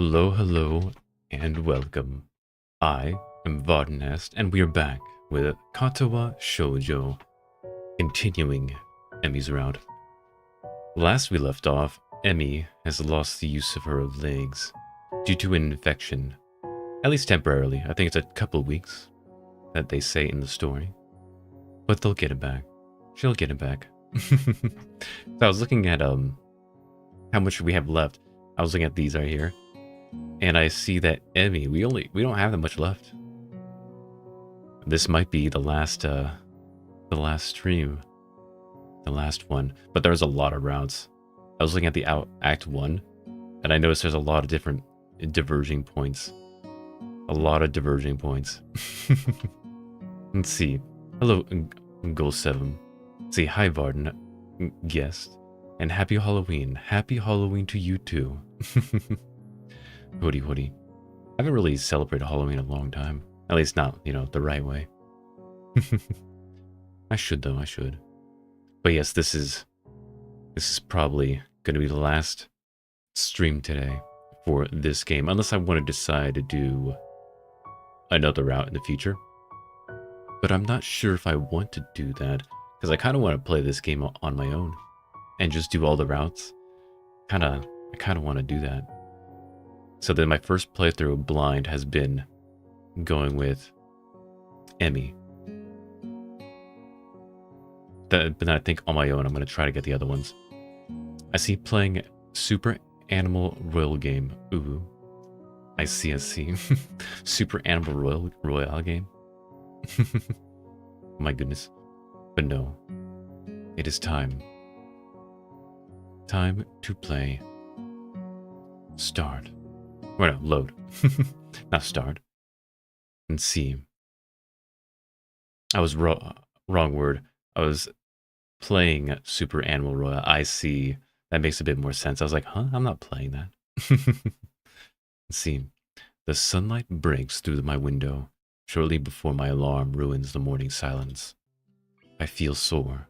Hello, hello, and welcome. I am Varden, and we are back with Katawa Shoujo, continuing Emi's route. Last we left off, Emi has lost the use of her legs due to an infection, at least temporarily. I think it's a couple weeks that they say in the story, but they'll get it back. She'll get it back. So I was looking at how much we have left. I was looking at these right here. And I see that Emi, we don't have that much left. This might be the last stream, the last one. But there's a lot of routes. I was looking at the Act 1, and I noticed there's a lot of different diverging points. A lot of diverging points. Let's see. Hello, Goal 7. Say hi, Varden, guest, and happy Halloween. Happy Halloween to you too. Hoodie. I haven't really celebrated Halloween in a long time. At least not, the right way. I should, though. I should. But yes, this is probably going to be the last stream today for this game. Unless I want to decide to do another route in the future. But I'm not sure if I want to do that. Because I kind of want to play this game on my own. And just do all the routes. I kind of want to do that. So then my first playthrough blind has been going with Emi. But then I think on my own I'm going to try to get the other ones. I see playing Super Animal Royal game. Ooh. I see. Super Animal Royale game. My goodness. But no. It is time. Time to play. Start. Well, no, load. Not start. And see. I was wrong word. I was playing Super Animal Royale. I see. That makes a bit more sense. I was like, huh? I'm not playing that. See. The sunlight breaks through my window shortly before my alarm ruins the morning silence. I feel sore.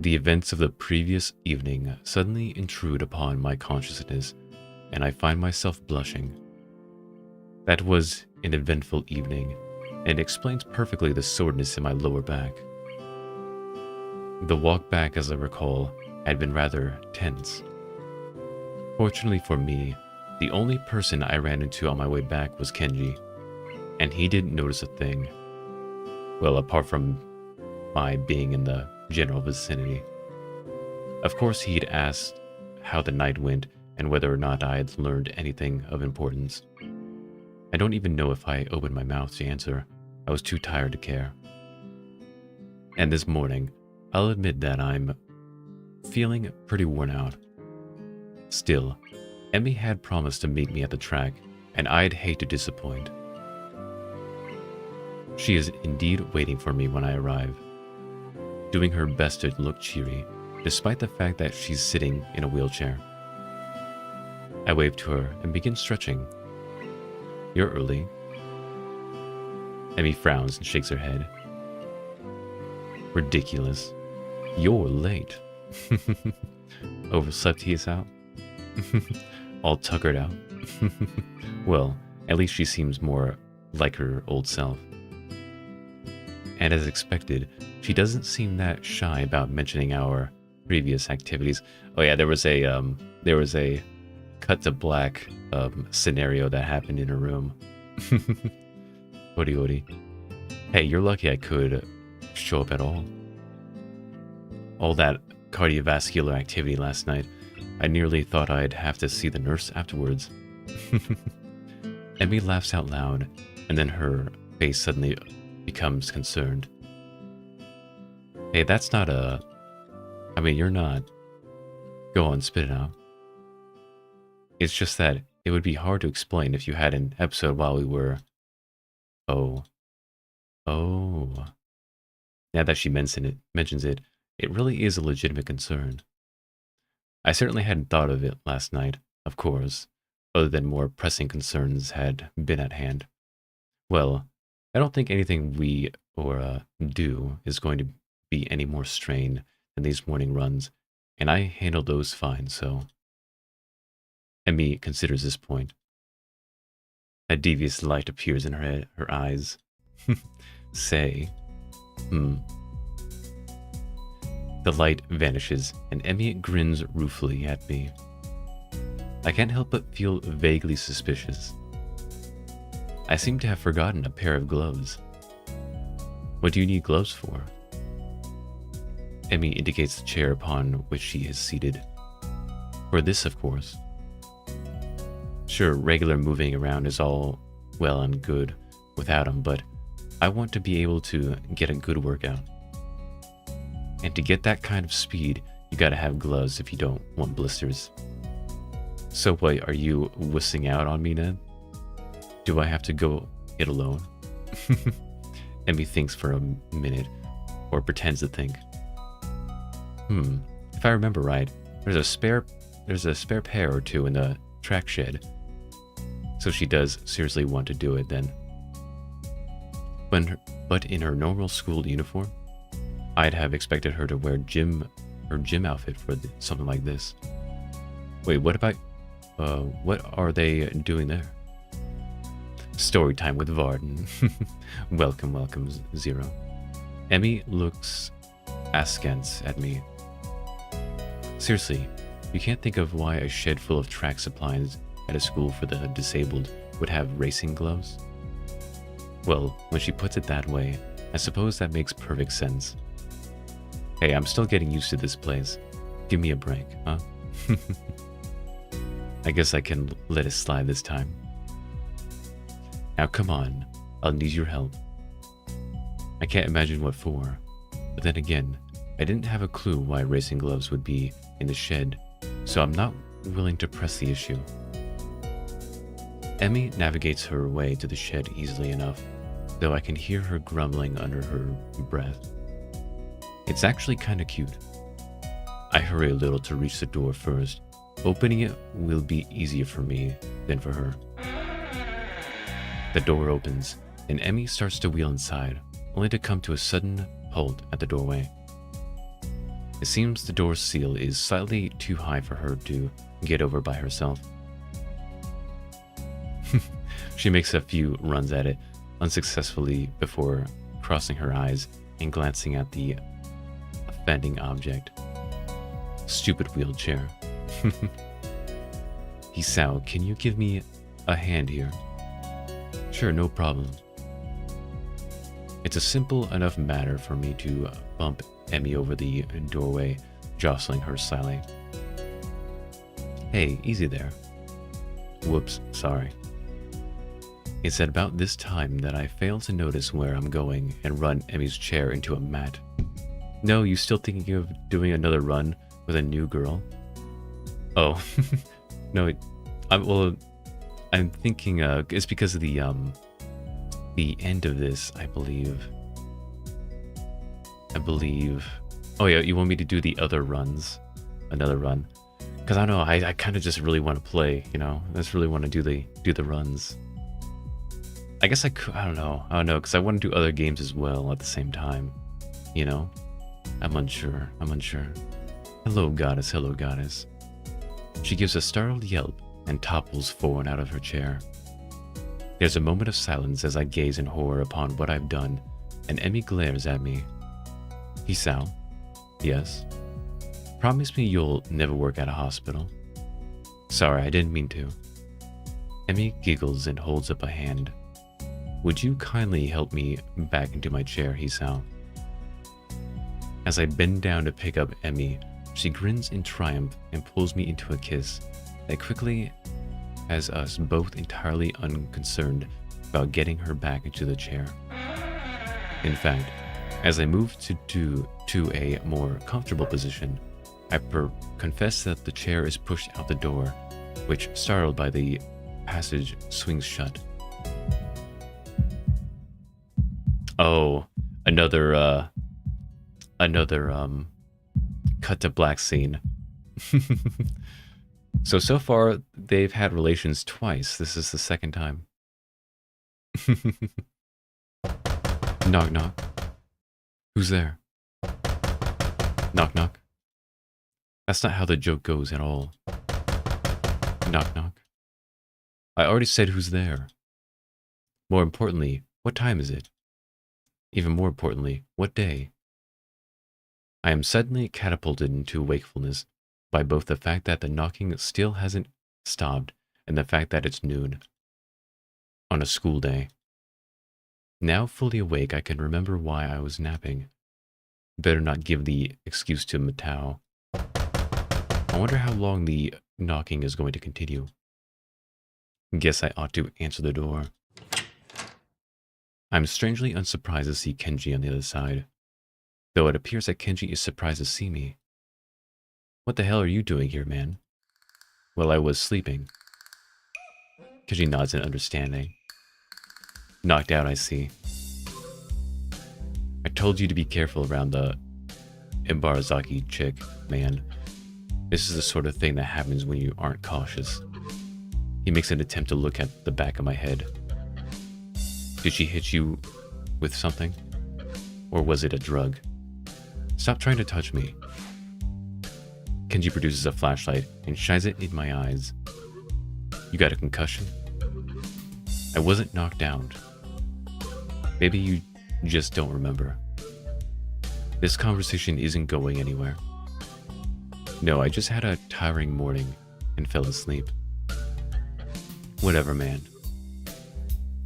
The events of the previous evening suddenly intrude upon my consciousness, and I find myself blushing. That was an eventful evening, and explains perfectly the soreness in my lower back. The walk back, as I recall, had been rather tense. Fortunately for me, the only person I ran into on my way back was Kenji, and he didn't notice a thing. Well, apart from my being in the general vicinity. Of course, he'd asked how the night went and whether or not I had learned anything of importance. I don't even know if I opened my mouth to answer. I was too tired to care. And this morning, I'll admit that I'm feeling pretty worn out. Still, Emi had promised to meet me at the track, and I'd hate to disappoint. She is indeed waiting for me when I arrive, doing her best to look cheery, despite the fact that she's sitting in a wheelchair. I wave to her and begin stretching. You're early. Emi frowns and shakes her head. Ridiculous. You're late. Overslept he is out. All tuckered out. Well, at least she seems more like her old self. And as expected, she doesn't seem that shy about mentioning our previous activities. Oh yeah, there was a cut to black scenario that happened in her room. Odi. Hey, you're lucky I could show up at all. All that cardiovascular activity last night, I nearly thought I'd have to see the nurse afterwards. Emi laughs out loud, and then her face suddenly becomes concerned. Hey, that's not a... I mean, you're not... Go on, spit it out. It's just that it would be hard to explain if you had an episode while we were... Oh. Now that she mentions it, it really is a legitimate concern. I certainly hadn't thought of it last night, of course, other than more pressing concerns had been at hand. Well, I don't think anything we do is going to be any more strained than these morning runs, and I handle those fine, so... Emi considers this point. A devious light appears in her eyes. Say, The light vanishes, and Emi grins ruefully at me. I can't help but feel vaguely suspicious. I seem to have forgotten a pair of gloves. What do you need gloves for? Emi indicates the chair upon which she is seated. For this, of course. Sure, regular moving around is all well and good without them, but I want to be able to get a good workout. And to get that kind of speed, you gotta have gloves if you don't want blisters. So what, are you wussing out on me, Ned? Do I have to go it alone? Emi thinks for a minute, or pretends to think. If I remember right, there's a spare pair or two in the track shed. So she does seriously want to do it then. But in her normal school uniform, I'd have expected her to wear her gym outfit for something like this. Wait, what are they doing there? Story time with Varden. Welcome, Zero. Emi looks askance at me. Seriously, you can't think of why a shed full of track supplies at a school for the disabled would have racing gloves? Well, when she puts it that way, I suppose that makes perfect sense. Hey, I'm still getting used to this place. Give me a break, huh? I guess I can let it slide this time. Now come on, I'll need your help. I can't imagine what for, but then again, I didn't have a clue why racing gloves would be in the shed, so I'm not willing to press the issue. Emi navigates her way to the shed easily enough, though I can hear her grumbling under her breath. It's actually kinda cute. I hurry a little to reach the door first. Opening it will be easier for me than for her. The door opens, and Emi starts to wheel inside, only to come to a sudden halt at the doorway. It seems the door seal is slightly too high for her to get over by herself. She makes a few runs at it, unsuccessfully, before crossing her eyes and glancing at the offending object. Stupid wheelchair. Hisao, can you give me a hand here? Sure, no problem. It's a simple enough matter for me to bump Emi over the doorway, jostling her slyly. Hey, easy there. Whoops, sorry. It's at about this time that I fail to notice where I'm going and run Emi's chair into a mat. No, you still thinking of doing another run with a new girl? Oh, no, I'm thinking it's because of the end of this, I believe. Oh yeah, you want me to do the other runs? Another run? Because I don't know, I kind of just really want to play, you know? I just really want to do the runs. I guess I could, I don't know, because I want to do other games as well at the same time, you know? I'm unsure. Hello, goddess. She gives a startled yelp and topples forward out of her chair. There's a moment of silence as I gaze in horror upon what I've done, and Emi glares at me. Hisao? Yes? Promise me you'll never work at a hospital. Sorry, I didn't mean to. Emi giggles and holds up a hand. Would you kindly help me back into my chair, Hisao? As I bend down to pick up Emi, she grins in triumph and pulls me into a kiss that quickly has us both entirely unconcerned about getting her back into the chair. In fact, as I move to a more comfortable position, I confess that the chair is pushed out the door, which, startled by the passage, swings shut. Oh, another cut to black scene. So far, they've had relations twice. This is the second time. Knock, knock. Who's there? Knock, knock. That's not how the joke goes at all. Knock knock. I already said who's there. More importantly, what time is it? Even more importantly, what day? I am suddenly catapulted into wakefulness by both the fact that the knocking still hasn't stopped and the fact that it's noon on a school day. Now fully awake, I can remember why I was napping. Better not give the excuse to Matao. I wonder how long the knocking is going to continue. Guess I ought to answer the door. I'm strangely unsurprised to see Kenji on the other side, though it appears that Kenji is surprised to see me. What the hell are you doing here, man? Well, I was sleeping. Kenji nods in understanding. Knocked out, I see. I told you to be careful around the Ibarazaki chick, man. This is the sort of thing that happens when you aren't cautious. He makes an attempt to look at the back of my head. Did she hit you with something? Or was it a drug? Stop trying to touch me. Kenji produces a flashlight and shines it in my eyes. You got a concussion? I wasn't knocked out. Maybe you just don't remember. This conversation isn't going anywhere. No, I just had a tiring morning and fell asleep. Whatever, man.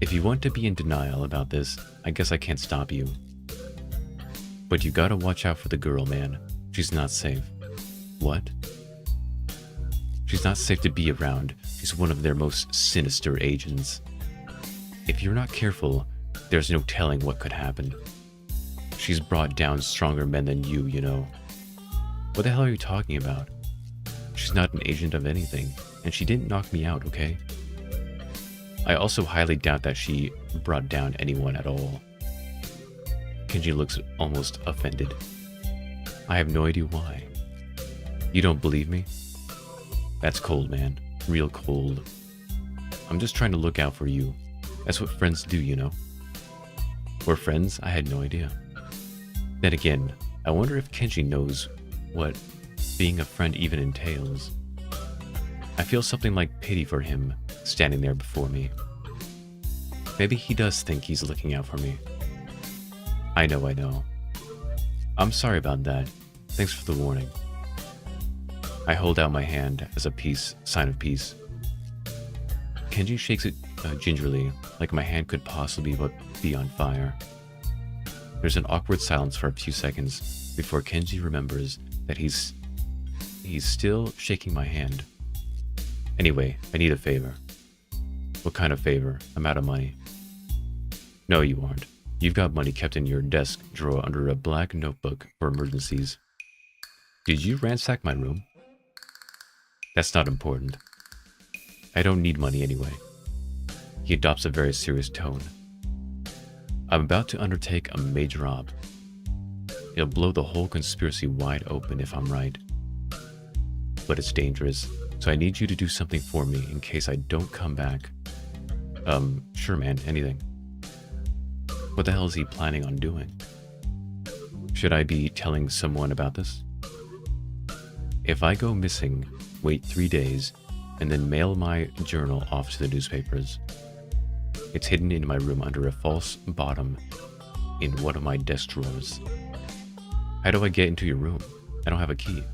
If you want to be in denial about this, I guess I can't stop you. But you gotta watch out for the girl, man. She's not safe. What? She's not safe to be around. She's one of their most sinister agents. If you're not careful, there's no telling what could happen. She's brought down stronger men than you, you know. What the hell are you talking about? She's not an agent of anything, and she didn't knock me out, okay? I also highly doubt that she brought down anyone at all. Kenji looks almost offended. I have no idea why. You don't believe me? That's cold, man. Real cold. I'm just trying to look out for you. That's what friends do, you know? We're friends? I had no idea. Then again, I wonder if Kenji knows what being a friend even entails. I feel something like pity for him standing there before me. Maybe he does think he's looking out for me. I know. I'm sorry about that. Thanks for the warning. I hold out my hand as a sign of peace. Kenji shakes it gingerly, like my hand could possibly be on fire. There's an awkward silence for a few seconds before Kenji remembers that he's still shaking my hand. Anyway, I need a favor. What kind of favor? I'm out of money. No, you aren't. You've got money kept in your desk drawer under a black notebook for emergencies. Did you ransack my room? That's not important. I don't need money anyway. He adopts a very serious tone. I'm about to undertake a major op. It'll blow the whole conspiracy wide open if I'm right. But it's dangerous, so I need you to do something for me in case I don't come back. Sure man, anything. What the hell is he planning on doing? Should I be telling someone about this? If I go missing, wait 3 days, and then mail my journal off to the newspapers. It's hidden in my room under a false bottom in one of my desk drawers. How do I get into your room? I don't have a key.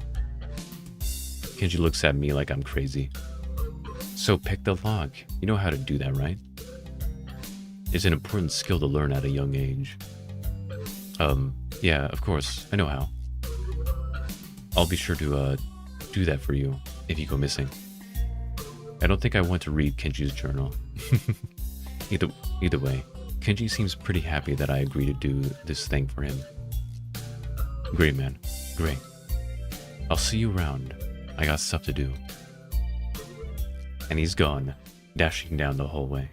Kenji looks at me like I'm crazy. So pick the lock. You know how to do that, right? It's an important skill to learn at a young age. Yeah, of course. I know how. I'll be sure to, do that for you if you go missing. I don't think I want to read Kenji's journal. Either way, Kenji seems pretty happy that I agree to do this thing for him. Great, man. Great. I'll see you around. I got stuff to do. And he's gone, dashing down the hallway.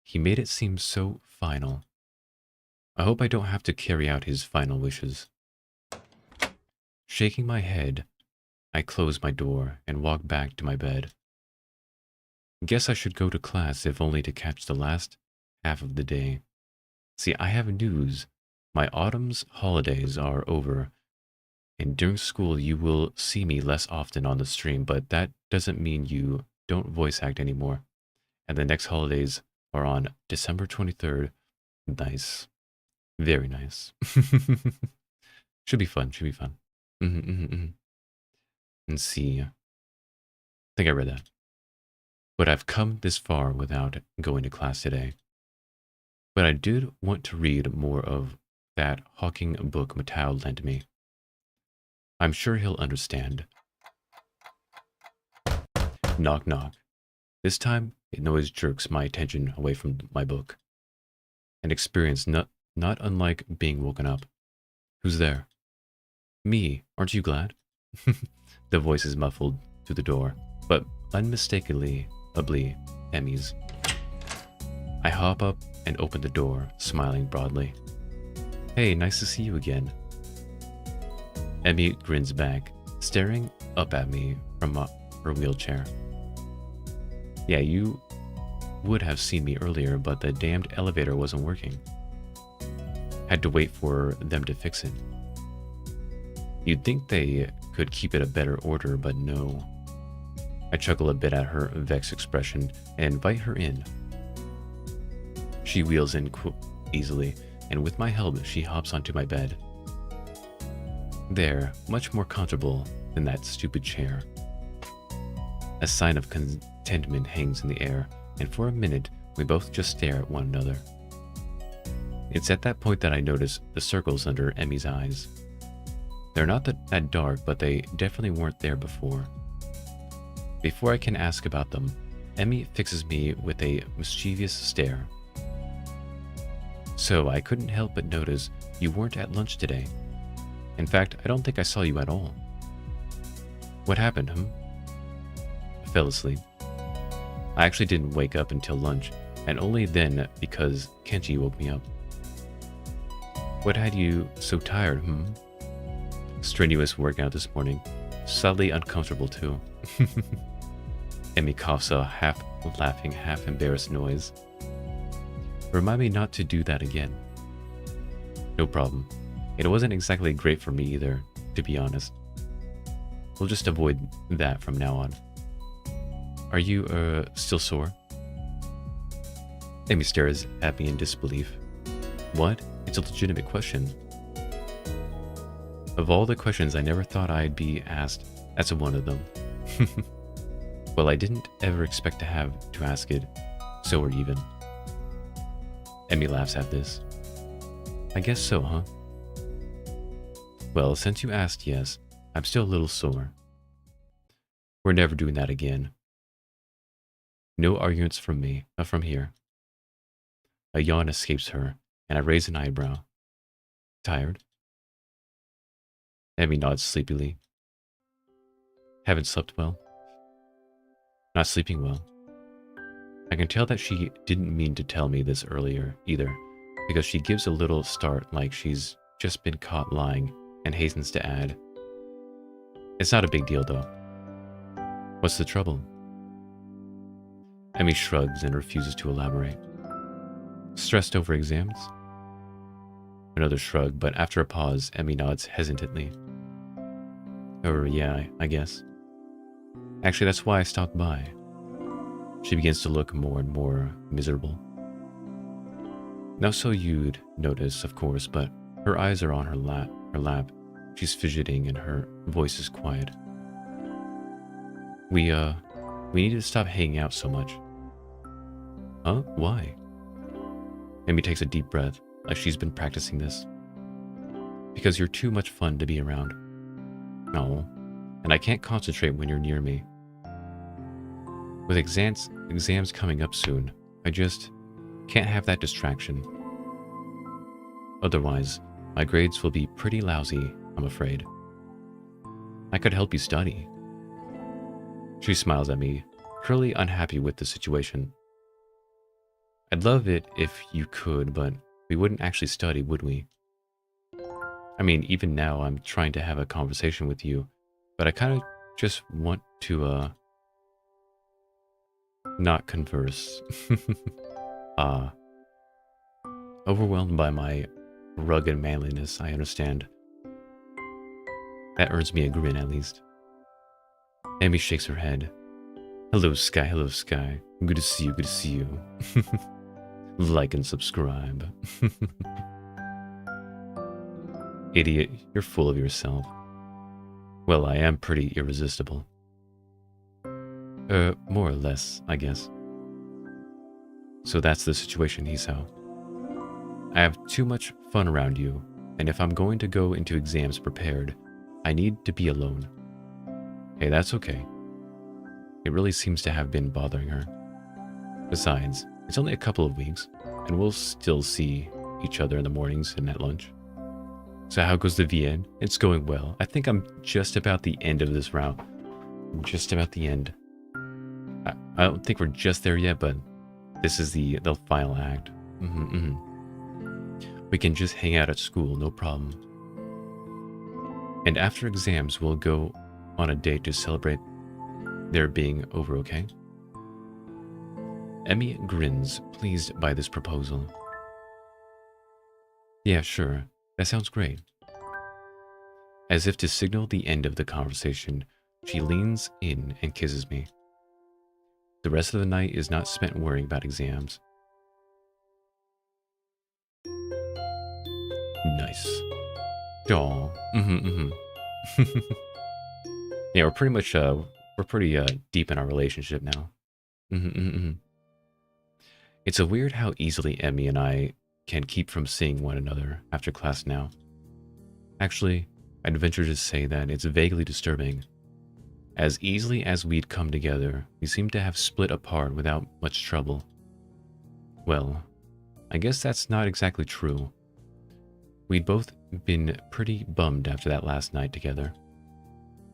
He made it seem so final. I hope I don't have to carry out his final wishes. Shaking my head, I close my door and walk back to my bed. Guess I should go to class if only to catch the last half of the day. See, I have news. My autumn's holidays are over, And during school, you will see me less often on the stream, but that doesn't mean you don't voice act anymore. And the next holidays are on December 23rd. Nice. Very nice. Should be fun. Should be fun. Let's see. I think I read that. But I've come this far without going to class today. But I did want to read more of that hawking book Mateo lent me. I'm sure he'll understand. Knock, knock. This time, it always jerks my attention away from my book. An experience not unlike being woken up. Who's there? Me, aren't you glad? The voice is muffled through the door, but unmistakably Emi's. I hop up and open the door, smiling broadly. Hey, nice to see you again. Emi grins back, staring up at me from her wheelchair. Yeah, you would have seen me earlier, but the damned elevator wasn't working. Had to wait for them to fix it. You'd think they could keep it a better order, but no. I chuckle a bit at her vexed expression and invite her in. She wheels in easily, and with my help, she hops onto my bed. There, much more comfortable than that stupid chair. A sign of contentment hangs in the air, and for a minute, we both just stare at one another. It's at that point that I notice the circles under Emi's eyes. They're not that dark, but they definitely weren't there before. Before I can ask about them, Emi fixes me with a mischievous stare. So I couldn't help but notice you weren't at lunch today. In fact, I don't think I saw you at all. What happened, I fell asleep. I actually didn't wake up until lunch, and only then because Kenji woke me up. What had you so tired, Strenuous workout this morning. Subtly uncomfortable too. Emi coughs a half-laughing, half-embarrassed noise. Remind me not to do that again. No problem. It wasn't exactly great for me either, to be honest. We'll just avoid that from now on. Are you, still sore? Emi stares at me in disbelief. What? It's a legitimate question. Of all the questions I never thought I'd be asked, that's one of them. Well, I didn't ever expect to have to ask it, so we're even. Emi laughs at this. I guess so, huh? Well, since you asked, yes, I'm still a little sore. We're never doing that again. No arguments from me, from here. A yawn escapes her, and I raise an eyebrow. Tired? Emi nods sleepily. Haven't slept well? Not sleeping well. I can tell that she didn't mean to tell me this earlier either, because she gives a little start like she's just been caught lying and hastens to add. It's not a big deal though. What's the trouble? Emi shrugs and refuses to elaborate. Stressed over exams? Another shrug, but after a pause, Emi nods hesitantly. Or yeah, I guess. Actually, that's why I stopped by. She begins to look more and more miserable. Not so you'd notice, of course, but her eyes are on her lap. She's fidgeting and her voice is quiet. We need to stop hanging out so much. Huh? Why? Emi takes a deep breath, like she's been practicing this. Because you're too much fun to be around. No, and I can't concentrate when you're near me. With exams coming up soon, I just can't have that distraction. Otherwise, my grades will be pretty lousy, I'm afraid. I could help you study. She smiles at me, clearly unhappy with the situation. I'd love it if you could, but we wouldn't actually study, would we? I mean, even now I'm trying to have a conversation with you, but I kind of just want to, not converse. Overwhelmed by my rugged manliness, I understand. That earns me a grin, at least. Emi shakes her head. Hello, Sky. Hello, Sky. Good to see you. Good to see you. Like and subscribe. Idiot, you're full of yourself. Well, I am pretty irresistible. More or less, I guess. So that's the situation, Hisao. I have too much fun around you, and if I'm going to go into exams prepared, I need to be alone. Hey, that's okay. It really seems to have been bothering her. Besides, it's only a couple of weeks, and we'll still see each other in the mornings and at lunch. So how goes the VN? It's going well. I think I'm just about the end of this route. Just about the end. I don't think we're just there yet, but this is the final act. We can just hang out at school, no problem. And after exams, we'll go on a date to celebrate their being over, okay? Emi grins, pleased by this proposal. Yeah, sure. That sounds great. As if to signal the end of the conversation, she leans in and kisses me. The rest of the night is not spent worrying about exams. Nice. Aw. Yeah, we're pretty much, we're pretty deep in our relationship now. It's a weird how easily Emi and I can keep from seeing one another after class now. Actually, I'd venture to say that it's vaguely disturbing. As easily as we'd come together, we seem to have split apart without much trouble. Well, I guess that's not exactly true. We'd both been pretty bummed after that last night together.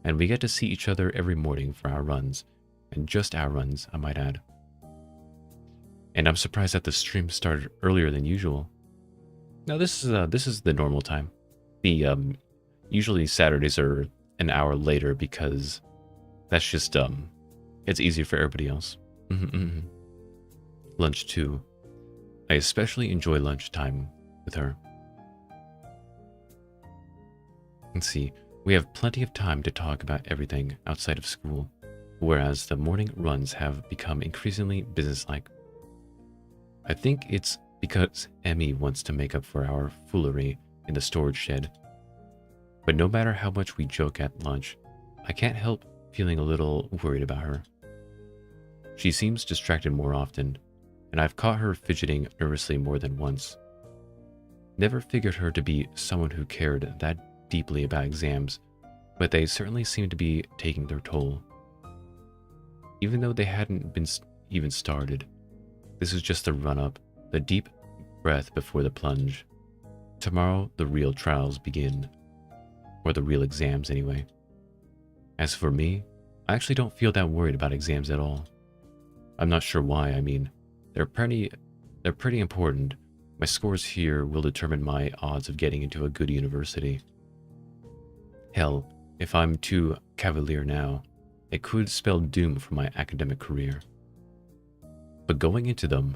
And we get to see each other every morning for our runs, and just our runs, I might add. And I'm surprised that the stream started earlier than usual. Now this is the normal time. Usually Saturdays are an hour later because that's just it's easier for everybody else. Lunch too. I especially enjoy lunchtime with her. Let's see. We have plenty of time to talk about everything outside of school, whereas the morning runs have become increasingly businesslike. I think it's because Emi wants to make up for our foolery in the storage shed. But no matter how much we joke at lunch, I can't help feeling a little worried about her. She seems distracted more often, and I've caught her fidgeting nervously more than once. Never figured her to be someone who cared that deeply about exams, but they certainly seem to be taking their toll. Even though they hadn't been even started, this is just the run-up, the deep breath before the plunge. Tomorrow, the real trials begin. Or the real exams, anyway. As for me, I actually don't feel that worried about exams at all. I'm not sure why. I mean, they're pretty important. My scores here will determine my odds of getting into a good university. Hell, if I'm too cavalier now, it could spell doom for my academic career. But going into them,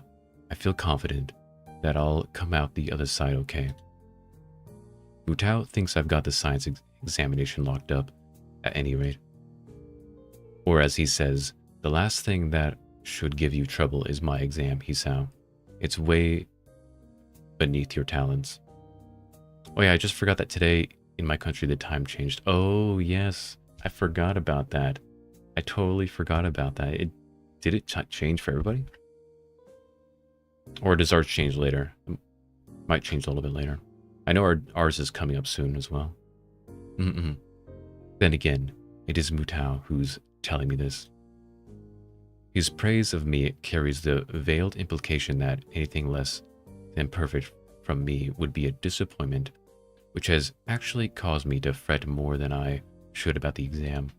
I feel confident that I'll come out the other side okay. Mutao thinks I've got the science examination locked up, at any rate. Or as he says, the last thing that should give you trouble is my exam, Hisao. It's way beneath your talents. Oh yeah, I just forgot that today in my country the time changed. Oh yes, I forgot about that. I totally forgot about that. Did it change for everybody? Or does ours change later? It might change a little bit later. I know ours is coming up soon as well. Then again, it is Mutao who's telling me this. His praise of me carries the veiled implication that anything less than perfect from me would be a disappointment, which has actually caused me to fret more than I should about the exam.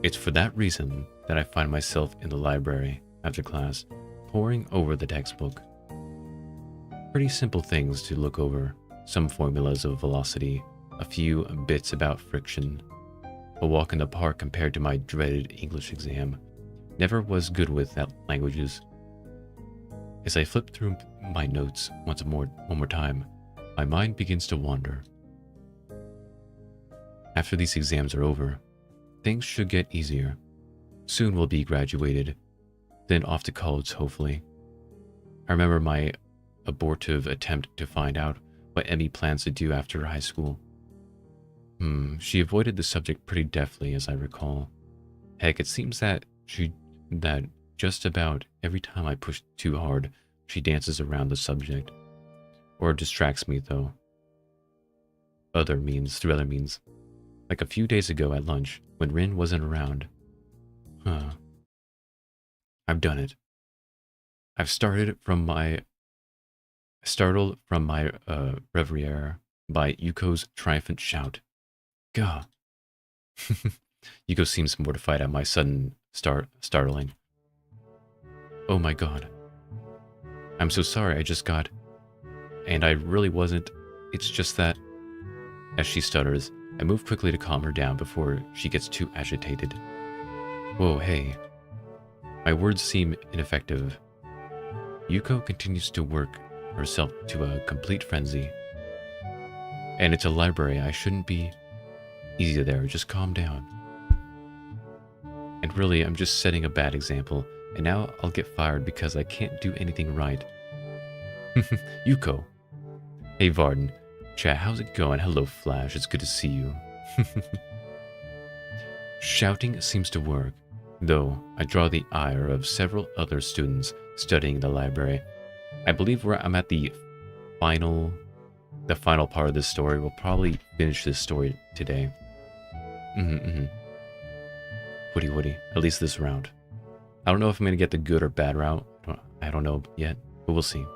It's for that reason that I find myself in the library after class, poring over the textbook. Pretty simple things to look over, some formulas of velocity, a few bits about friction. A walk in the park compared to my dreaded English exam. Never was good with languages. As I flip through my notes one more time, my mind begins to wander. After these exams are over, things should get easier. Soon we'll be graduated, then off to college, hopefully. I remember my abortive attempt to find out what Emi plans to do after high school. She avoided the subject pretty deftly, as I recall. Heck, it seems that just about every time I push too hard, she dances around the subject. Or distracts me, though. Through other means. Like a few days ago at lunch, when Rin wasn't around. I've done it. I've startled from my reverie by Yuko's triumphant shout. Gah. Yuko seems mortified at my sudden startling. Oh my god. I'm so sorry, I just got... And I really wasn't... It's just that... As she stutters, I move quickly to calm her down before she gets too agitated. Whoa, hey. My words seem ineffective. Yuko continues to work herself to a complete frenzy. And it's a library, I shouldn't be... Easy there, just calm down. And really, I'm just setting a bad example, and now I'll get fired because I can't do anything right. Yuko. Hey Varden. Chat, how's it going? Hello Flash, it's good to see you. Shouting seems to work, though I draw the ire of several other students studying the library. I believe I'm at the final part of this story. We'll probably finish this story today. Woody, at least this round. I don't know if I'm gonna get the good or bad route. I don't know yet, but we'll see.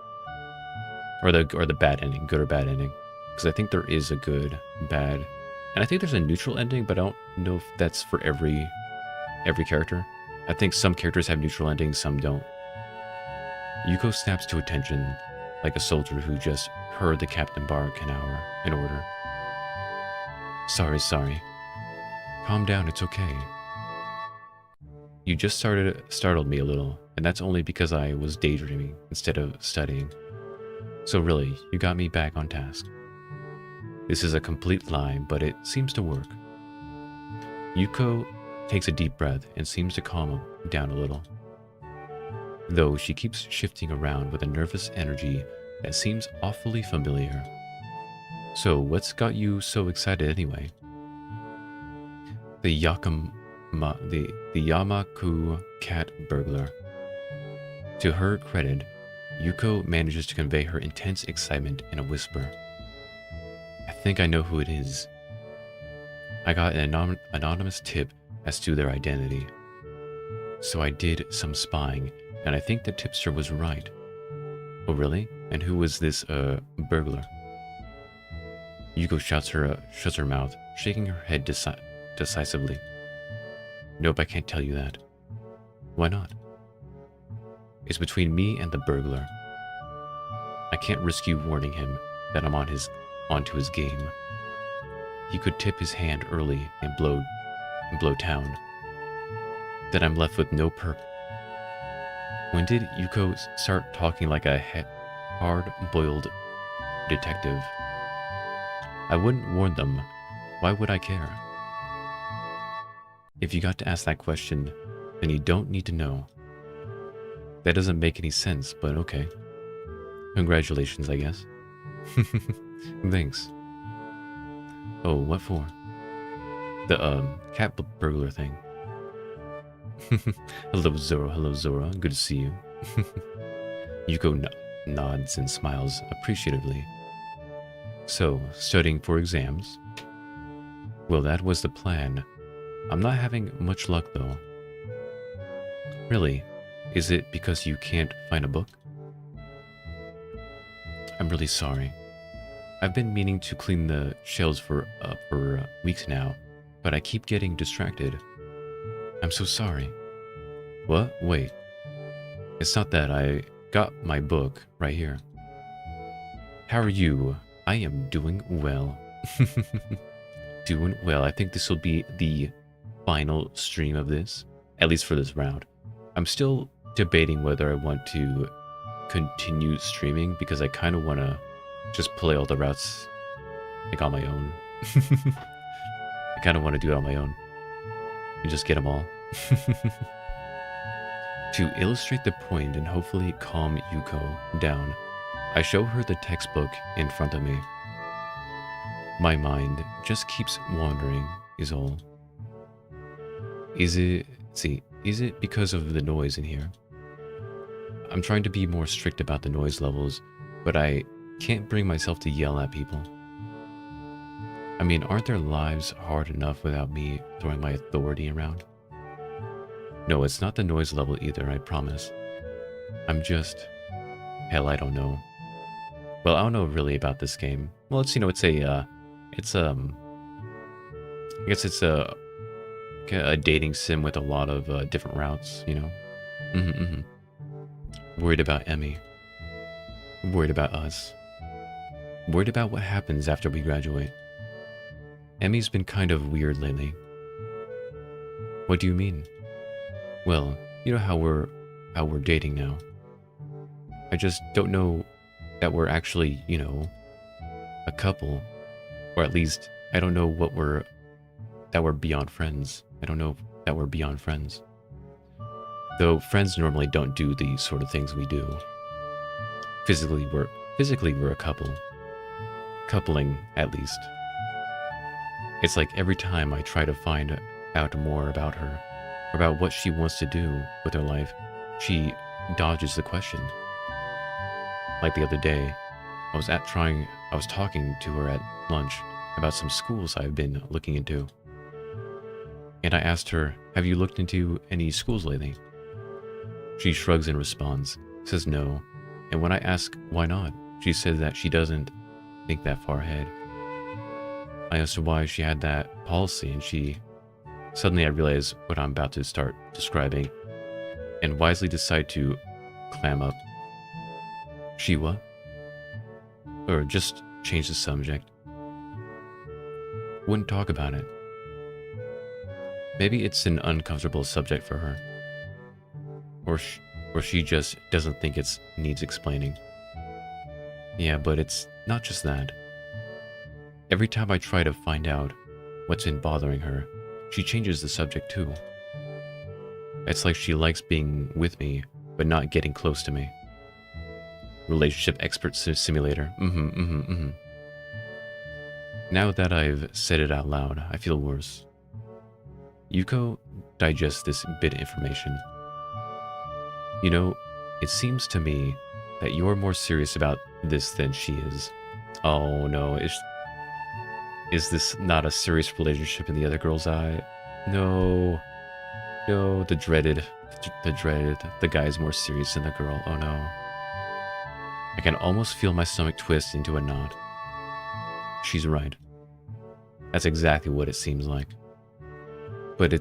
Or the bad ending, good or bad ending. Because I think there is a good, bad, and I think there's a neutral ending, but I don't know if that's for every character. I think some characters have neutral endings, some don't. Yuko snaps to attention, like a soldier who just heard the captain bark an order. Sorry. Calm down, it's okay. You just startled me a little, and that's only because I was daydreaming instead of studying. So really, you got me back on task. This is a complete lie, but it seems to work. Yuko takes a deep breath and seems to calm down a little, though she keeps shifting around with a nervous energy that seems awfully familiar. So what's got you so excited anyway? The Yamaku cat burglar. To her credit, Yuko manages to convey her intense excitement in a whisper. I think I know who it is. I got an anonymous tip as to their identity. So I did some spying, and I think the tipster was right. Oh really? And who was this, burglar? Yuko shuts her mouth, shaking her head decisively. Nope, I can't tell you that. Why not? It's between me and the burglar. I can't risk you warning him that I'm onto his game. He could tip his hand early and blow town. Then I'm left with no perk. When did Yuko start talking like a hard-boiled detective? I wouldn't warn them. Why would I care? If you got to ask that question, then you don't need to know. That doesn't make any sense, but okay. Congratulations, I guess. Thanks. Oh, what for? The, cat burglar thing. Hello, Zora. Good to see you. Yuko nods and smiles appreciatively. So, studying for exams? Well, that was the plan. I'm not having much luck, though. Really? Is it because you can't find a book? I'm really sorry. I've been meaning to clean the shelves for weeks now, but I keep getting distracted. I'm so sorry. What? Wait. It's not that. I got my book right here. How are you? I am doing well. Doing well. I think this will be the final stream of this, at least for this round. I'm still debating whether I want to continue streaming because I kind of want to just play all the routes like on my own. kind of want to do it on my own and just get them all. To illustrate the point and hopefully calm Yuko down, I show her the textbook in front of me. My mind just keeps wandering, is all. Is it because of the noise in here? I'm trying to be more strict about the noise levels, but I can't bring myself to yell at people. I mean, aren't their lives hard enough without me throwing my authority around? No, it's not the noise level either, I promise. I'm just... hell, I don't know. Well, I don't know really about this game. Well, it's, I guess it's a dating sim with a lot of different routes, you know? Worried about Emi. Worried about us. Worried about what happens after we graduate. Emi's been kind of weird lately. What do you mean? Well, you know how we're dating now. I just don't know that we're actually, you know, a couple. Or at least, I don't know that we're beyond friends. I don't know that we're beyond friends. Though friends normally don't do the sort of things we do. Physically we're a couple. Coupling, at least. It's like every time I try to find out more about her, about what she wants to do with her life, she dodges the question. Like the other day, I was talking to her at lunch about some schools I've been looking into. And I asked her, have you looked into any schools lately? She shrugs in response, says no, and when I ask why not, she says that she doesn't think that far ahead. I asked her why she had that policy, and suddenly I realize what I'm about to start describing, and wisely decide to clam up. She what? Or just change the subject. Wouldn't talk about it. Maybe it's an uncomfortable subject for her. Or she just doesn't think it needs explaining. Yeah, but it's not just that. Every time I try to find out what's been bothering her, she changes the subject too. It's like she likes being with me, but not getting close to me. Relationship expert simulator. Now that I've said it out loud, I feel worse. Yuko digests this bit of information. You know, it seems to me that you're more serious about this than she is. Oh no, is this not a serious relationship in the other girl's eye? No, the dreaded, the guy's more serious than the girl. Oh no. I can almost feel my stomach twist into a knot. She's right. That's exactly what it seems like. But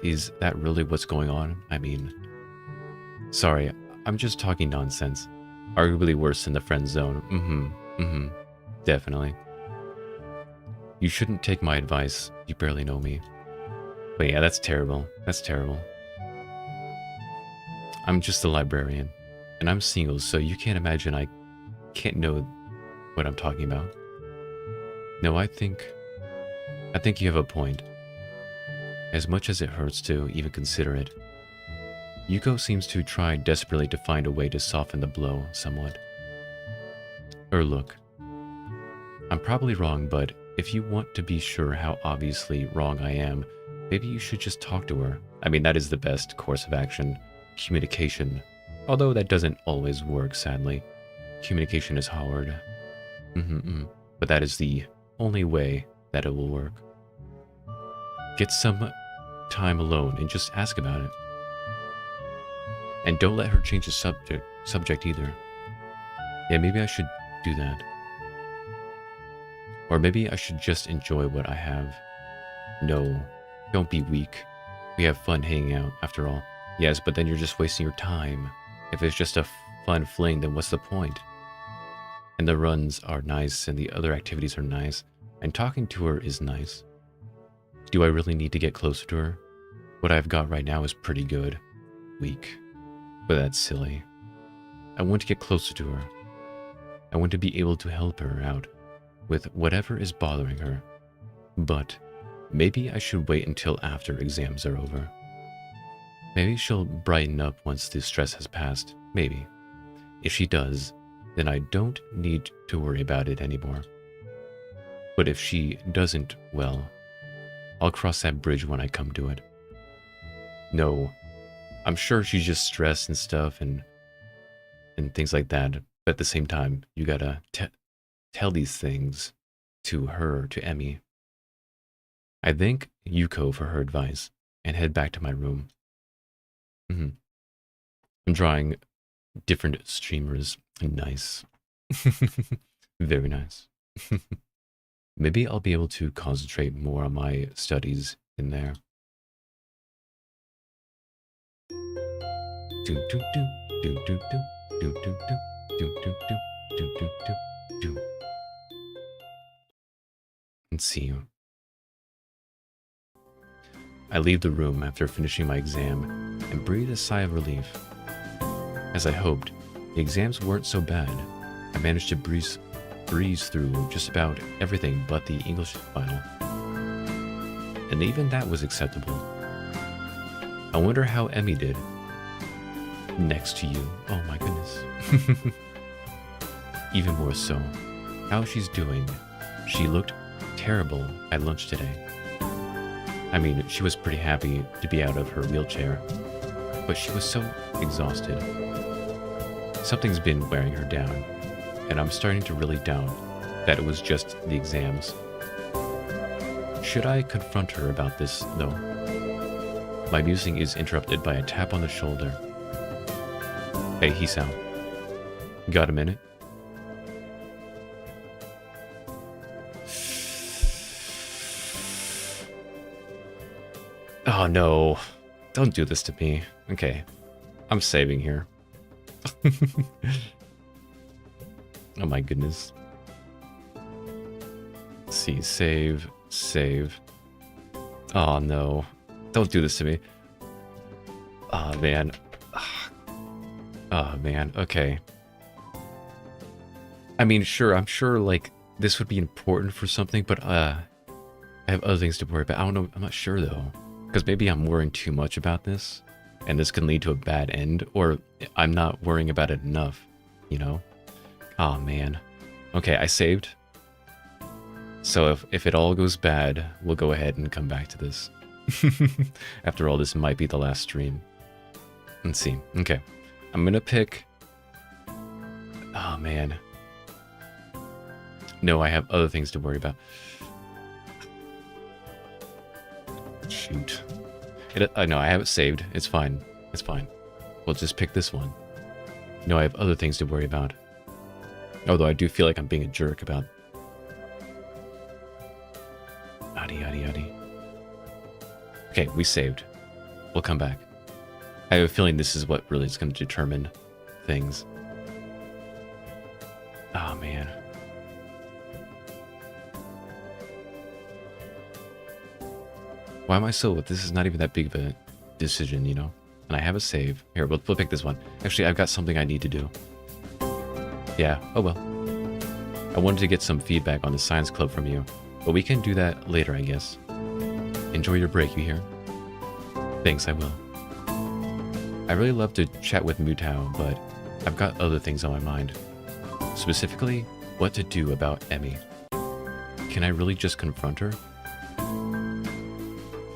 is that really what's going on? I mean, sorry, I'm just talking nonsense. Arguably worse than the friend zone. Definitely. You shouldn't take my advice. You barely know me. But yeah, that's terrible. That's terrible. I'm just a librarian. And I'm single, so you can't imagine I can't know what I'm talking about. No, I think you have a point. As much as it hurts to even consider it, Yuko seems to try desperately to find a way to soften the blow somewhat. Look, I'm probably wrong, but if you want to be sure how obviously wrong I am, maybe you should just talk to her. I mean, that is the best course of action. Communication. Although that doesn't always work, sadly. Communication is hard. But that is the only way that it will work. Get some time alone and just ask about it. And don't let her change the subject either. Yeah, maybe I should do that. Or maybe I should just enjoy what I have. No, don't be weak. We have fun hanging out, after all. Yes, but then you're just wasting your time. If it's just a fun fling, then what's the point? And the runs are nice, and the other activities are nice, and talking to her is nice. Do I really need to get closer to her? What I've got right now is pretty good. Weak. But that's silly. I want to get closer to her. I want to be able to help her out with whatever is bothering her. But maybe I should wait until after exams are over. Maybe she'll brighten up once the stress has passed. Maybe. If she does, then I don't need to worry about it anymore. But if she doesn't, well, I'll cross that bridge when I come to it. No, I'm sure she's just stressed and stuff and things like that. But at the same time, you gotta tell these things to her, to Emi. I thank Yuko for her advice and head back to my room. I'm drawing different streamers. Nice. Very nice. Maybe I'll be able to concentrate more on my studies in there. And see you. I leave the room after finishing my exam and breathe a sigh of relief. As I hoped, the exams weren't so bad. I managed to breeze through just about everything but the English final. And even that was acceptable. I wonder how Emi did. Next to you. Oh my goodness. Even more so, how she's doing. She looked terrible at lunch today. I mean, she was pretty happy to be out of her wheelchair, but she was so exhausted. Something's been wearing her down, and I'm starting to really doubt that it was just the exams. Should I confront her about this, though? My musing is interrupted by a tap on the shoulder. Hey, Hisao. Got a minute? Oh no, don't do this to me. Okay, I'm saving here. Oh my goodness. Let's see, save. Oh no, don't do this to me. Oh man. Oh man, okay. I mean, sure, I'm sure like this would be important for something, but I have other things to worry about. I don't know, I'm not sure though. Because maybe I'm worrying too much about this, and this can lead to a bad end, or I'm not worrying about it enough, you know? Oh man. Okay, I saved. So if it all goes bad, we'll go ahead and come back to this. After all, this might be the last stream. Let's see. Okay. I'm gonna pick... Oh man. No, I have other things to worry about. Shoot. No, I have it saved. It's fine. It's fine. We'll just pick this one. No, I have other things to worry about. Although I do feel like I'm being a jerk about... Yaddy. Okay, we saved. We'll come back. I have a feeling this is what really is going to determine things. Oh, man. Why am I so... This is not even that big of a decision, you know? And I have a save. Here, we'll pick this one. Actually, I've got something I need to do. Yeah, oh well. I wanted to get some feedback on the science club from you, but we can do that later, I guess. Enjoy your break, you hear? Thanks, I will. I really love to chat with Mutao, but I've got other things on my mind. Specifically, what to do about Emi. Can I really just confront her?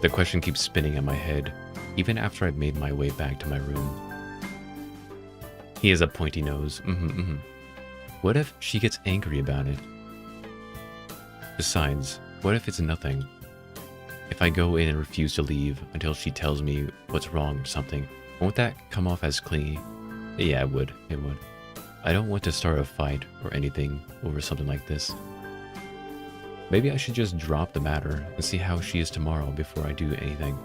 The question keeps spinning in my head, even after I've made my way back to my room. He has a pointy nose. What if she gets angry about it? Besides, what if it's nothing? If I go in and refuse to leave until she tells me what's wrong or something, won't that come off as clingy? Yeah, it would. It would. I don't want to start a fight or anything over something like this. Maybe I should just drop the matter and see how she is tomorrow before I do anything.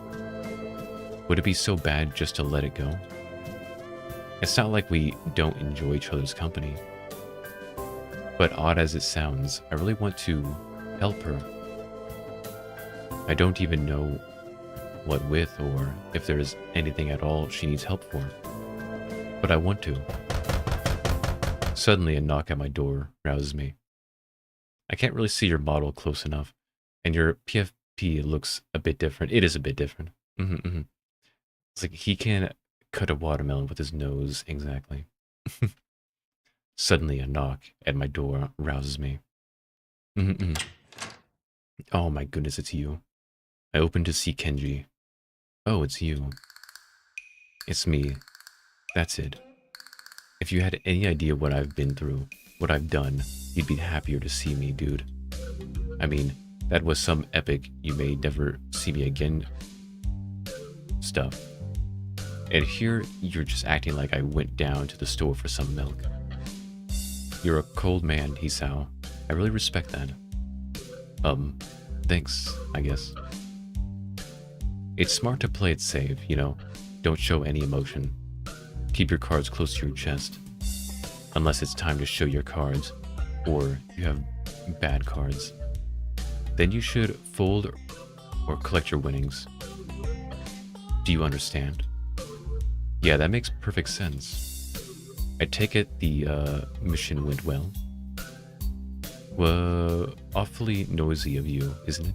Would it be so bad just to let it go? It's not like we don't enjoy each other's company. But odd as it sounds, I really want to help her. I don't even know what with or if there's anything at all she needs help for. But I want to. Suddenly a knock at my door rouses me. I can't really see your model close enough, And your PFP looks a bit different. It is a bit different. It's like he can cut a watermelon with his nose, exactly. Suddenly a knock at my door rouses me. Oh my goodness, it's you. I open to see Kenji. Oh, it's you. It's me. That's it. If you had any idea what I've been through, what I've done, you'd be happier to see me, dude. I mean, that was some epic you may never see me again stuff. And here, you're just acting like I went down to the store for some milk. You're a cold man, Hisao. I really respect that. Thanks, I guess. It's smart to play it safe, you know? Don't show any emotion. Keep your cards close to your chest. Unless it's time to show your cards, or you have bad cards. Then you should fold or collect your winnings. Do you understand? Yeah, that makes perfect sense. I take it the mission went well. Well, awfully noisy of you, isn't it?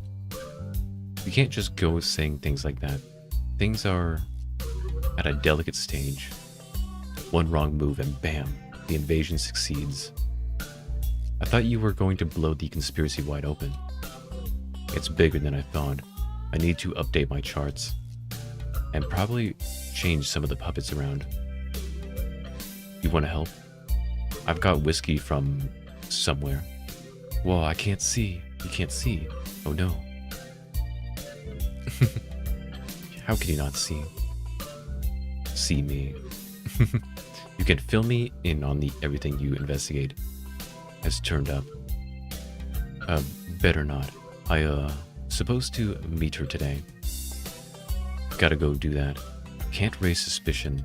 You can't just go saying things like that. Things are at a delicate stage. One wrong move and bam, the invasion succeeds. I thought you were going to blow the conspiracy wide open. It's bigger than I thought. I need to update my charts. And probably change some of the puppets around. You want to help? I've got whiskey from somewhere. Whoa, I can't see. You can't see. Oh no. How can you not see? See me. You can fill me in on the everything you investigate has turned up. Better not. I, supposed to meet her today. Gotta go do that. Can't raise suspicion.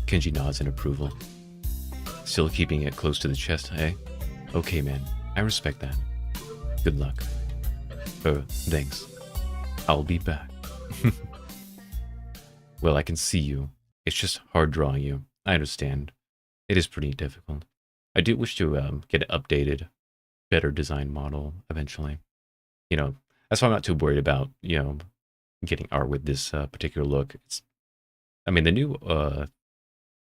Kenji nods in approval. Still keeping it close to the chest, eh? Okay, man. I respect that. Good luck. Thanks. I'll be back. Well, I can see you. It's just hard drawing you. I understand. It is pretty difficult. I do wish to get an updated, better design model eventually. You know, that's why I'm not too worried about, you know, getting art with this particular look. I mean, the new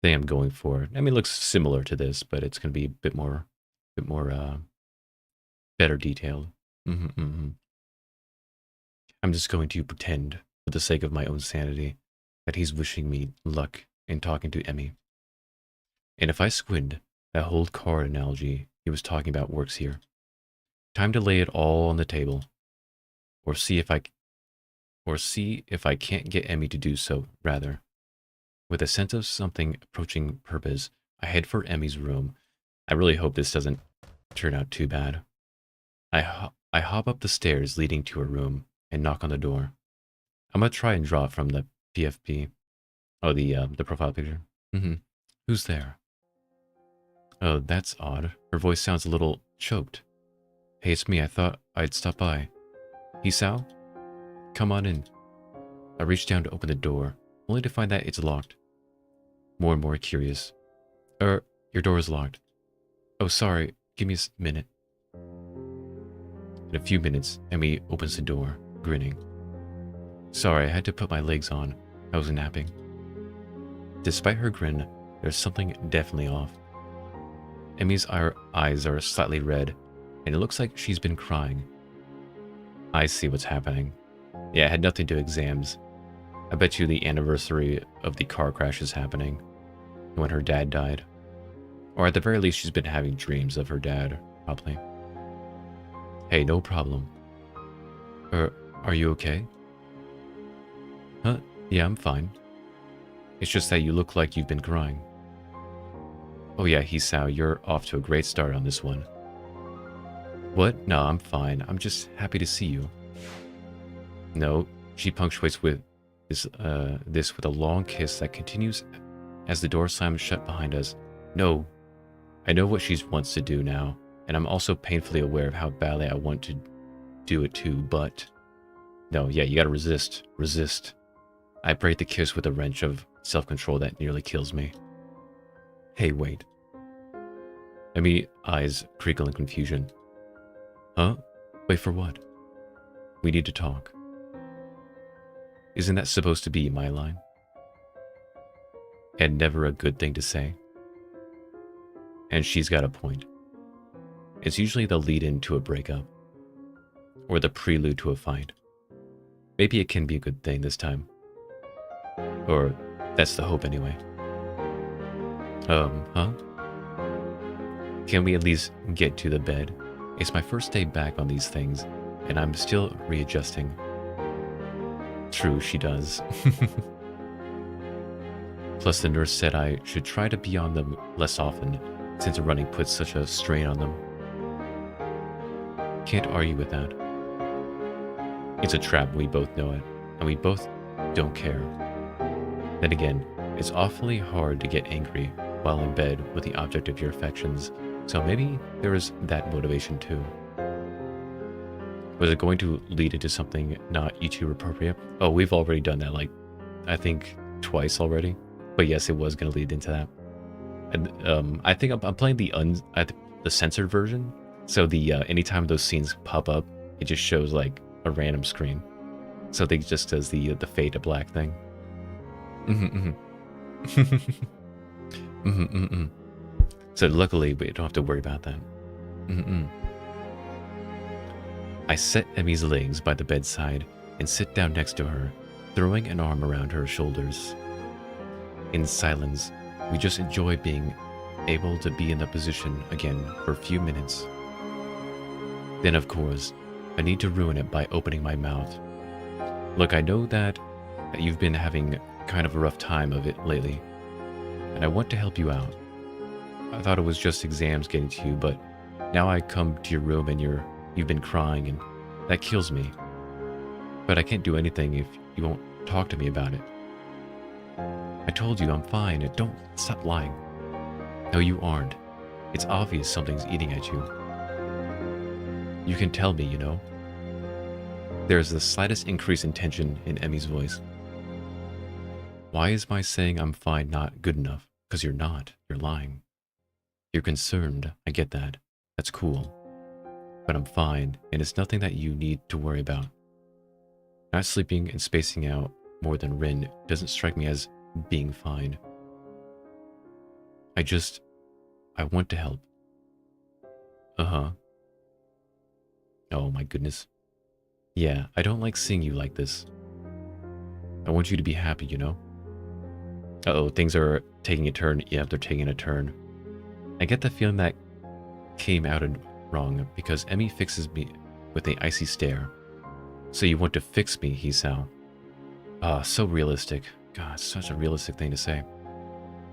thing I'm going for, I mean, it looks similar to this, but it's going to be a bit more better detailed. I'm just going to pretend, for the sake of my own sanity, that he's wishing me luck in talking to Emi. And if I squint, that whole card analogy he was talking about works here. Time to lay it all on the table, or see if I can't get Emi to do so, rather. With a sense of something approaching purpose, I head for Emi's room. I really hope this doesn't turn out too bad. I hop up the stairs leading to her room and knock on the door. I'm gonna try and draw it from the PFP. Oh, the profile picture. Who's there? Oh, that's odd. Her voice sounds a little choked. Hey, it's me. I thought I'd stop by. Hisao? Come on in. I reach down to open the door, only to find that it's locked. More and more curious. Your door is locked. Oh, sorry. Give me a minute. In a few minutes, Emi opens the door, grinning. Sorry, I had to put my legs on. I was napping. Despite her grin, there's something definitely off. Emi's eyes are slightly red, and it looks like she's been crying. I see what's happening. Yeah, it had nothing to do with exams. I bet you the anniversary of the car crash is happening, when her dad died. Or at the very least, she's been having dreams of her dad, probably. Hey, no problem. Are you okay? Huh? Yeah, I'm fine. It's just that you look like you've been crying. Oh yeah, Hisao, you're off to a great start on this one. What? No, I'm fine. I'm just happy to see you. No, she punctuates with this with a long kiss that continues as the door slams shut behind us. No, I know what she wants to do now, and I'm also painfully aware of how badly I want to do it too, but... No, yeah, you gotta resist. Resist. I break the kiss with a wrench of self-control that nearly kills me. Hey, wait. Emi eyes crinkle in confusion. Huh? Wait, for what? We need to talk. Isn't that supposed to be my line? And never a good thing to say? And she's got a point. It's usually the lead-in to a breakup. Or the prelude to a fight. Maybe it can be a good thing this time. Or that's the hope anyway. Huh? Can we at least get to the bed? It's my first day back on these things, and I'm still readjusting. True, she does. Plus, the nurse said I should try to be on them less often, since running puts such a strain on them. Can't argue with that. It's a trap, we both know it, and we both don't care. Then again, it's awfully hard to get angry while in bed with the object of your affections, so maybe there is that motivation too. Was it going to lead into something not YouTube appropriate? Oh, we've already done that, like, I think twice already. But yes, it was going to lead into that. And I think I'm playing the censored version, so the anytime those scenes pop up, it just shows like a random screen. So they just does the fade to black thing. So luckily, we don't have to worry about that. I set Emi's legs by the bedside and sit down next to her, throwing an arm around her shoulders. In silence, we just enjoy being able to be in the position again for a few minutes. Then, of course, I need to ruin it by opening my mouth. Look, I know that you've been having kind of a rough time of it lately, and I want to help you out. I thought it was just exams getting to you, but now I come to your room and you've been crying, and that kills me. But I can't do anything if you won't talk to me about it. I told you I'm fine. Don't stop lying. No, you aren't. It's obvious something's eating at you. You can tell me, you know. There's the slightest increase in tension in Emi's voice. Why is my saying I'm fine not good enough? Because you're not. You're lying. You're concerned. I get that. That's cool. But I'm fine, and it's nothing that you need to worry about. Not sleeping and spacing out more than Rin doesn't strike me as being fine. I want to help. Uh-huh. Oh my goodness. Yeah, I don't like seeing you like this. I want you to be happy, you know? Uh-oh, things are taking a turn. Yeah, they're taking a turn. I get the feeling that came out wrong because Emi fixes me with an icy stare. So you want to fix me, Hisao. Ah, so realistic. God, such a realistic thing to say.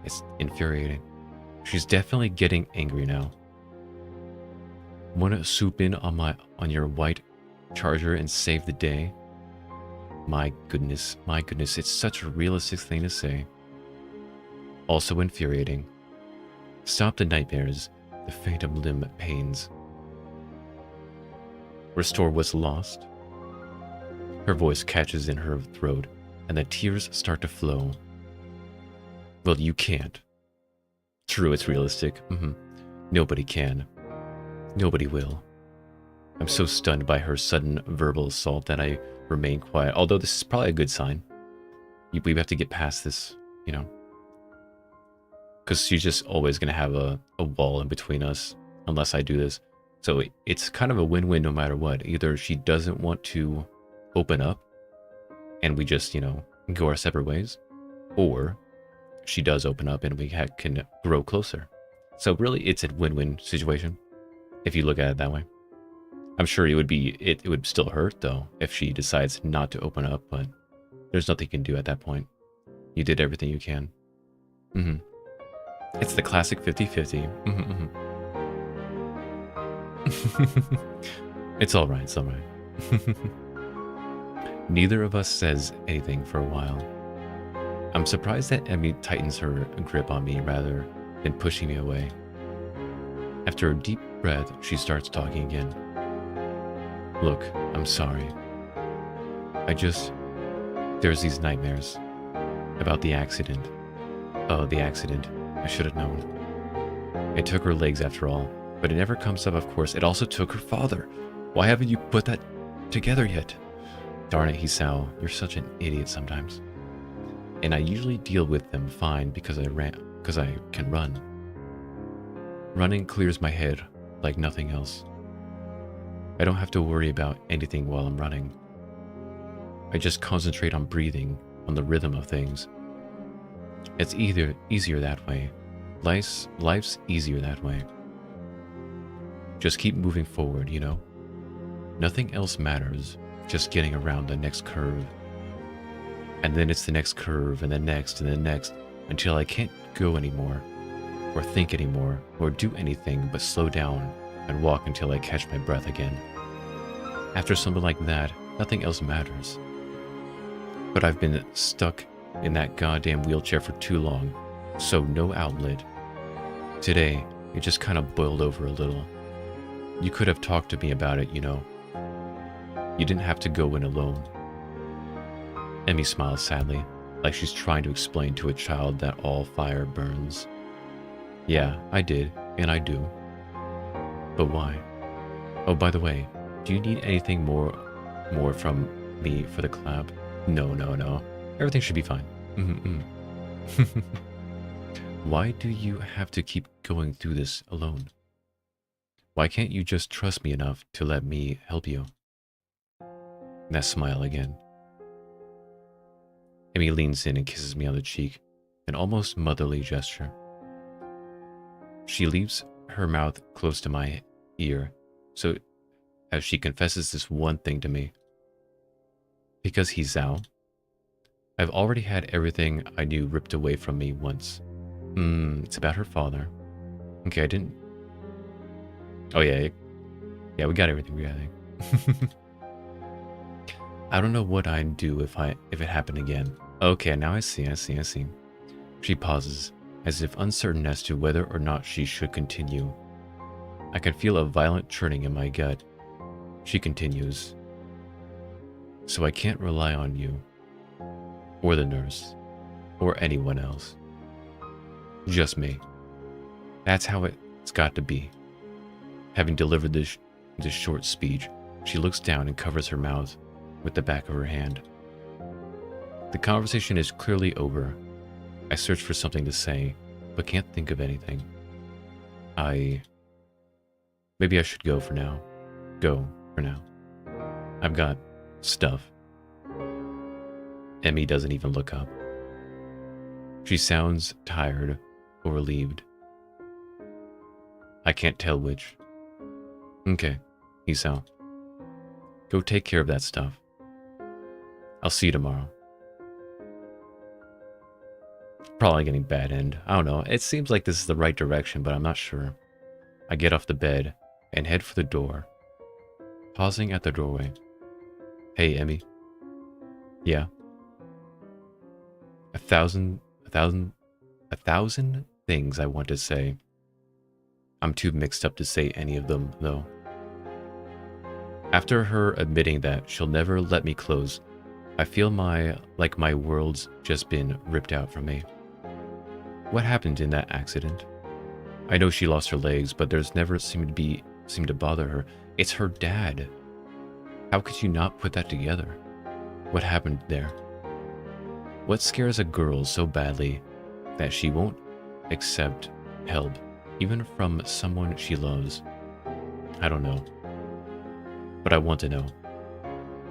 It's infuriating. She's definitely getting angry now. Want to swoop in on your white charger and save the day? My goodness, it's such a realistic thing to say. Also infuriating. Stop the nightmares, the phantom limb pains. Restore what's lost. Her voice catches in her throat, and the tears start to flow. Well, you can't. True, it's realistic. Nobody can. Nobody will. I'm so stunned by her sudden verbal assault that I remain quiet, although this is probably a good sign. We have to get past this, you know. Because she's just always going to have a wall in between us, unless I do this. So it's kind of a win-win no matter what. Either she doesn't want to open up, and we just, you know, go our separate ways, or she does open up and we can grow closer. So really, it's a win-win situation, if you look at it that way. I'm sure it would still hurt, though, if she decides not to open up, but there's nothing you can do at that point. You did everything you can. It's the classic 50-50. It's alright, it's alright. Neither of us says anything for a while. I'm surprised that Emi tightens her grip on me rather than pushing me away. After a deep breath, she starts talking again. Look, I'm sorry. There's these nightmares about the accident. Oh, the accident. I should have known. It took her legs after all, but it never comes up, of course. It also took her father. Why haven't you put that together yet? Darn it, Hisao, you're such an idiot sometimes. And I usually deal with them fine because I can run. Running clears my head like nothing else. I don't have to worry about anything while I'm running. I just concentrate on breathing, on the rhythm of things. It's easier that way. Life's easier that way. Just keep moving forward, you know? Nothing else matters, just getting around the next curve. And then it's the next curve, and the next, and the next, until I can't go anymore, or think anymore, or do anything but slow down and walk until I catch my breath again. After something like that, nothing else matters. But I've been stuck in that goddamn wheelchair for too long, so no outlet. Today, it just kind of boiled over a little. You could have talked to me about it, you know. You didn't have to go in alone. Emi smiles sadly, like she's trying to explain to a child that all fire burns. Yeah, I did, and I do. But why? Oh, by the way, do you need anything more from me for the collab? No. Everything should be fine. Why do you have to keep going through this alone? Why can't you just trust me enough to let me help you? That smile again. Emi leans in and kisses me on the cheek, an almost motherly gesture. She leaves her mouth close to my ear, so as she confesses this one thing to me. Because he's Zhao, I've already had everything I knew ripped away from me once. It's about her father. Okay, I didn't... Oh yeah, we got everything, we got everything. I don't know what I'd do if it happened again. Okay, now I see. She pauses, as if uncertain as to whether or not she should continue. I can feel a violent churning in my gut. She continues. So I can't rely on you, or the nurse, or anyone else. Just me. That's how it's got to be. Having delivered this short speech, she looks down and covers her mouth with the back of her hand. The conversation is clearly over. I search for something to say, but can't think of anything. Maybe I should go for now. Go for now. I've got stuff. Emi doesn't even look up. She sounds tired or relieved. I can't tell which. Okay, Isao. Go take care of that stuff. I'll see you tomorrow. Probably getting bad end. I don't know. It seems like this is the right direction, but I'm not sure. I get off the bed and head for the door, pausing at the doorway. Hey, Emi. Yeah. A thousand things I want to say. I'm too mixed up to say any of them, though. After her admitting that she'll never let me close, I feel like my world's just been ripped out from me. What happened in that accident? I know she lost her legs, but there's never seemed to bother her. It's her dad. How could you not put that together? What happened there? What scares a girl so badly that she won't accept help, even from someone she loves? I don't know. But I want to know.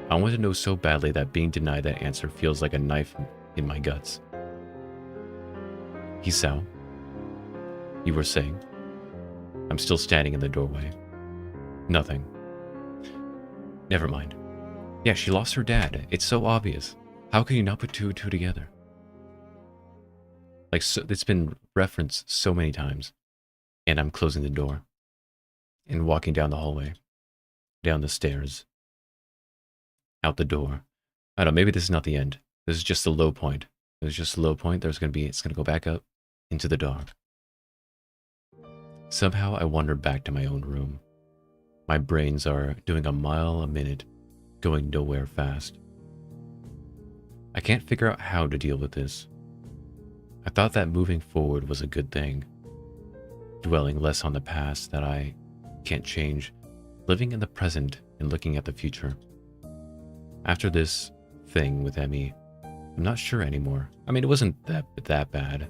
I want to know so badly that being denied that answer feels like a knife in my guts. Hisao, you were saying? I'm still standing in the doorway. Nothing. Never mind. Yeah, she lost her dad. It's so obvious. How can you not put two and two together? Like, so, it's been referenced so many times. And I'm closing the door and walking down the hallway, down the stairs, out the door. I don't know, maybe this is not the end. This is just the low point. There's just a low point. It's going to go back up into the dark. Somehow I wander back to my own room. My brains are doing a mile a minute, going nowhere fast. I can't figure out how to deal with this. I thought that moving forward was a good thing. Dwelling less on the past that I can't change, living in the present and looking at the future. After this thing with Emi, I'm not sure anymore. I mean, it wasn't that bad.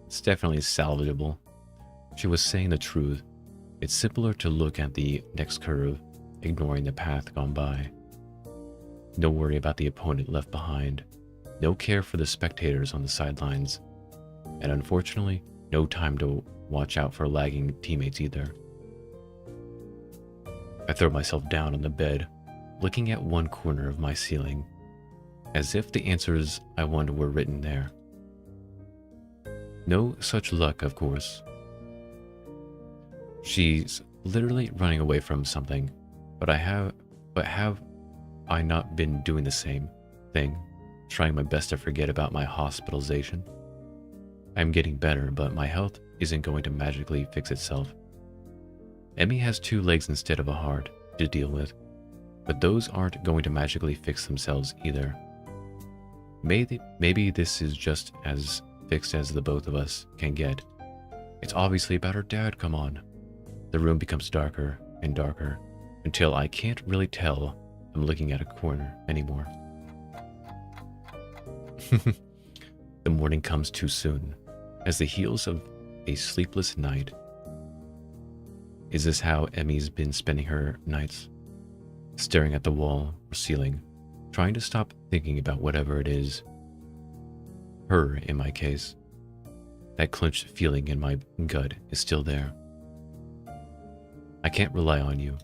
It's definitely salvageable. She was saying the truth. It's simpler to look at the next curve, ignoring the path gone by. No worry about the opponent left behind. No care for the spectators on the sidelines. And unfortunately, no time to watch out for lagging teammates either. I throw myself down on the bed, looking at one corner of my ceiling, as if the answers I wanted were written there. No such luck, of course. She's literally running away from something, but have I not been doing the same thing, trying my best to forget about my hospitalization? I'm getting better, but my health isn't going to magically fix itself. Emi has 2 legs instead of a heart to deal with, but those aren't going to magically fix themselves either. Maybe this is just as fixed as the both of us can get. It's obviously about her dad, come on. The room becomes darker and darker until I can't really tell I'm looking at a corner anymore. The morning comes too soon, as the heels of a sleepless night. Is this how Emi's been spending her nights? Staring at the wall or ceiling, trying to stop thinking about whatever it is. Her, in my case. That clenched feeling in my gut is still there. I can't rely on you.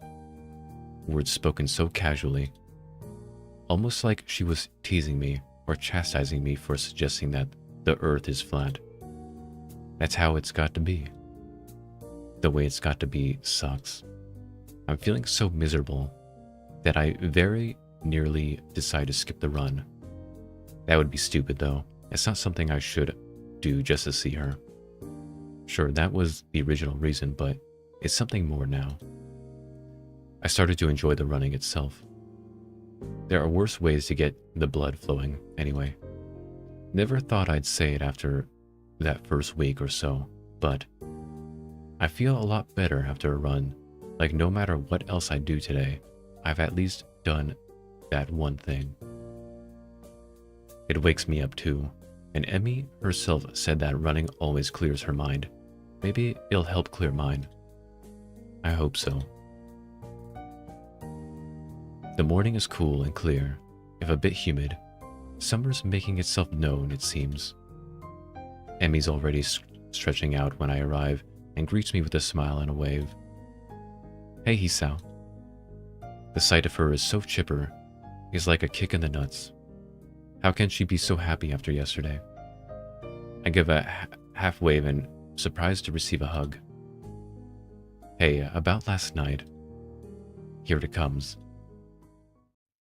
Words spoken so casually. Almost like she was teasing me or chastising me for suggesting that the earth is flat. That's how it's got to be. The way it's got to be sucks. I'm feeling so miserable that I very nearly decide to skip the run. That would be stupid though. It's not something I should do just to see her. Sure, that was the original reason, but it's something more now. I started to enjoy the running itself. There are worse ways to get the blood flowing, anyway. Never thought I'd say it after that first week or so, but I feel a lot better after a run. Like no matter what else I do today, I've at least done that one thing. It wakes me up too, and Emi herself said that running always clears her mind. Maybe it'll help clear mine. I hope so. The morning is cool and clear, if a bit humid. Summer's making itself known, it seems. Emi's already stretching out when I arrive and greets me with a smile and a wave. Hey, Hisao. The sight of her is so chipper, is like a kick in the nuts. How can she be so happy after yesterday? I give a half wave and surprised to receive a hug. Hey, about last night. Here it comes.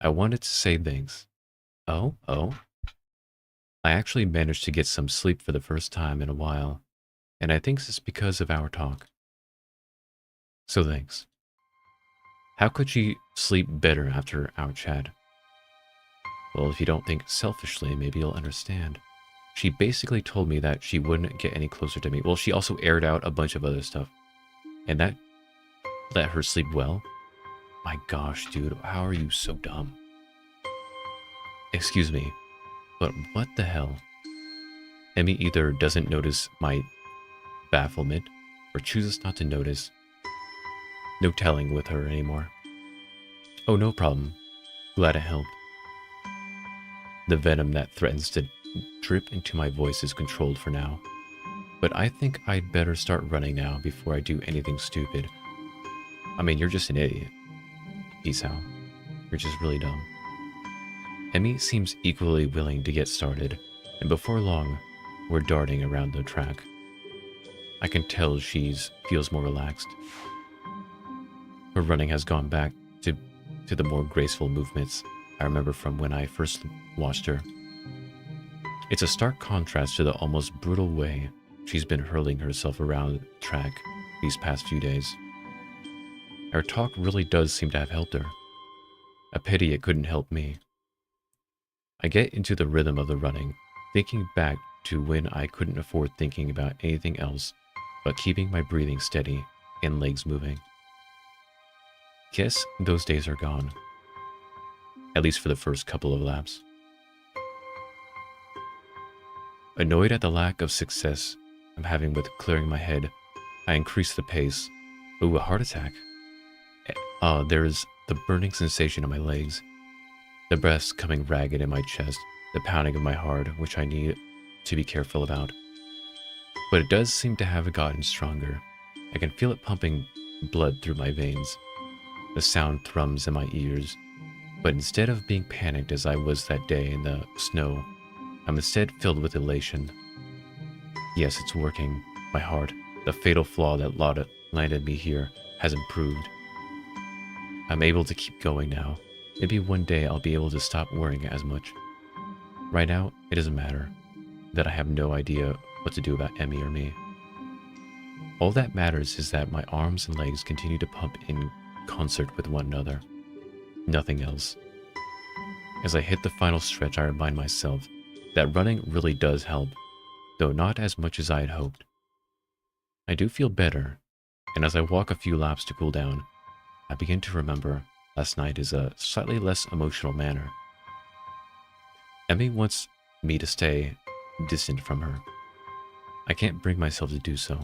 I wanted to say thanks. Oh? I actually managed to get some sleep for the first time in a while, and I think it's because of our talk. So thanks. How could she sleep better after our chat? Well, if you don't think selfishly, maybe you'll understand. She basically told me that she wouldn't get any closer to me. Well, she also aired out a bunch of other stuff, and that let her sleep well. My gosh, dude, how are you so dumb? Excuse me, but what the hell? Emi either doesn't notice my bafflement or chooses not to notice. No telling with her anymore. Oh, no problem. Glad it helped. The venom that threatens to drip into my voice is controlled for now. But I think I'd better start running now before I do anything stupid. I mean, you're just an idiot. Peace out. You're just really dumb. Emi seems equally willing to get started, and before long, we're darting around the track. I can tell she feels more relaxed. Her running has gone back to the more graceful movements I remember from when I first watched her. It's a stark contrast to the almost brutal way she's been hurling herself around the track these past few days. Our talk really does seem to have helped her. A pity it couldn't help me. I get into the rhythm of the running, thinking back to when I couldn't afford thinking about anything else but keeping my breathing steady and legs moving. Guess those days are gone. At least for the first couple of laps. Annoyed at the lack of success I'm having with clearing my head, I increase the pace. Ooh, a heart attack. There's the burning sensation in my legs, the breaths coming ragged in my chest, the pounding of my heart, which I need to be careful about. But it does seem to have gotten stronger. I can feel it pumping blood through my veins. The sound thrums in my ears. But instead of being panicked as I was that day in the snow, I'm instead filled with elation. Yes, it's working. My heart, the fatal flaw that landed me here, has improved. I'm able to keep going now. Maybe one day I'll be able to stop worrying as much. Right now, it doesn't matter that I have no idea what to do about Emi or me. All that matters is that my arms and legs continue to pump in concert with one another. Nothing else. As I hit the final stretch, I remind myself that running really does help, though not as much as I had hoped. I do feel better, and as I walk a few laps to cool down, I begin to remember last night in a slightly less emotional manner. Emi wants me to stay distant from her. I can't bring myself to do so.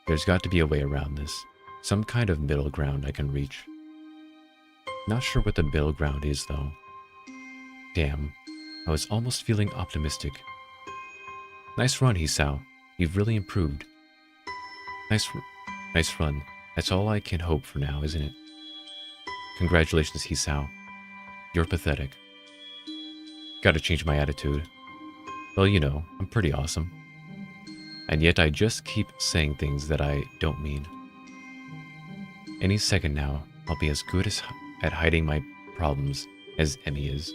There's got to be a way around this, some kind of middle ground I can reach. Not sure what the middle ground is, though. Damn, I was almost feeling optimistic. Nice run, Hisao. You've really improved. Nice run. That's all I can hope for now, isn't it? Congratulations, Hisao. You're pathetic. Gotta change my attitude. Well, you know, I'm pretty awesome. And yet I just keep saying things that I don't mean. Any second now, I'll be as good at hiding my problems as Emi is.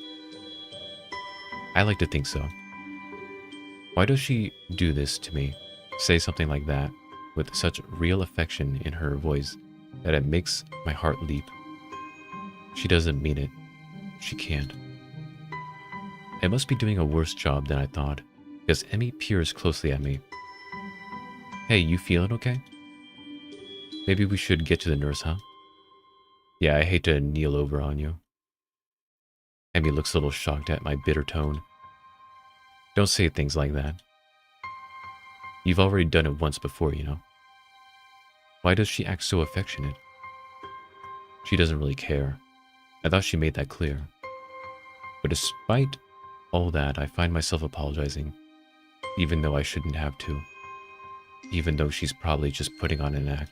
I like to think so. Why does she do this to me? Say something like that, with such real affection in her voice that it makes my heart leap. She doesn't mean it. She can't. I must be doing a worse job than I thought, because Emi peers closely at me. Hey, you feeling okay? Maybe we should get to the nurse, huh? Yeah, I hate to kneel over on you. Emi looks a little shocked at my bitter tone. Don't say things like that. You've already done it once before, you know. Why does she act so affectionate? She doesn't really care. I thought she made that clear. But despite all that, I find myself apologizing, even though I shouldn't have to. Even though she's probably just putting on an act.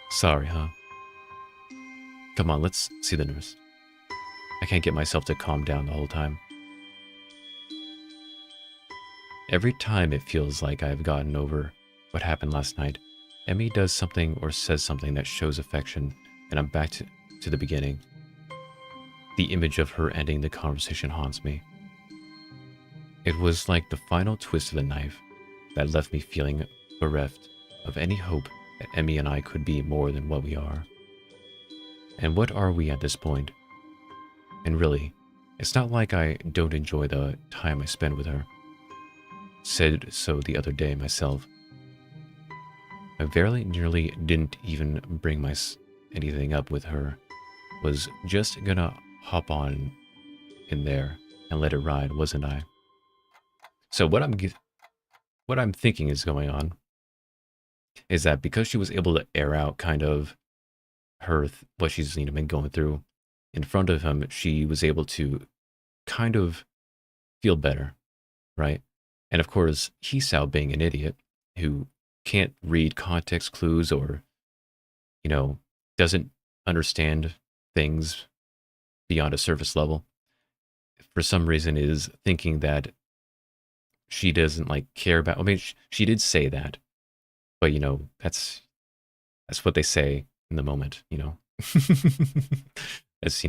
Sorry, huh? Come on, let's see the nurse. I can't get myself to calm down the whole time. Every time it feels like I've gotten over what happened last night, Emi does something or says something that shows affection, and I'm back to the beginning. The image of her ending the conversation haunts me. It was like the final twist of the knife that left me feeling bereft of any hope that Emi and I could be more than what we are. And what are we at this point? And really, it's not like I don't enjoy the time I spend with her. Said so the other day myself. I very nearly didn't even bring anything up with her. Was just gonna hop on in there and let it ride, wasn't I? So what I'm thinking is going on is that because she was able to air out kind of what she's been going through in front of him, she was able to kind of feel better, right? And of course, Hisao being an idiot who can't read context clues or, doesn't understand things beyond a surface level, for some reason is thinking that she doesn't care about. I mean, she did say that, but that's what they say in the moment, as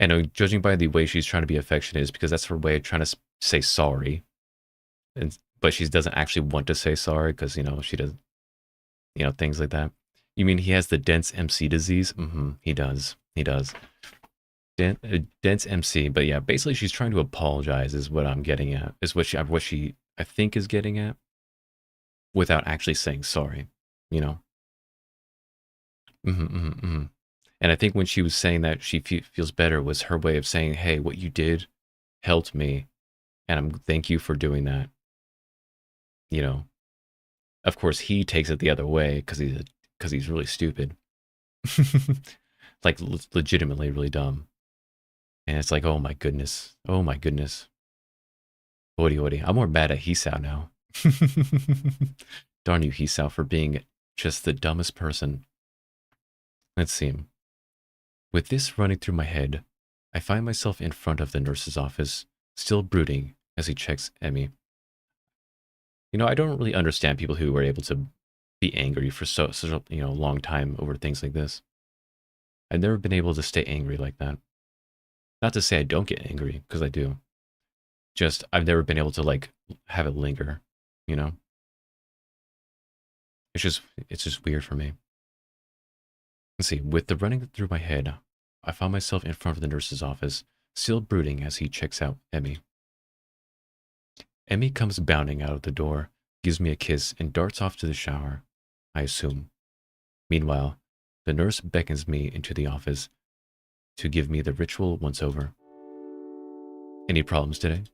and judging by the way she's trying to be affectionate is because that's her way of trying to say sorry, but she doesn't actually want to say sorry because she does, things like that. You mean he has the dense MC disease? He does. Dense MC, but yeah, basically she's trying to apologize is what I'm getting at. Is what she I think is getting at, without actually saying sorry. And I think when she was saying that she feels better was her way of saying, hey, what you did helped me, and thank you for doing that. You know, of course, he takes it the other way because he's really stupid. Like, legitimately really dumb. And it's like, oh my goodness. Oh my goodness. Odi odi. I'm more mad at Hisao now. Darn you, Hisao, for being just the dumbest person. Let's see. With this running through my head, I find myself in front of the nurse's office, still brooding as he checks Emi. You know, I don't really understand people who are able to be angry for such a long time over things like this. I've never been able to stay angry like that. Not to say I don't get angry, because I do. Just, I've never been able to, like, have it linger, you know? It's just weird for me. Let's see, with the running through my head, I found myself in front of the nurse's office, still brooding as he checks out Emi. Emi comes bounding out of the door, gives me a kiss, and darts off to the shower, I assume. Meanwhile, the nurse beckons me into the office to give me the ritual once over. Any problems today?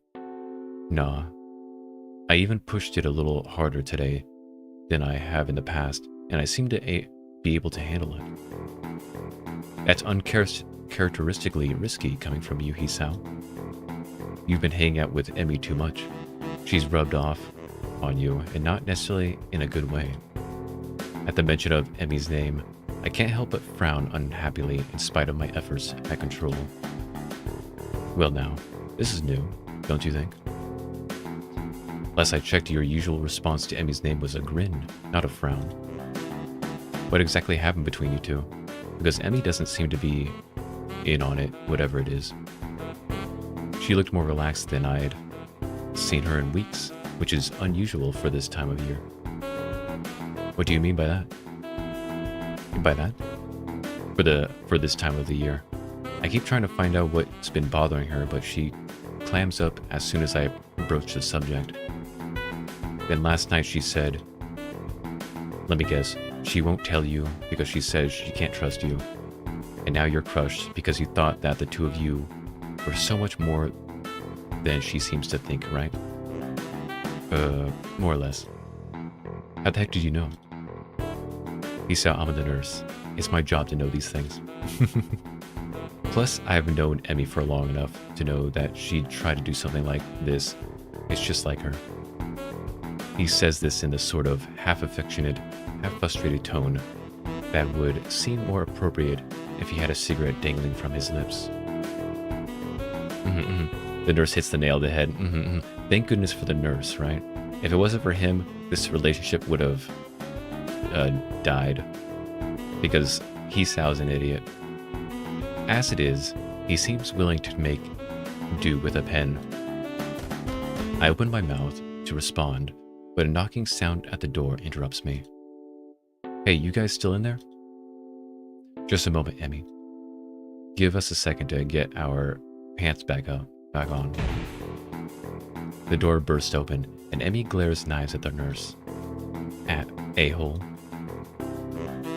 Nah. I even pushed it a little harder today than I have in the past, and I seem to be able to handle it. That's uncharacteristically risky coming from you, Hisao. You've been hanging out with Emi too much. She's rubbed off on you, and not necessarily in a good way. At the mention of Emi's name, I can't help but frown unhappily in spite of my efforts at control. Well now, this is new, don't you think? Last I checked, your usual response to Emi's name was a grin, not a frown. What exactly happened between you two? Because Emi doesn't seem to be in on it, whatever it is. She looked more relaxed than I had seen her in weeks, which is unusual for this time of year. What do you mean by that? By that? For this time of the year. I keep trying to find out what's been bothering her, but she clams up as soon as I broach the subject. Then last night she said, let me guess, she won't tell you because she says she can't trust you. And now you're crushed because you thought that the two of you were so much more than she seems to think, right? More or less. How the heck did you know? Hisao, I'm the nurse. It's my job to know these things. Plus, I have known Emi for long enough to know that she'd try to do something like this. It's just like her. He says this in the sort of half-affectionate, half-frustrated tone that would seem more appropriate if he had a cigarette dangling from his lips. The nurse hits the nail on the head. Thank goodness for the nurse, right? If it wasn't for him, this relationship would have died. Because Hisao's an idiot. As it is, he seems willing to make do with a pen. I open my mouth to respond, but a knocking sound at the door interrupts me. Hey, you guys still in there? Just a moment, Emi. Give us a second to get our pants back on. The door bursts open, and Emi glares knives at the nurse. A-hole.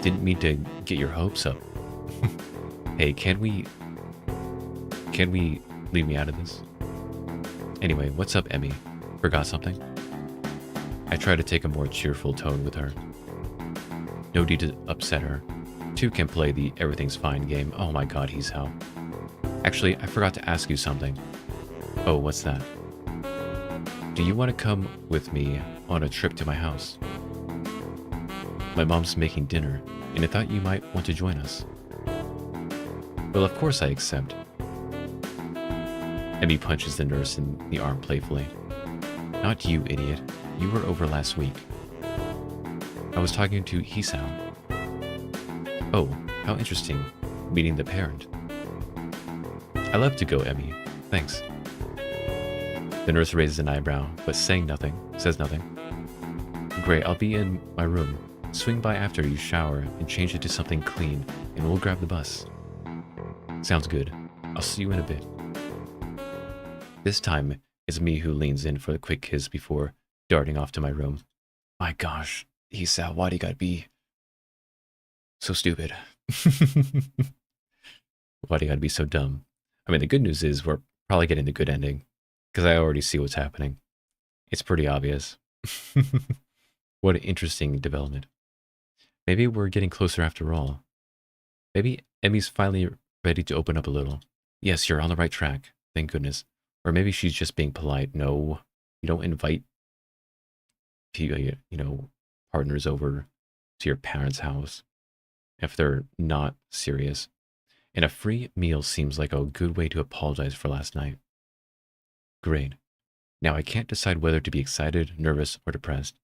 Didn't mean to get your hopes up. Hey, can we leave me out of this? Anyway, what's up, Emi? Forgot something? I try to take a more cheerful tone with her. No need to upset her. Two can play the everything's fine game. Oh my god, he's hell. Actually, I forgot to ask you something. Oh, what's that? Do you want to come with me on a trip to my house? My mom's making dinner, and I thought you might want to join us. Well, of course I accept. Emi punches the nurse in the arm playfully. Not you, idiot. You were over last week. I was talking to Hisao. Oh, how interesting. Meeting the parent. I love to go, Emi. Thanks. The nurse raises an eyebrow, but says nothing. Great, I'll be in my room. Swing by after you shower and change it to something clean, and we'll grab the bus. Sounds good. I'll see you in a bit. This time, it's me who leans in for a quick kiss before darting off to my room. My gosh, Hisao, why do you gotta be So stupid. Why do you gotta be so dumb? I mean, the good news is we're probably getting the good ending, because I already see what's happening. It's pretty obvious. What an interesting development. Maybe we're getting closer after all. Maybe Emmy's finally ready to open up a little. Yes, you're on the right track. Thank goodness. Or maybe she's just being polite. No, you don't invite, partners over to your parents' house if they're not serious. And a free meal seems like a good way to apologize for last night. Great. Now I can't decide whether to be excited, nervous, or depressed.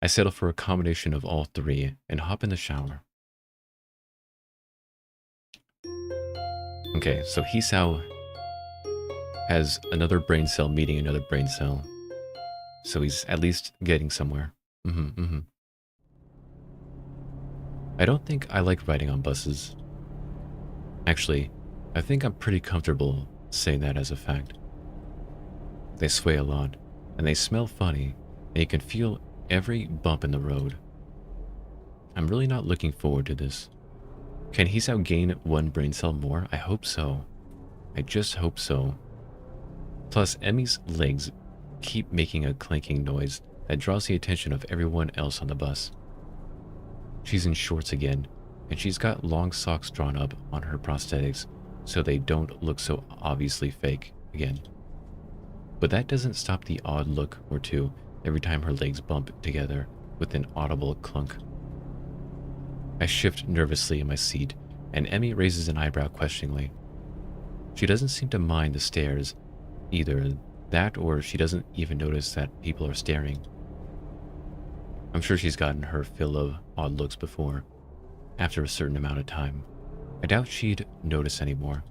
I settle for a combination of all three and hop in the shower. Okay, so Hisao has another brain cell meeting another brain cell. So he's at least getting somewhere. I don't think I like riding on buses. Actually, I think I'm pretty comfortable saying that as a fact. They sway a lot, and they smell funny, and you can feel every bump in the road. I'm really not looking forward to this. Can Hisao gain one brain cell more? I hope so. I just hope so. Plus, Emi's legs keep making a clanking noise that draws the attention of everyone else on the bus. She's in shorts again, and she's got long socks drawn up on her prosthetics so they don't look so obviously fake again. But that doesn't stop the odd look or two every time her legs bump together with an audible clunk. I shift nervously in my seat, and Emi raises an eyebrow questioningly. She doesn't seem to mind the stares, either that or she doesn't even notice that people are staring. I'm sure she's gotten her fill of odd looks before, after a certain amount of time. I doubt she'd notice anymore.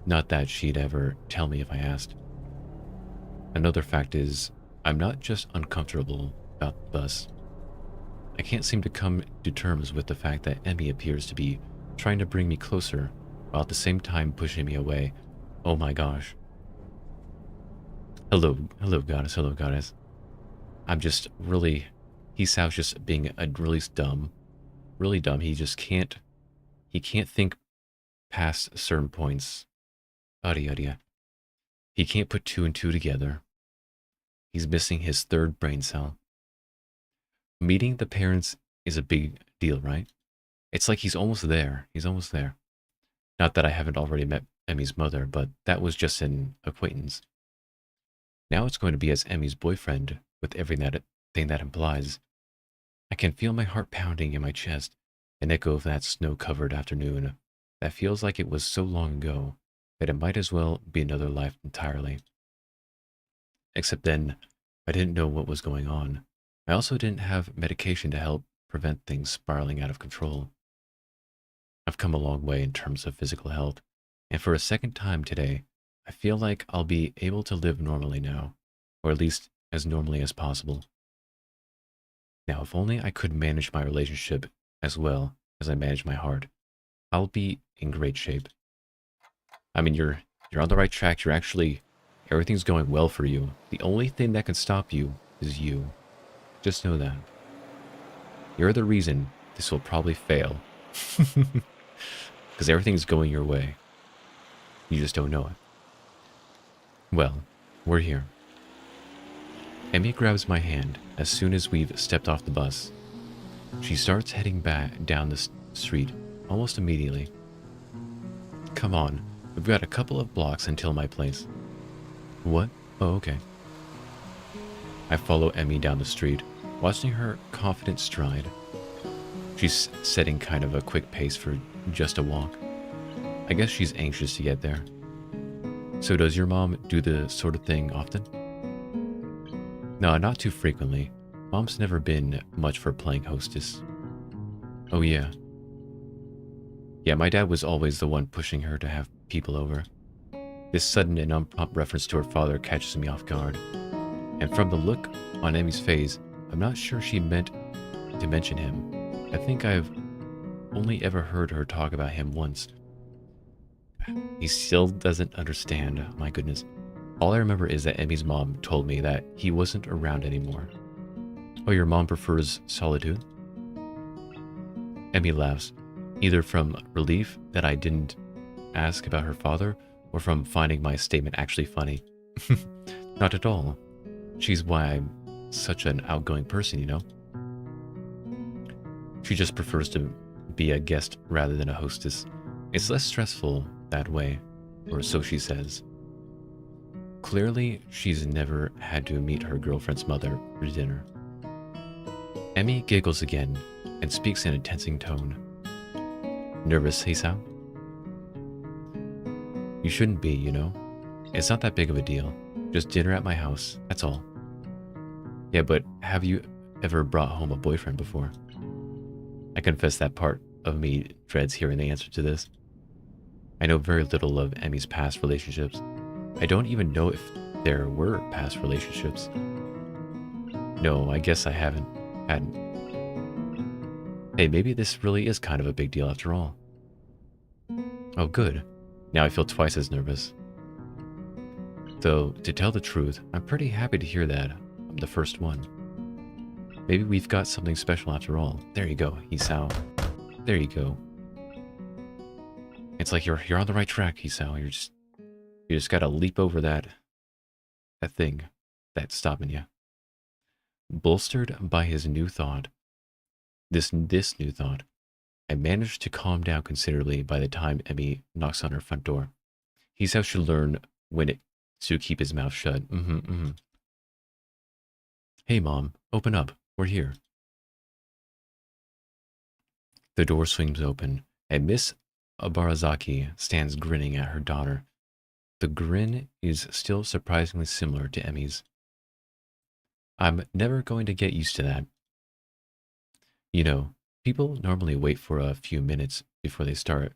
Not that she'd ever tell me if I asked. Another fact is, I'm not just uncomfortable about the bus. I can't seem to come to terms with the fact that Emi appears to be trying to bring me closer, while at the same time pushing me away. Oh my gosh. Hello goddess, hello goddess. I'm just really, Hisao's just being really dumb. Really dumb. He can't think past certain points. Yada. He can't put two and two together. He's missing his third brain cell. Meeting the parents is a big deal, right? It's like he's almost there. He's almost there. Not that I haven't already met Emi's mother, but that was just an acquaintance. Now it's going to be as Emi's boyfriend, with everything that implies. I can feel my heart pounding in my chest, an echo of that snow-covered afternoon that feels like it was so long ago that it might as well be another life entirely. Except then, I didn't know what was going on. I also didn't have medication to help prevent things spiraling out of control. I've come a long way in terms of physical health, and for a second time today, I feel like I'll be able to live normally now, or at least as normally as possible. Now, if only I could manage my relationship as well as I manage my heart, I'll be in great shape. I mean, you're on the right track. Everything's going well for you. The only thing that can stop you is you. Just know that. You're the reason this will probably fail. Because everything's going your way. You just don't know it. Well, we're here. Emi grabs my hand as soon as we've stepped off the bus. She starts heading back down the street almost immediately. Come on, we've got a couple of blocks until my place. What? Oh, okay. I follow Emi down the street, watching her confident stride. She's setting kind of a quick pace for just a walk. I guess she's anxious to get there. So does your mom do the sort of thing often? No, not too frequently. Mom's never been much for playing hostess. Oh yeah. Yeah, my dad was always the one pushing her to have people over. This sudden and unprompted reference to her father catches me off guard. And from the look on Emi's face, I'm not sure she meant to mention him. I think I've only ever heard her talk about him once. He still doesn't understand, my goodness. All I remember is that Emi's mom told me that he wasn't around anymore. Oh, your mom prefers solitude? Emi laughs, either from relief that I didn't ask about her father, or from finding my statement actually funny. Not at all. She's why I'm such an outgoing person, you know? She just prefers to be a guest rather than a hostess. It's less stressful that way, or so she says. Clearly, she's never had to meet her girlfriend's mother for dinner. Emi giggles again and speaks in a tensing tone. Nervous, Heisao? You shouldn't be, you know? It's not that big of a deal. Just dinner at my house, that's all. Yeah, but have you ever brought home a boyfriend before? I confess that part of me dreads hearing the answer to this. I know very little of Emi's past relationships. I don't even know if there were past relationships. No, I guess I hadn't. Hey, maybe this really is kind of a big deal after all. Oh, good. Now I feel twice as nervous. Though, to tell the truth, I'm pretty happy to hear that I'm the first one. Maybe we've got something special after all. There you go, Hisao. There you go. It's like you're on the right track, Hisao. You just gotta leap over that thing that's stopping you. Bolstered by his new thought, this new thought, I managed to calm down considerably by the time Emi knocks on her front door. Hisao should learn when to keep his mouth shut. Hey, Mom, open up. We're here. The door swings open, and Miss Abarazaki stands grinning at her daughter. The grin is still surprisingly similar to Emi's. I'm never going to get used to that. You know, people normally wait for a few minutes before they start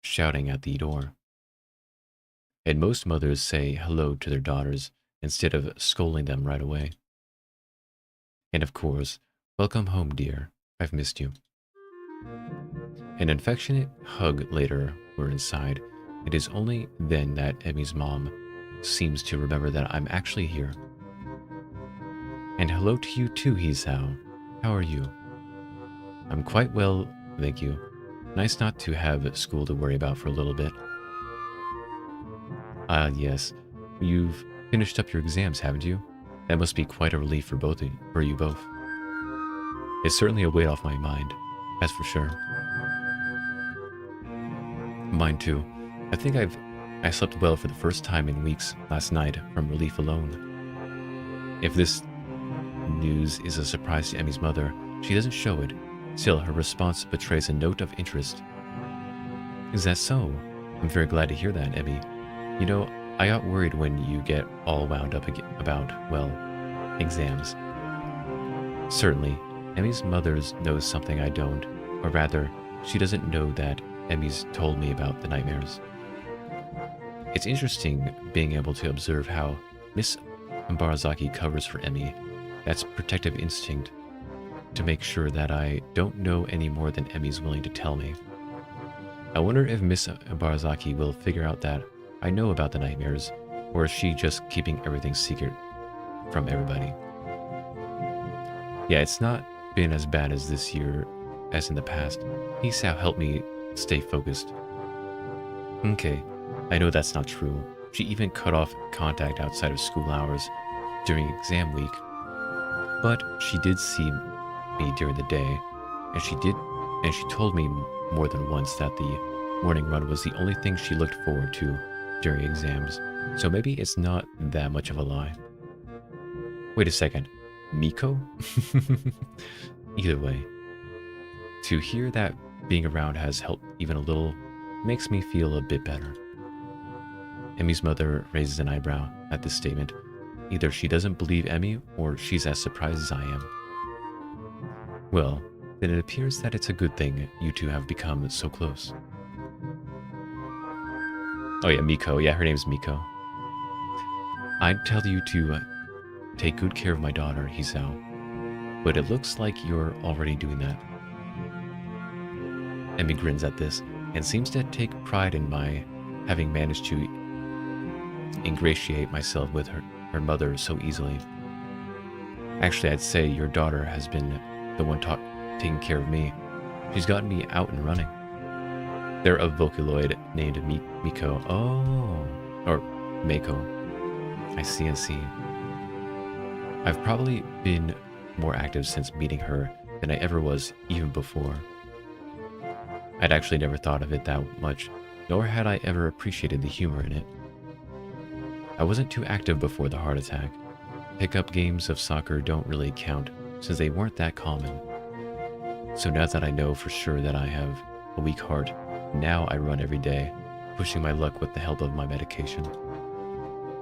shouting at the door. And most mothers say hello to their daughters instead of scolding them right away. And of course, welcome home, dear. I've missed you. An affectionate hug later, we're inside. It is only then that Emi's mom seems to remember that I'm actually here. And hello to you too, Hisao. How are you? I'm quite well, thank you. Nice not to have school to worry about for a little bit. Yes. You've finished up your exams, haven't you? That must be quite a relief for you both. It's certainly a weight off my mind, that's for sure. Mine too. I think I slept well for the first time in weeks last night from relief alone. If this news is a surprise to Emi's mother, she doesn't show it. Still, her response betrays a note of interest. Is that so? I'm very glad to hear that, Emi. You know, I got worried when you get all wound up about, well, exams. Certainly, Emi's mother knows something I don't, or rather, she doesn't know that Emi's told me about the nightmares. It's interesting being able to observe how Miss Mbarazaki covers for Emi. That's protective instinct, to make sure that I don't know any more than Emi's willing to tell me. I wonder if Miss Mbarazaki will figure out that I know about the nightmares, or is she just keeping everything secret from everybody? Yeah, it's not been as bad as this year as in the past. Hisao helped me stay focused. Okay, I know that's not true. She even cut off contact outside of school hours during exam week. But she did see me during the day, and she told me more than once that the morning run was the only thing she looked forward to during exams, so maybe it's not that much of a lie. Wait a second, Miko? Either way, to hear that being around has helped even a little makes me feel a bit better. Emi's mother raises an eyebrow at this statement. Either she doesn't believe Emi, or she's as surprised as I am. Well, then it appears that it's a good thing you two have become so close. Oh yeah, Miko. Yeah, her name's Miko. I'd tell you to take good care of my daughter, Hisao. But it looks like you're already doing that. Emi grins at this, and seems to take pride in my having managed to ingratiate myself with her mother so easily. Actually, I'd say your daughter has been the one taking care of me. She's gotten me out and running. They're a Vocaloid named Miko. Oh, or Mako. I see. I've probably been more active since meeting her than I ever was even before. I'd actually never thought of it that much, nor had I ever appreciated the humor in it. I wasn't too active before the heart attack. Pickup games of soccer don't really count, since they weren't that common. So now that I know for sure that I have a weak heart, now I run every day, pushing my luck with the help of my medication.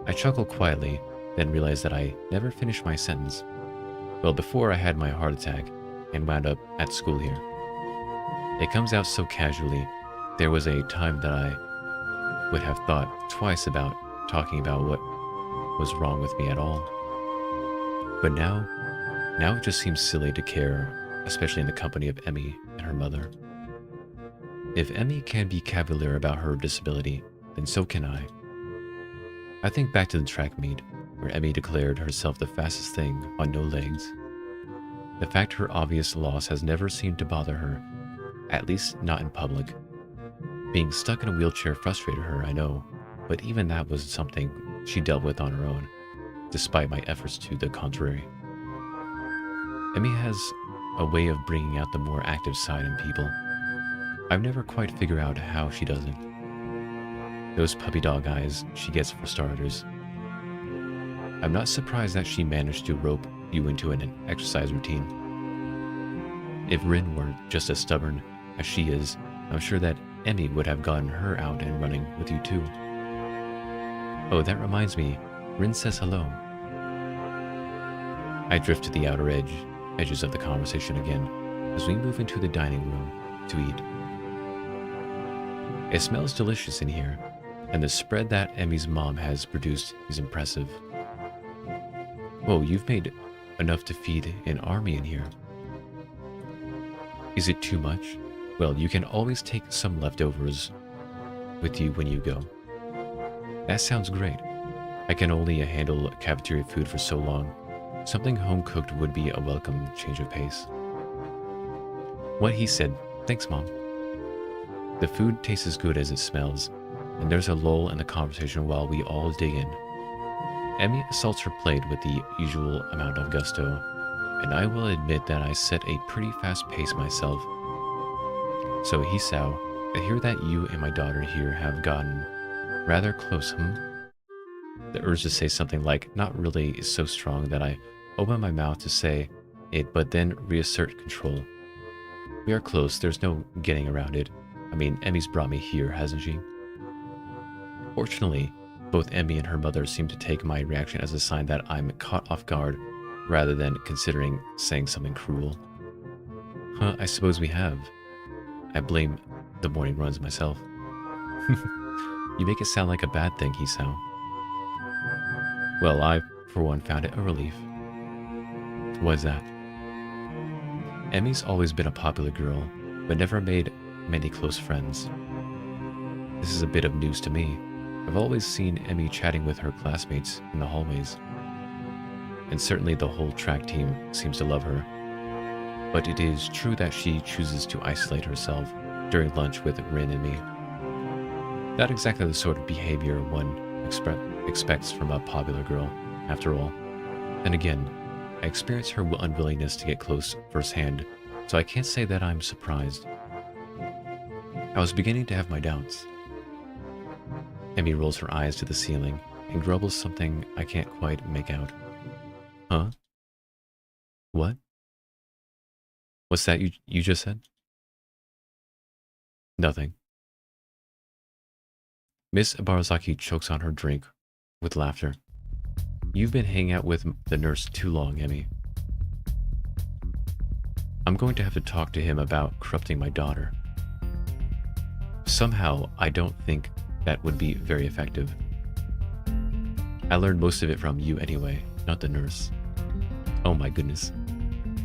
I chuckle quietly, then realize that I never finished my sentence. Well, before I had my heart attack and wound up at school here. It comes out so casually. There was a time that I would have thought twice about talking about what was wrong with me at all. But now it just seems silly to care, especially in the company of Emi and her mother. If Emi can be cavalier about her disability, then so can I. I think back to the track meet, where Emi declared herself the fastest thing on no legs. The fact her obvious loss has never seemed to bother her, at least not in public. Being stuck in a wheelchair frustrated her, I know, but even that was something she dealt with on her own, despite my efforts to the contrary. Emi has a way of bringing out the more active side in people. I've never quite figured out how she does it. Those puppy dog eyes she gets for starters. I'm not surprised that she managed to rope you into an exercise routine. If Rin weren't just as stubborn as she is, I'm sure that Emi would have gotten her out and running with you too. Oh, that reminds me, Rin says hello. I drift to the outer edges of the conversation again as we move into the dining room to eat. It smells delicious in here, and the spread that Emi's mom has produced is impressive. Whoa, you've made enough to feed an army in here. Is it too much? Well, you can always take some leftovers with you when you go. That sounds great. I can only handle cafeteria food for so long. Something home-cooked would be a welcome change of pace. What he said, thanks, Mom. The food tastes as good as it smells, and there's a lull in the conversation while we all dig in. Emi assaults her plate with the usual amount of gusto, and I will admit that I set a pretty fast pace myself. So Hisao, I hear that you and my daughter here have gotten rather close, The urge to say something like not really is so strong that I open my mouth to say it, but then reassert control. We are close, there's no getting around it. I mean, Emi's brought me here, hasn't she? Fortunately, both Emi and her mother seem to take my reaction as a sign that I'm caught off guard, rather than considering saying something cruel. I suppose we have. I blame the morning runs myself. You make it sound like a bad thing, Hisao. Well, I, for one, found it a relief. What's that? Emi's always been a popular girl, but never made many close friends. This is a bit of news to me. I've always seen Emi chatting with her classmates in the hallways. And certainly the whole track team seems to love her. But it is true that she chooses to isolate herself during lunch with Rin and me. Not exactly the sort of behavior one expects from a popular girl, after all. And again, I experience her unwillingness to get close firsthand, so I can't say that I'm surprised. I was beginning to have my doubts. Emi rolls her eyes to the ceiling and grumbles something I can't quite make out. Huh? What? What's that you just said? Nothing. Miss Ibarozaki chokes on her drink with laughter. You've been hanging out with the nurse too long, Emi. I'm going to have to talk to him about corrupting my daughter. Somehow, I don't think that would be very effective. I learned most of it from you anyway, not the nurse. Oh my goodness.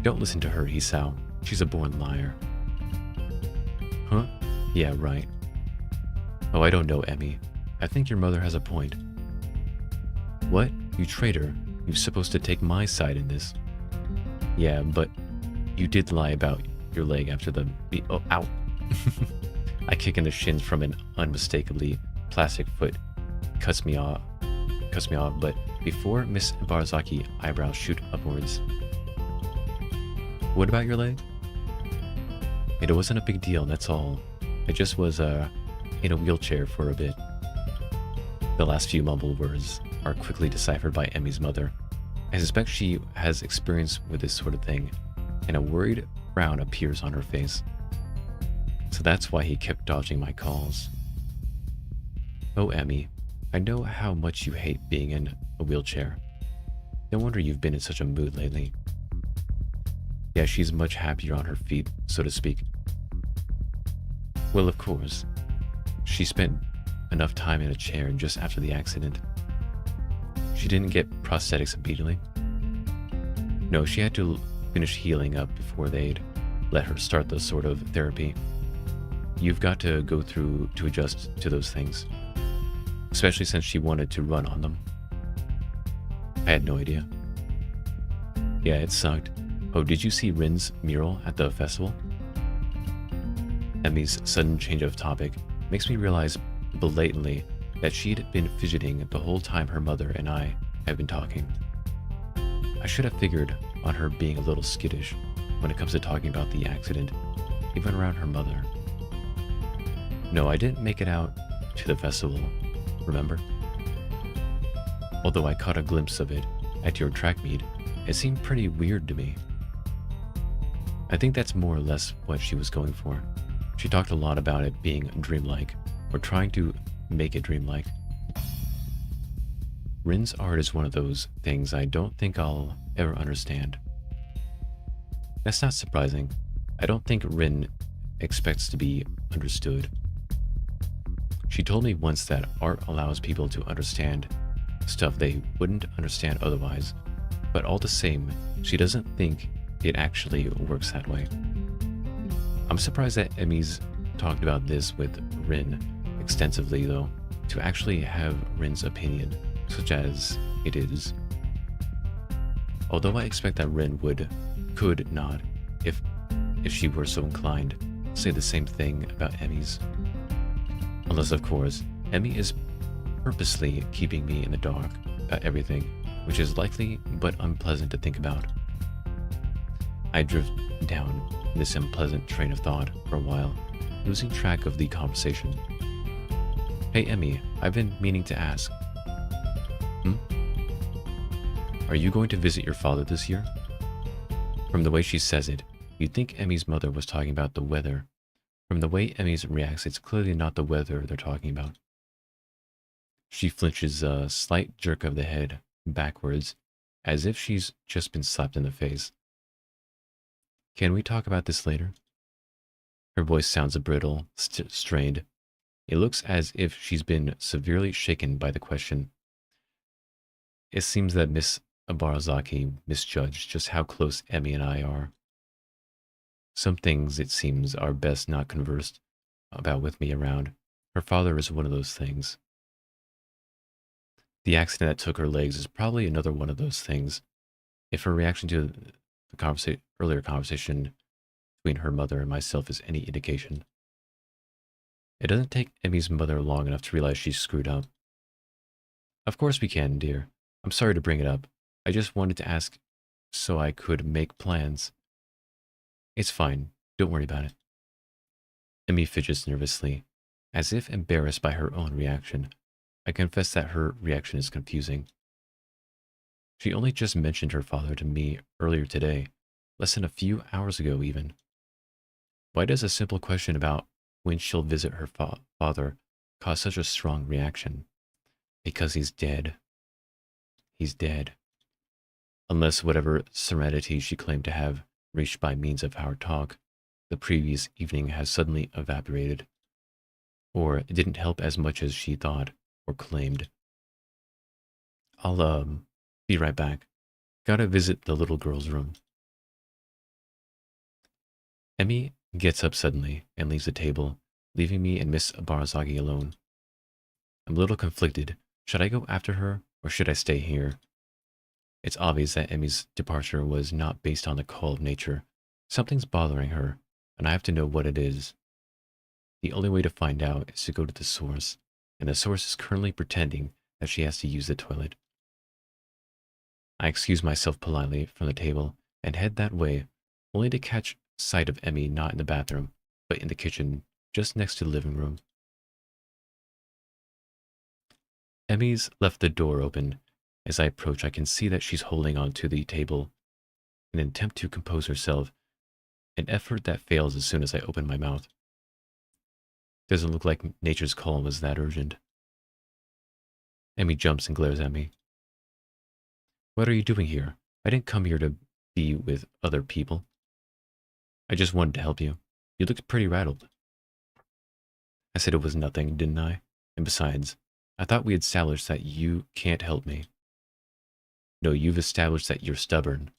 Don't listen to her, Hisao. She's a born liar. Huh? Yeah, right. Oh, I don't know, Emi. I think your mother has a point. What? You traitor. You're supposed to take my side in this. Yeah, but you did lie about your leg after the beat. Oh, ow. I kick in the shins from an unmistakably plastic foot. Cuts me off, but before Miss Barazaki eyebrows shoot upwards. What about your leg? It wasn't a big deal, that's all. I just was in a wheelchair for a bit. The last few mumbled words are quickly deciphered by Emi's mother. I suspect she has experience with this sort of thing, and a worried frown appears on her face. So that's why he kept dodging my calls. Oh, Emi, I know how much you hate being in a wheelchair. No wonder you've been in such a mood lately. Yeah, she's much happier on her feet, so to speak. Well, of course. She spent enough time in a chair just after the accident. She didn't get prosthetics immediately. No, she had to finish healing up before they'd let her start the sort of therapy. You've got to go through to adjust to those things. Especially since she wanted to run on them. I had no idea. Yeah, it sucked. Oh, did you see Rin's mural at the festival? Emi's sudden change of topic makes me realize blatantly that she'd been fidgeting the whole time her mother and I have been talking. I should have figured on her being a little skittish when it comes to talking about the accident, even around her mother. No, I didn't make it out to the festival, remember? Although I caught a glimpse of it at your track meet, it seemed pretty weird to me. I think that's more or less what she was going for. She talked a lot about it being dreamlike, or trying to make it dreamlike. Rin's art is one of those things I don't think I'll ever understand. That's not surprising. I don't think Rin expects to be understood. She told me once that art allows people to understand stuff they wouldn't understand otherwise, but all the same, she doesn't think it actually works that way. I'm surprised that Emi's talked about this with Rin extensively, though, to actually have Rin's opinion, such as it is. Although I expect that Rin could not, if she were so inclined, say the same thing about Emi's. Unless, of course, Emi is purposely keeping me in the dark about everything, which is likely but unpleasant to think about. I drift down this unpleasant train of thought for a while, losing track of the conversation. Hey Emi, I've been meaning to ask. Are you going to visit your father this year? From the way she says it, you'd think Emi's mother was talking about the weather. From the way Emi reacts, it's clearly not the weather they're talking about. She flinches a slight jerk of the head backwards, as if she's just been slapped in the face. Can we talk about this later? Her voice sounds a brittle, strained. It looks as if she's been severely shaken by the question. It seems that Miss Abarazaki misjudged just how close Emi and I are. Some things, it seems, are best not conversed about with me around. Her father is one of those things. The accident that took her legs is probably another one of those things. If her reaction to the earlier conversation between her mother and myself is any indication. It doesn't take Emi's mother long enough to realize she's screwed up. Of course we can, dear. I'm sorry to bring it up. I just wanted to ask so I could make plans. It's fine. Don't worry about it. Emi fidgets nervously, as if embarrassed by her own reaction. I confess that her reaction is confusing. She only just mentioned her father to me earlier today, less than a few hours ago even. Why does a simple question about when she'll visit her father cause such a strong reaction? Because he's dead. He's dead. Unless whatever serenity she claimed to have reached by means of our talk the previous evening has suddenly evaporated. Or it didn't help as much as she thought or claimed. I'll, be right back. Gotta visit the little girl's room. Emi gets up suddenly and leaves the table, leaving me and Miss Barazagi alone. I'm a little conflicted. Should I go after her, or should I stay here? It's obvious that Emi's departure was not based on the call of nature, Something's bothering her, and I have to know what it is. The only way to find out is to go to the source, and the source is currently pretending that she has to use the toilet. I excuse myself politely from the table and head that way, only to catch sight of Emi not in the bathroom, but in the kitchen, just next to the living room. Emi's left the door open. As I approach, I can see that she's holding onto the table in an attempt to compose herself, an effort that fails as soon as I open my mouth. Doesn't look like nature's call was that urgent. Emi jumps and glares at me. What are you doing here? I didn't come here to be with other people. I just wanted to help you. You looked pretty rattled. I said it was nothing, didn't I? And besides, I thought we had established that you can't help me. No, you've established that you're stubborn.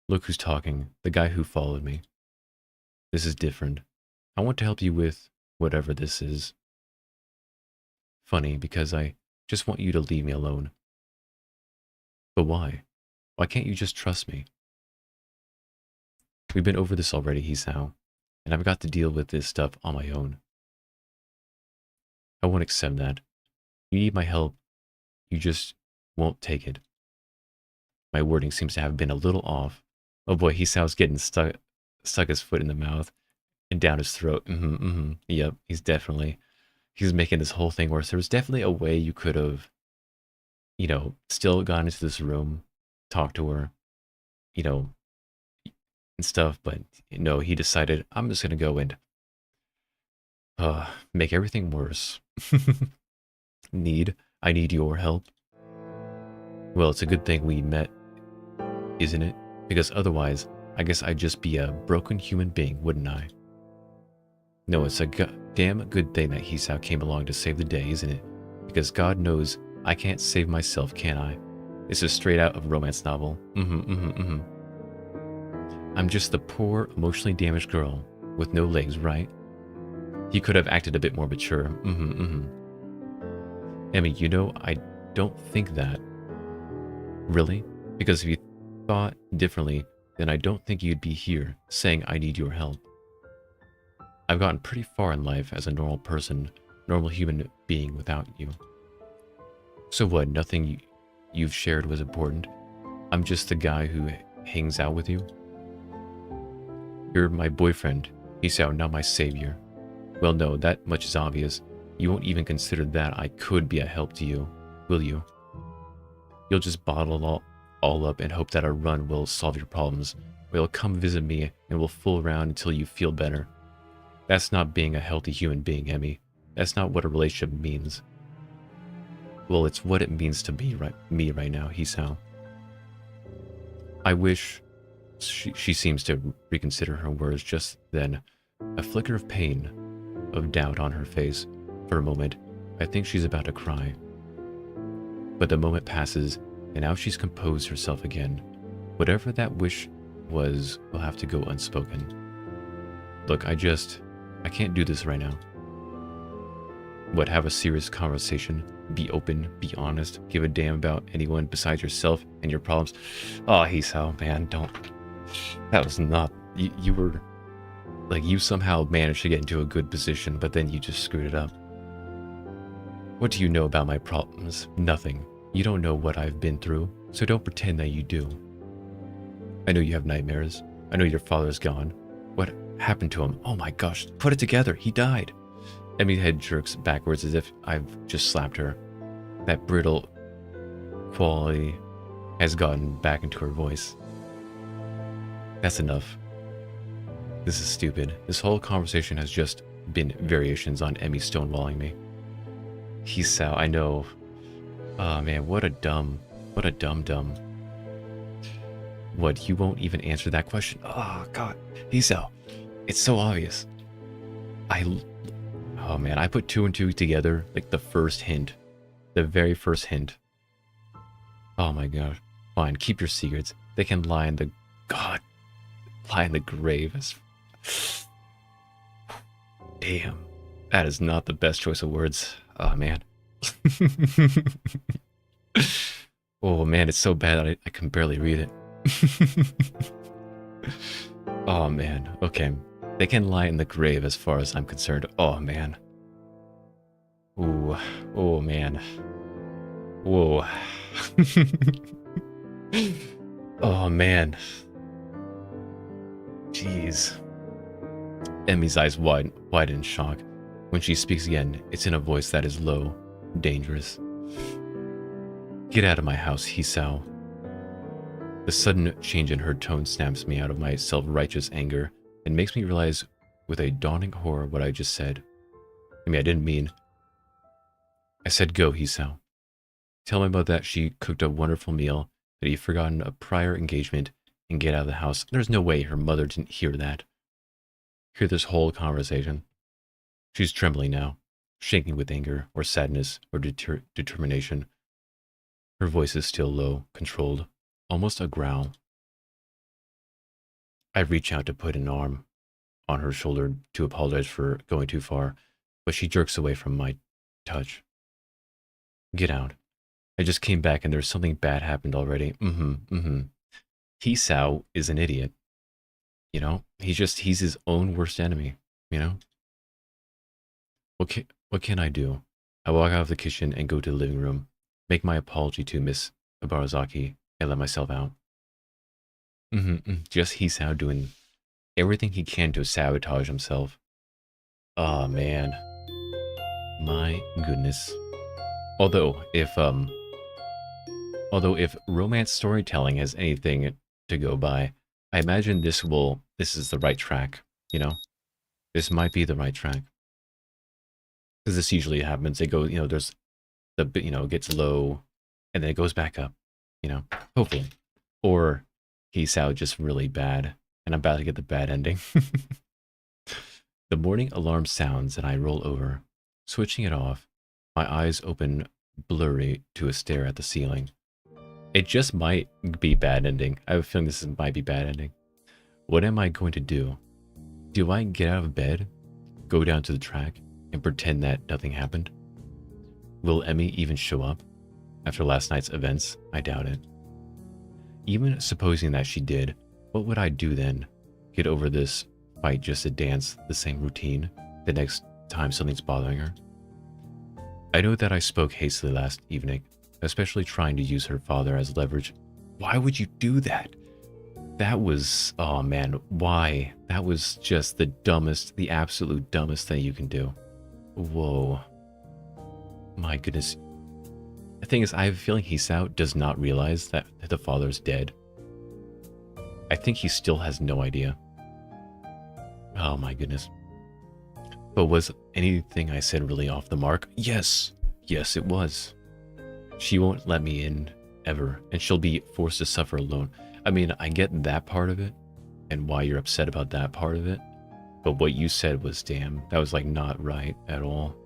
Look who's talking, the guy who followed me. This is different. I want to help you with whatever this is. Funny, because I just want you to leave me alone. But why? Why can't you just trust me? We've been over this already, Hisao, and I've got to deal with this stuff on my own. I won't accept that. You need my help. You just won't take it. My wording seems to have been a little off. Oh boy, Hisao's getting stuck his foot in the mouth and down his throat. Yep, he's making this whole thing worse. There was definitely a way you could have, still gone into this room, talked to her, and stuff, but no, he decided, I'm just gonna go and make everything worse. I need your help. Well, it's a good thing we met, isn't it? Because otherwise, I guess I'd just be a broken human being, wouldn't I? No, it's a damn good thing that Hisao came along to save the day, isn't it? Because God knows I can't save myself, can I? This is straight out of a romance novel. I'm just the poor, emotionally damaged girl with no legs, right? He could have acted a bit more mature. Emi, I don't think that. Really? Because if you thought differently, then I don't think you'd be here saying I need your help. I've gotten pretty far in life as a normal person, normal human being without you. So what, nothing you've shared was important? I'm just the guy who hangs out with you? You're my boyfriend, Hisao, not my savior. Well, no, that much is obvious. You won't even consider that I could be a help to you, will you? You'll just bottle it all up and hope that our run will solve your problems. Or you'll come visit me and we'll fool around until you feel better. That's not being a healthy human being, Emi. That's not what a relationship means. Well, it's what it means to me right now, Hisao. I wish... She seems to reconsider her words just then. A flicker of pain, of doubt on her face. For a moment, I think she's about to cry. But the moment passes, and now she's composed herself again. Whatever that wish was will have to go unspoken. Look, I can't do this right now. What, have a serious conversation? Be open, be honest, give a damn about anyone besides yourself and your problems? Oh, Hisao, man, don't. That was not... You were... Like, you somehow managed to get into a good position, but then you just screwed it up. What do you know about my problems? Nothing. You don't know what I've been through, so don't pretend that you do. I know you have nightmares. I know your father's gone. What happened to him? Oh my gosh, put it together. He died. Emi's head jerks backwards as if I've just slapped her. That brittle quality has gotten back into her voice. That's enough. This is stupid. This whole conversation has just been variations on Emi stonewalling me. Hisao, I know. Oh man, what a dumb. What, you won't even answer that question? Oh god, Hisao, it's so obvious. Oh man, I put 2 and 2 together, like the first hint. The very first hint. Oh my god. Fine, keep your secrets. They can lie in the... God. Lie in the grave. Damn. That is not the best choice of words. Oh man. Oh man, it's so bad I can barely read it. Oh man, okay. They can lie in the grave as far as I'm concerned. Oh man. Ooh, oh man. Whoa. Oh man. Jeez. Emmy's eyes wide in shock. When she speaks again, it's in a voice that is low, dangerous. Get out of my house, Hisao. The sudden change in her tone snaps me out of my self-righteous anger and makes me realize with a dawning horror what I just said. I mean, I didn't mean. I said go, Hisao. Tell my mother that she cooked a wonderful meal, that he'd forgotten a prior engagement, and get out of the house. There's no way her mother didn't hear that. Hear this whole conversation. She's trembling now, shaking with anger, or sadness, or determination. Her voice is still low, controlled, almost a growl. I reach out to put an arm on her shoulder to apologize for going too far, but she jerks away from my touch. Get out. I just came back and there's something bad happened already. Hisao is an idiot. You know, he's his own worst enemy, you know? What can I do? I walk out of the kitchen and go to the living room, make my apology to Miss Ibarazaki, and let myself out. Just Hisao doing everything he can to sabotage himself. Oh man. My goodness. Although if romance storytelling has anything to go by, I imagine this is the right track, you know? This might be the right track. Because this usually happens. They go, you know, there's the, you know, it gets low and then it goes back up, you know, hopefully. Or he's out just really bad and I'm about to get the bad ending. The morning alarm sounds and I roll over, switching it off. My eyes open blurry to a stare at the ceiling. It just might be bad ending. I have a feeling this might be bad ending. What am I going to do? Do I get out of bed, go down to the track, and pretend that nothing happened? Will Emi even show up? After last night's events, I doubt it. Even supposing that she did, what would I do then? Get over this fight just to dance the same routine the next time something's bothering her? I know that I spoke hastily last evening, especially trying to use her father as leverage. Why would you do that? That was, oh man, why? That was just the absolute dumbest thing you can do. Whoa. My goodness. The thing is, I have a feeling Hisao does not realize that the father's dead. I think he still has no idea. Oh my goodness. But was anything I said really off the mark? Yes. Yes, it was. She won't let me in ever, and she'll be forced to suffer alone. I mean, I get that part of it, and why you're upset about that part of it. But what you said was, damn, that was like not right at all.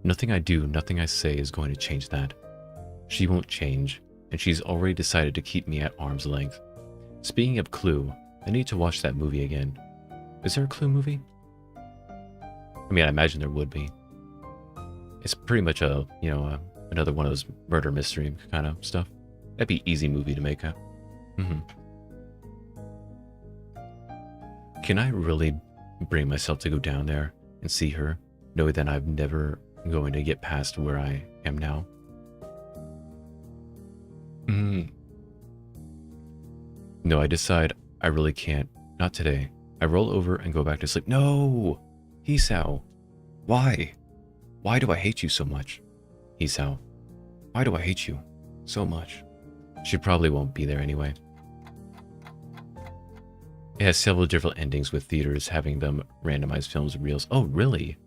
Nothing I do, nothing I say is going to change that. She won't change, and she's already decided to keep me at arm's length. Speaking of Clue, I need to watch that movie again. Is there a Clue movie? I mean, I imagine there would be. It's pretty much a, you know, another one of those murder mystery kind of stuff. That'd be easy movie to make up. Can I really bring myself to go down there and see her, knowing that I'm never going to get past where I am now? No, I decide I really can't. Not today. I roll over and go back to sleep. No! Hisao. Why? Why do I hate you so much? Hisao. Why do I hate you so much? She probably won't be there anyway. It has several different endings with theaters having them randomize films and reels. Oh, really?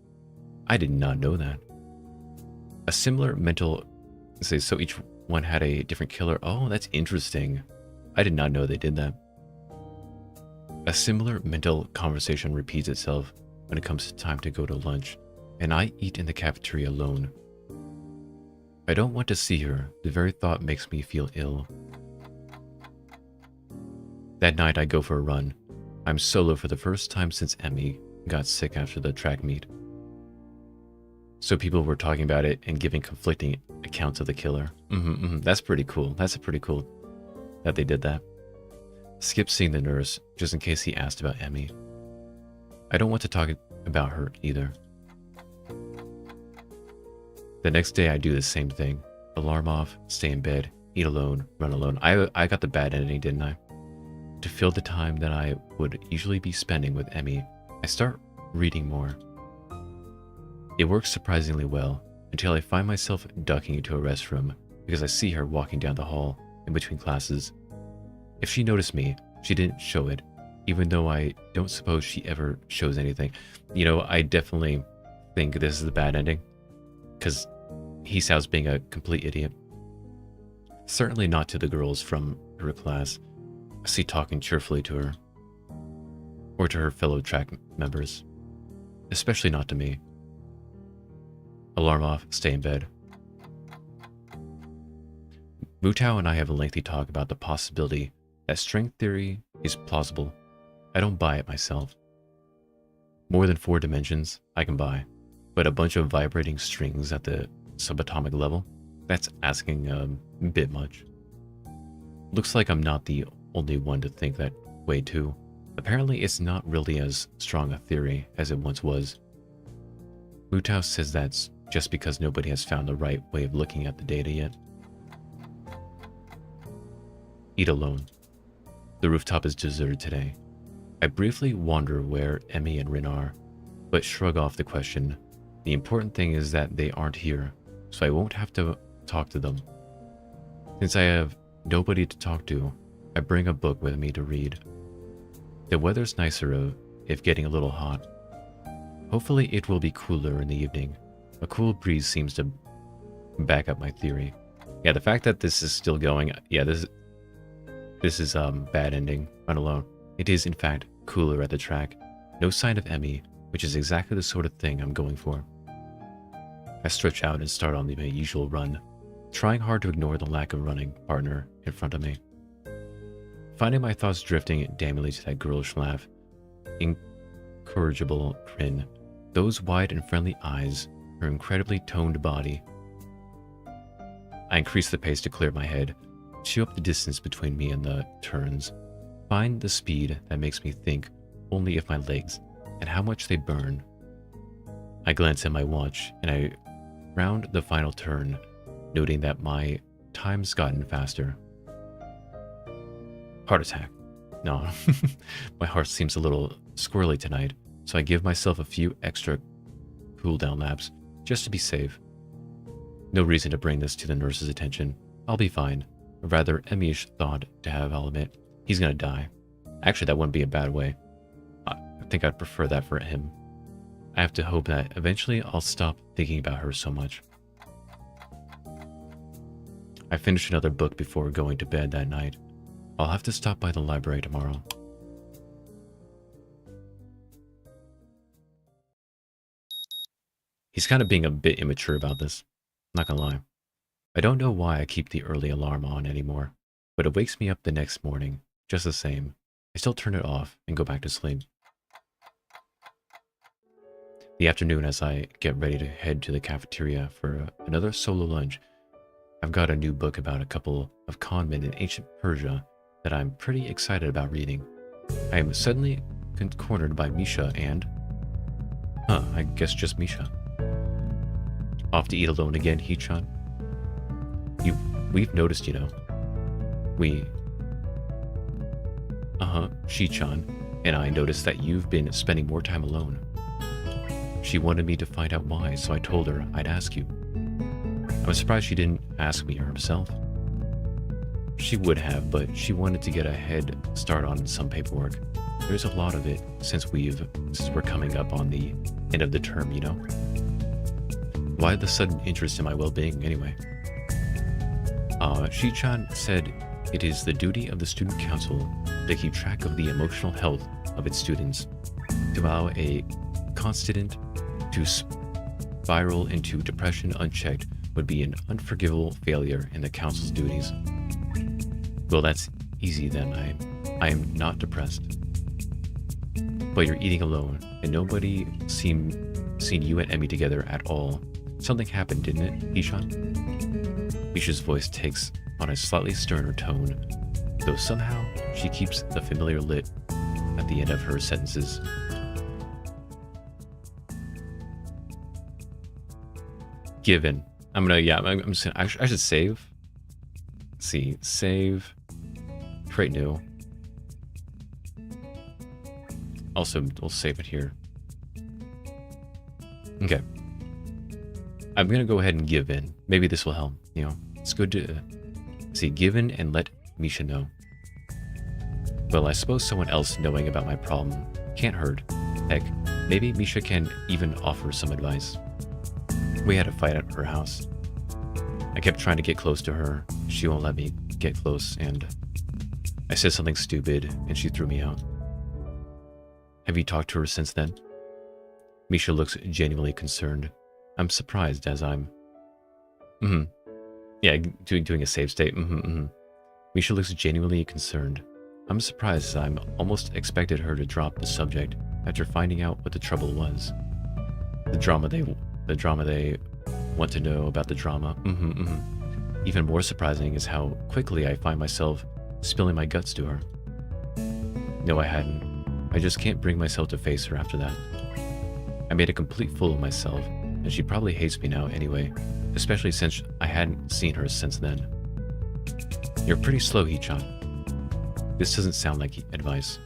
I did not know that. A similar mental... So each one had a different killer. Oh, that's interesting. I did not know they did that. A similar mental conversation repeats itself when it comes time to go to lunch, and I eat in the cafeteria alone. I don't want to see her. The very thought makes me feel ill. That night I go for a run. I'm solo for the first time since Emi got sick after the track meet. So people were talking about it and giving conflicting accounts of the killer. That's pretty cool. That's pretty cool that they did that. skip seeing the nurse just in case he asked about Emi. I don't want to talk about her either. The next day I do the same thing. Alarm off, stay in bed, eat alone, run alone. I got the bad ending, didn't I? To fill the time that I would usually be spending with Emi, I start reading more. It works surprisingly well until I find myself ducking into a restroom because I see her walking down the hall in between classes. If she noticed me, she didn't show it, even though I don't suppose she ever shows anything. You know, I definitely think this is the bad ending, because he sounds being a complete idiot. Certainly not to the girls from her class. I see talking cheerfully to her, or to her fellow track members, especially not to me. Alarm off, stay in bed. Mutao and I have a lengthy talk about the possibility that string theory is plausible. I don't buy it myself. More than 4 dimensions, I can buy, but a bunch of vibrating strings at the subatomic level, that's asking a bit much. Looks like I'm not the only one to think that way too. Apparently it's not really as strong a theory as it once was. Mutao says that's just because nobody has found the right way of looking at the data yet. Eat alone. The rooftop is deserted today. I briefly wonder where Emi and Rin are, but shrug off the question. The important thing is that they aren't here, so I won't have to talk to them. Since I have nobody to talk to, I bring a book with me to read. The weather's nicer if getting a little hot. Hopefully it will be cooler in the evening. A cool breeze seems to back up my theory. Yeah, the fact that this is still going, yeah, this is bad ending, run alone. It is in fact cooler at the track. No sign of Emi, which is exactly the sort of thing I'm going for. I stretch out and start on my usual run, trying hard to ignore the lack of running partner in front of me. Finding my thoughts drifting damningly to that girlish laugh, incorrigible grin, those wide and friendly eyes, her incredibly toned body. I increase the pace to clear my head, chew up the distance between me and the turns, find the speed that makes me think only of my legs and how much they burn. I glance at my watch and I round the final turn, noting that my time's gotten faster. Heart attack. No, my heart seems a little squirrely tonight, so I give myself a few extra cool-down laps just to be safe. No reason to bring this to the nurse's attention. I'll be fine. A rather Emi-ish thought to have, I'll admit. He's gonna die. Actually, that wouldn't be a bad way. I think I'd prefer that for him. I have to hope that eventually I'll stop thinking about her so much. I finished another book before going to bed that night. I'll have to stop by the library tomorrow. He's kind of being a bit immature about this. Not gonna lie. I don't know why I keep the early alarm on anymore, but it wakes me up the next morning, just the same. I still turn it off and go back to sleep. The afternoon, as I get ready to head to the cafeteria for another solo lunch, I've got a new book about a couple of conmen in ancient Persia that I'm pretty excited about reading. I am suddenly cornered by Misha and... I guess just Misha. Off to eat alone again, Hichan? We've noticed, you know. Shichan and I noticed that you've been spending more time alone. She wanted me to find out why, so I told her I'd ask you. I was surprised she didn't ask me herself. She would have, but she wanted to get a head start on some paperwork. There's a lot of it since we're coming up on the end of the term, you know? Why the sudden interest in my well-being, anyway? Shichan said it is the duty of the student council to keep track of the emotional health of its students. To allow a constant to spiral into depression unchecked would be an unforgivable failure in the council's duties. Well, that's easy then. I am not depressed. But you're eating alone, and nobody seen you and Emi together at all. Something happened, didn't it, Ishan? Isha's voice takes on a slightly sterner tone, though somehow she keeps the familiar lit at the end of her sentences. Given. I'm just gonna, I should save. Let's see, save, create new. Also, we'll save it here. Okay. I'm gonna go ahead and give in. Maybe this will help, you know. It's good to see, give in and let Misha know. Well, I suppose someone else knowing about my problem can't hurt. Heck, maybe Misha can even offer some advice. We had a fight at her house. I kept trying to get close to her. She won't let me get close, and I said something stupid, and she threw me out. Have you talked to her since then? Misha looks genuinely concerned. I'm surprised as I'm... Yeah, doing a save state. Misha looks genuinely concerned. I'm surprised as I'm almost expected her to drop the subject after finding out what the trouble was. The drama they want to know about the drama. Even more surprising is how quickly I find myself spilling my guts to her. No, I hadn't. I just can't bring myself to face her after that. I made a complete fool of myself, and she probably hates me now anyway, especially since I hadn't seen her since then. You're pretty slow, Hee-chan. This doesn't sound like advice.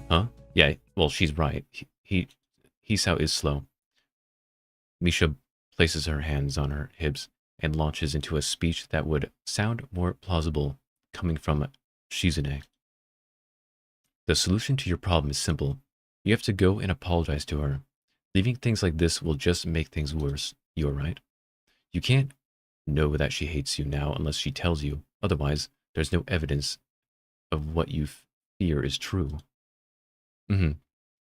Huh? Yeah, well, she's right. Hisao is slow. Misha places her hands on her hips and launches into a speech that would sound more plausible coming from Shizune. The solution to your problem is simple. You have to go and apologize to her. Leaving things like this will just make things worse. You're right. You can't know that she hates you now unless she tells you. Otherwise, there's no evidence of what you fear is true. And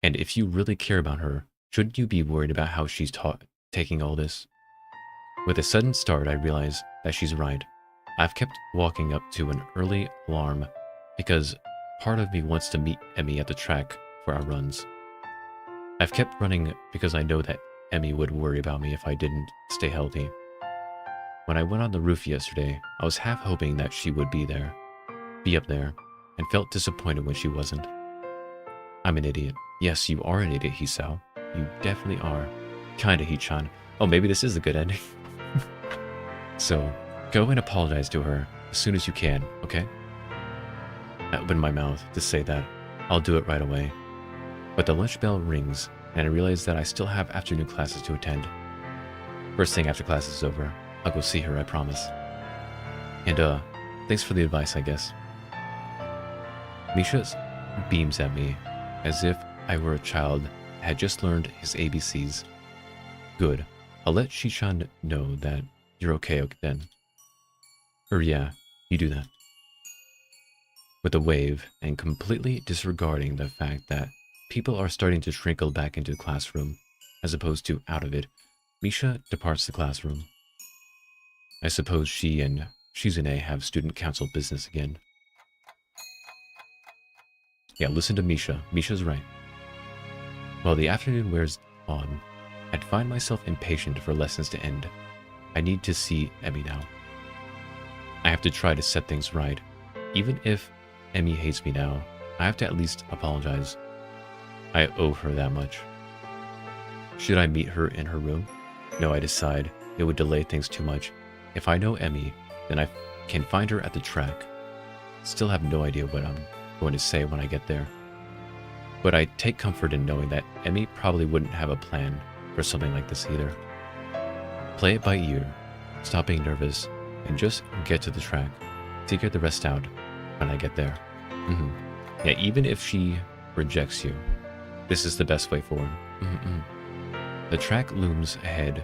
if you really care about her, shouldn't you be worried about how she's taking all this? With a sudden start, I realize that she's right. I've kept walking up to an early alarm because part of me wants to meet Emi at the track for our runs. I've kept running because I know that Emi would worry about me if I didn't stay healthy. When I went on the roof yesterday, I was half hoping that she would be up there, and felt disappointed when she wasn't. I'm an idiot. Yes, you are an idiot, Hisao. You definitely are. Kinda, Hee-chan. Oh, maybe this is a good ending. So, go and apologize to her as soon as you can, okay? I opened my mouth to say that. I'll do it right away. But the lunch bell rings, and I realize that I still have afternoon classes to attend. First thing after class is over, I'll go see her, I promise. And, thanks for the advice, I guess. Misha beams at me, as if I were a child that had just learned his ABCs. Good. I'll let Shi-chan know that you're okay then. Or yeah, you do that. With a wave, and completely disregarding the fact that people are starting to trickle back into the classroom, as opposed to out of it, Misha departs the classroom. I suppose she and Shizune have student council business again. Yeah, listen to Misha. Misha's right. While the afternoon wears on, I'd find myself impatient for lessons to end. I need to see Emi now. I have to try to set things right. Even if Emi hates me now, I have to at least apologize. I owe her that much. Should I meet her in her room? No, I decide it would delay things too much. If I know Emi, then I can find her at the track. Still have no idea what I'm going to say when I get there. But I take comfort in knowing that Emi probably wouldn't have a plan for something like this either. Play it by ear, stop being nervous, and just get to the track. Figure the rest out when I get there. Yeah, even if she rejects you, this is the best way forward. The track looms ahead,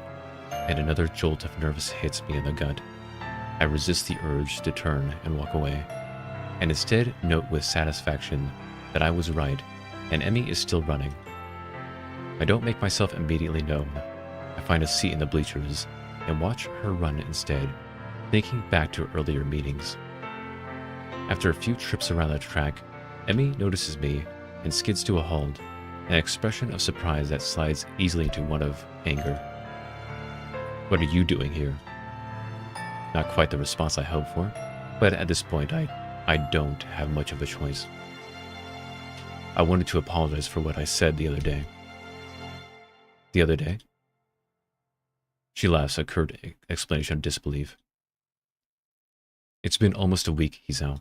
and another jolt of nervous hits me in the gut. I resist the urge to turn and walk away, and instead note with satisfaction that I was right, and Emi is still running. I don't make myself immediately known. I find a seat in the bleachers and watch her run instead, thinking back to earlier meetings. After a few trips around the track, Emi notices me and skids to a halt, an expression of surprise that slides easily into one of anger. What are you doing here? Not quite the response I hoped for, but at this point I I don't have much of a choice. I wanted to apologize for what I said the other day. The other day? She laughs, a curt explanation of disbelief. It's been almost a week, he's out.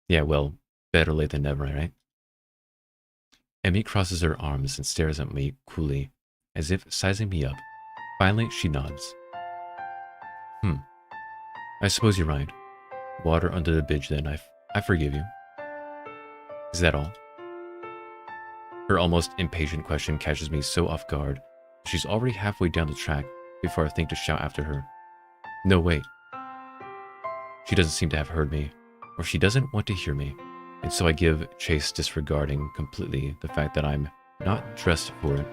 Yeah, well, better late than never, right? Emi crosses her arms and stares at me coolly, as if sizing me up. Finally, she nods. I suppose you're right. Water under the bridge, then. I forgive you. Is that all? Her almost impatient question catches me so off guard. She's already halfway down the track before I think to shout after her. No, wait. She doesn't seem to have heard me, or she doesn't want to hear me, and so I give chase, disregarding completely the fact that I'm not dressed for it.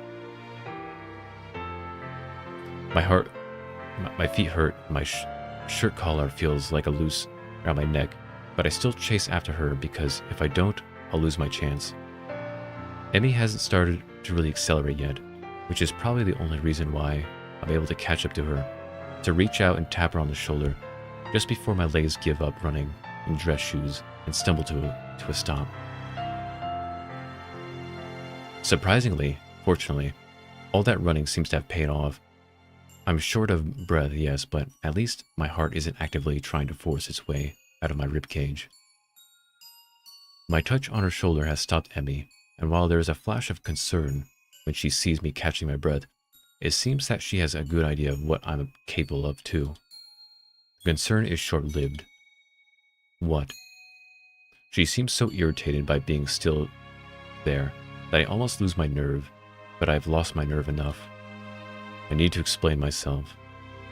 My feet hurt, my shirt collar feels like a noose around my neck, but I still chase after her because if I don't, I'll lose my chance. Emi hasn't started to really accelerate yet, which is probably the only reason why I'm able to catch up to her, to reach out and tap her on the shoulder, just before my legs give up running in dress shoes and stumble to a stop. Surprisingly, fortunately, all that running seems to have paid off. I'm short of breath, yes, but at least my heart isn't actively trying to force its way out of my ribcage. My touch on her shoulder has stopped Emi, and while there is a flash of concern when she sees me catching my breath, it seems that she has a good idea of what I'm capable of too. The concern is short-lived. What? She seems so irritated by being still there that I almost lose my nerve, but I've lost my nerve enough. I need to explain myself,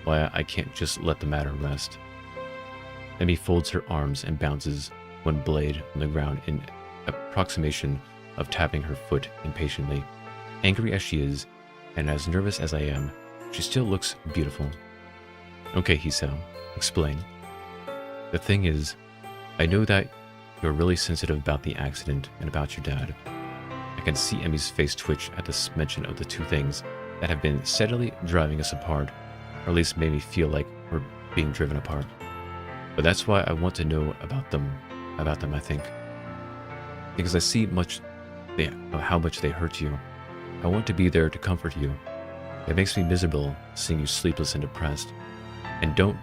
why I can't just let the matter rest. Emi folds her arms and bounces one blade on the ground in approximation of tapping her foot impatiently. Angry as she is, and as nervous as I am, she still looks beautiful. Okay, Hisao, explain. The thing is, I know that you're really sensitive about the accident and about your dad. I can see Emi's face twitch at the mention of the two things that have been steadily driving us apart, or at least made me feel like we're being driven apart. But that's why I want to know about them, I think. Because I see how much they hurt you. I want to be there to comfort you. It makes me miserable seeing you sleepless and depressed. And don't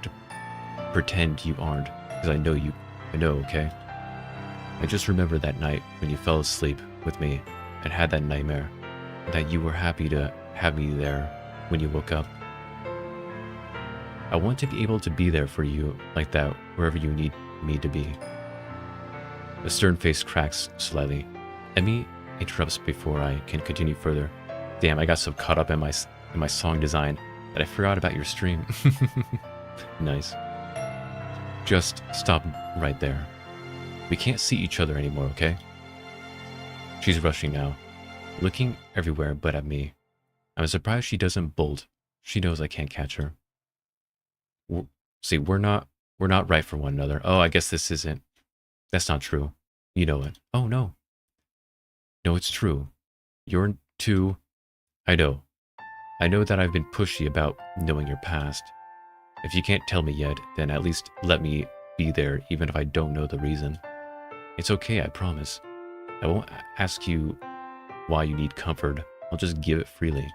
pretend you aren't, because I know, okay? I just remember that night when you fell asleep with me and had that nightmare, and that you were happy to have me there when you woke up. I want to be able to be there for you like that wherever you need me to be. The stern face cracks slightly. Emi interrupts before I can continue further. Damn, I got so caught up in my song design that I forgot about your stream. Nice. Just stop right there. We can't see each other anymore, okay? She's rushing now, looking everywhere but at me. I'm surprised she doesn't bolt. She knows I can't catch her. See, we're not right for one another. Oh, I guess this isn't. That's not true. You know it. Oh, no. No, it's true. You're too... I know that I've been pushy about knowing your past. If you can't tell me yet, then at least let me be there even if I don't know the reason. It's okay, I promise. I won't ask you why you need comfort. I'll just give it freely.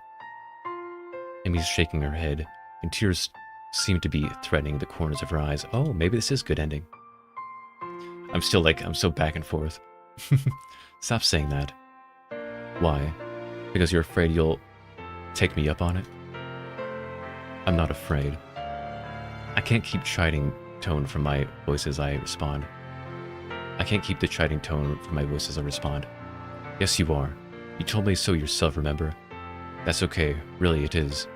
Emi's shaking her head, and tears seem to be threatening the corners of her eyes. Oh, maybe this is good ending. I'm so back and forth. Stop saying that. Why? Because you're afraid you'll take me up on it? I'm not afraid. I can't keep chiding tone from my voice as I respond. I can't keep the chiding tone from my voice as I respond. Yes, you are. You told me so yourself, remember? That's okay, really it is.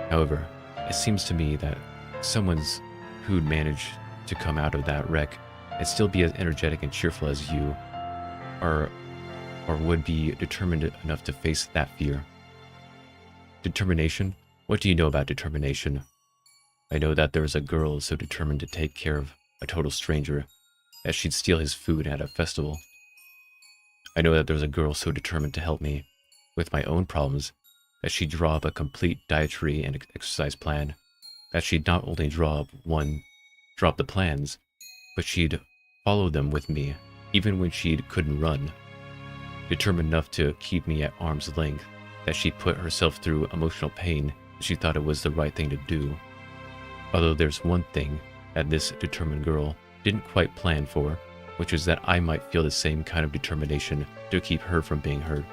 However, it seems to me that someone's who'd manage to come out of that wreck and still be as energetic and cheerful as you are, or would be determined enough to face that fear. Determination? What do you know about determination? I know that there is a girl so determined to take care of a total stranger that she'd steal his food at a festival. I know that there's a girl so determined to help me with my own problems that she'd draw up a complete dietary and exercise plan, that she'd not only draw up the plans, but she'd followed them with me, even when she couldn't run. Determined enough to keep me at arm's length, that she put herself through emotional pain, she thought it was the right thing to do. Although there's one thing that this determined girl didn't quite plan for, which is that I might feel the same kind of determination to keep her from being hurt.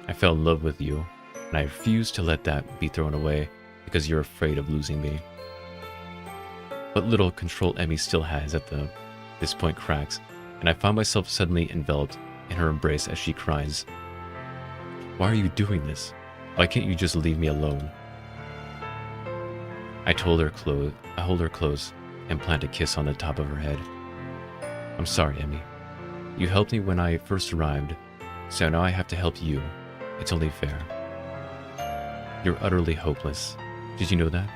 I fell in love with you, and I refuse to let that be thrown away because you're afraid of losing me. What little control Emi still has at this point cracks, and I find myself suddenly enveloped in her embrace as she cries. Why are you doing this? Why can't you just leave me alone? I hold her close and plant a kiss on the top of her head. I'm sorry, Emi. You helped me when I first arrived, so now I have to help you. It's only fair. You're utterly hopeless. Did you know that?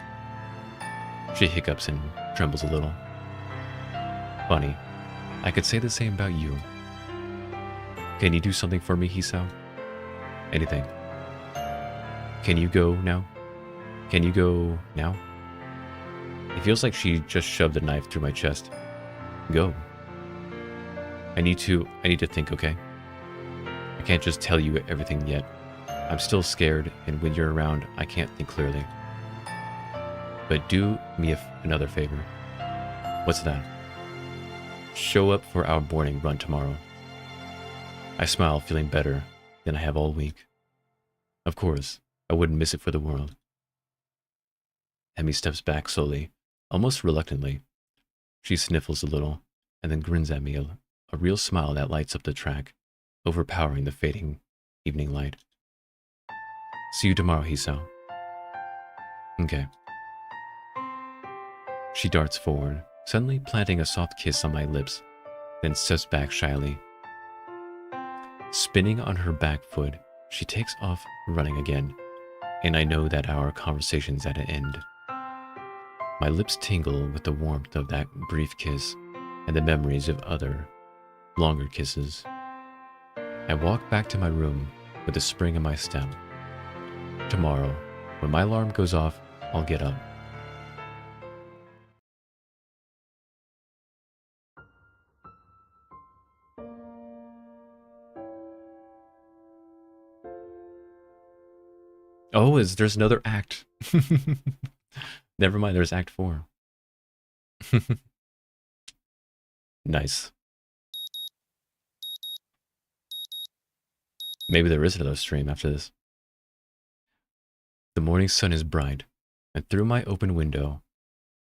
She hiccups and trembles a little. Funny. I could say the same about you. Can you do something for me, Hisao? Anything. Can you go now? Can you go now? It feels like she just shoved a knife through my chest. Go. I need to think, okay? I can't just tell you everything yet. I'm still scared, and when you're around, I can't think clearly. But do me another favor. What's that? Show up for our morning run tomorrow. I smile, feeling better than I have all week. Of course, I wouldn't miss it for the world. Emi steps back slowly, almost reluctantly. She sniffles a little, and then grins at me, a real smile that lights up the track, overpowering the fading evening light. See you tomorrow, Hisao. Okay. She darts forward, suddenly planting a soft kiss on my lips, then steps back shyly. Spinning on her back foot, she takes off running again, and I know that our conversation's at an end. My lips tingle with the warmth of that brief kiss and the memories of other, longer kisses. I walk back to my room with a spring in my step. Tomorrow, when my alarm goes off, I'll get up. Oh, there's another act. Never mind, there's act 4. Nice. Maybe there is another stream after this. The morning sun is bright, and through my open window,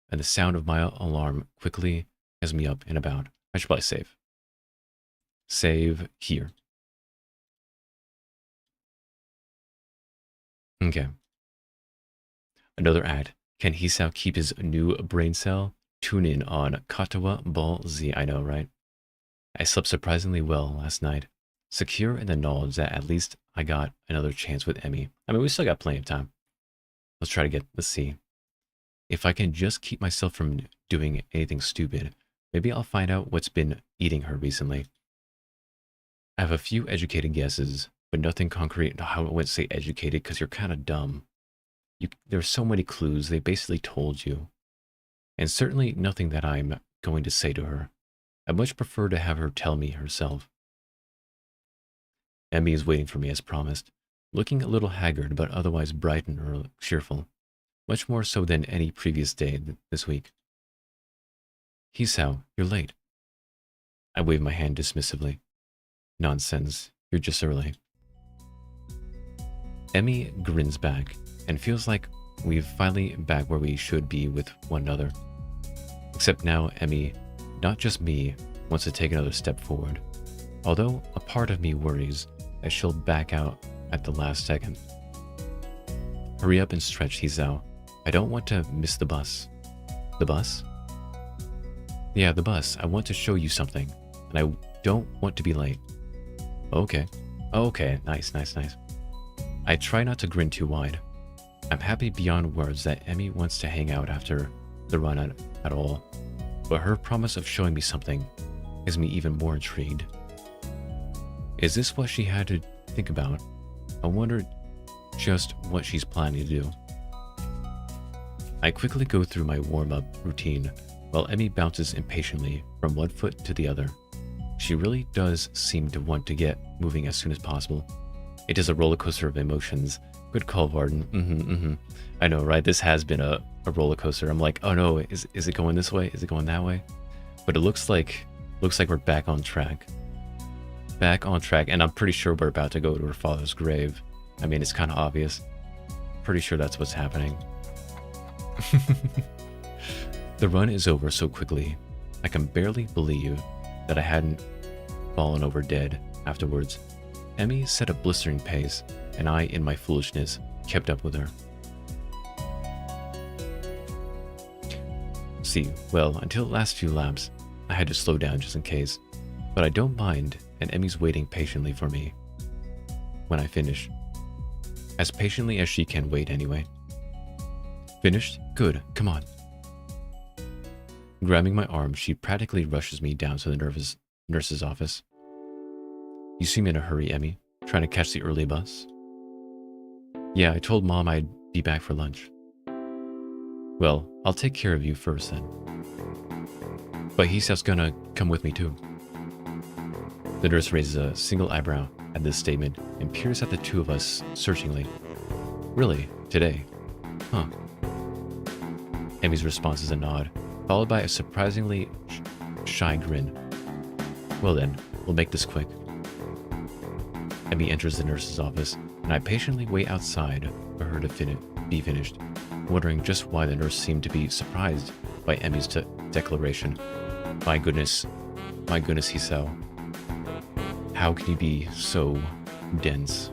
and the sound of my alarm quickly has me up and about. I should probably save. Save here. Okay. Another ad. Can Hisao keep his new brain cell? Tune in on Katawa Ball Z. I know, right? I slept surprisingly well last night, secure in the knowledge that at least I got another chance with Emi. I mean, we still got plenty of time. Let's see. If I can just keep myself from doing anything stupid, maybe I'll find out what's been eating her recently. I have a few educated guesses, but nothing concrete. I wouldn't say educated because you're kind of dumb. There's so many clues, they basically told you. And certainly nothing that I'm going to say to her. I'd much prefer to have her tell me herself. Emi is waiting for me as promised, looking a little haggard but otherwise bright and cheerful, much more so than any previous day this week. Hisao, you're late. I wave my hand dismissively. Nonsense, you're just early. Emi grins back and feels like we've finally back where we should be with one another. Except now Emi, not just me, wants to take another step forward, although a part of me worries that she'll back out at the last second. Hurry up and stretch, Hisao. I don't want to miss the bus. The bus? Yeah, the bus. I want to show you something, and I don't want to be late. Okay. Okay, nice. I try not to grin too wide. I'm happy beyond words that Emi wants to hang out after the run at all, but her promise of showing me something has me even more intrigued. Is this what she had to think about? I wonder just what she's planning to do. I quickly go through my warm-up routine, while Emi bounces impatiently from one foot to the other. She really does seem to want to get moving as soon as possible. It is a roller coaster of emotions. Good call, Varden. I know, right? This has been a roller coaster. I'm like, oh no, is it going this way? Is it going that way? But it looks like we're back on track. Back on track, and I'm pretty sure we're about to go to her father's grave. I mean, it's kind of obvious. Pretty sure that's what's happening. The run is over so quickly. I can barely believe that I hadn't fallen over dead afterwards. Emi set a blistering pace, and I, in my foolishness, kept up with her. See, well, until the last few laps, I had to slow down just in case, but I don't mind, and Emi's waiting patiently for me. When I finish. As patiently as she can wait anyway. Finished? Good, come on. Grabbing my arm, she practically rushes me down to the nurse's office. You seem in a hurry, Emi. Trying to catch the early bus? Yeah, I told Mom I'd be back for lunch. Well, I'll take care of you first then. But Hisa's gonna come with me too. The nurse raises a single eyebrow at this statement and peers at the two of us searchingly. Really? Today? Huh. Emi's response is a nod, followed by a surprisingly shy grin. Well then, we'll make this quick. Emi enters the nurse's office, and I patiently wait outside for her to be finished, wondering just why the nurse seemed to be surprised by Emi's declaration. My goodness, Hisao. How can you be so dense?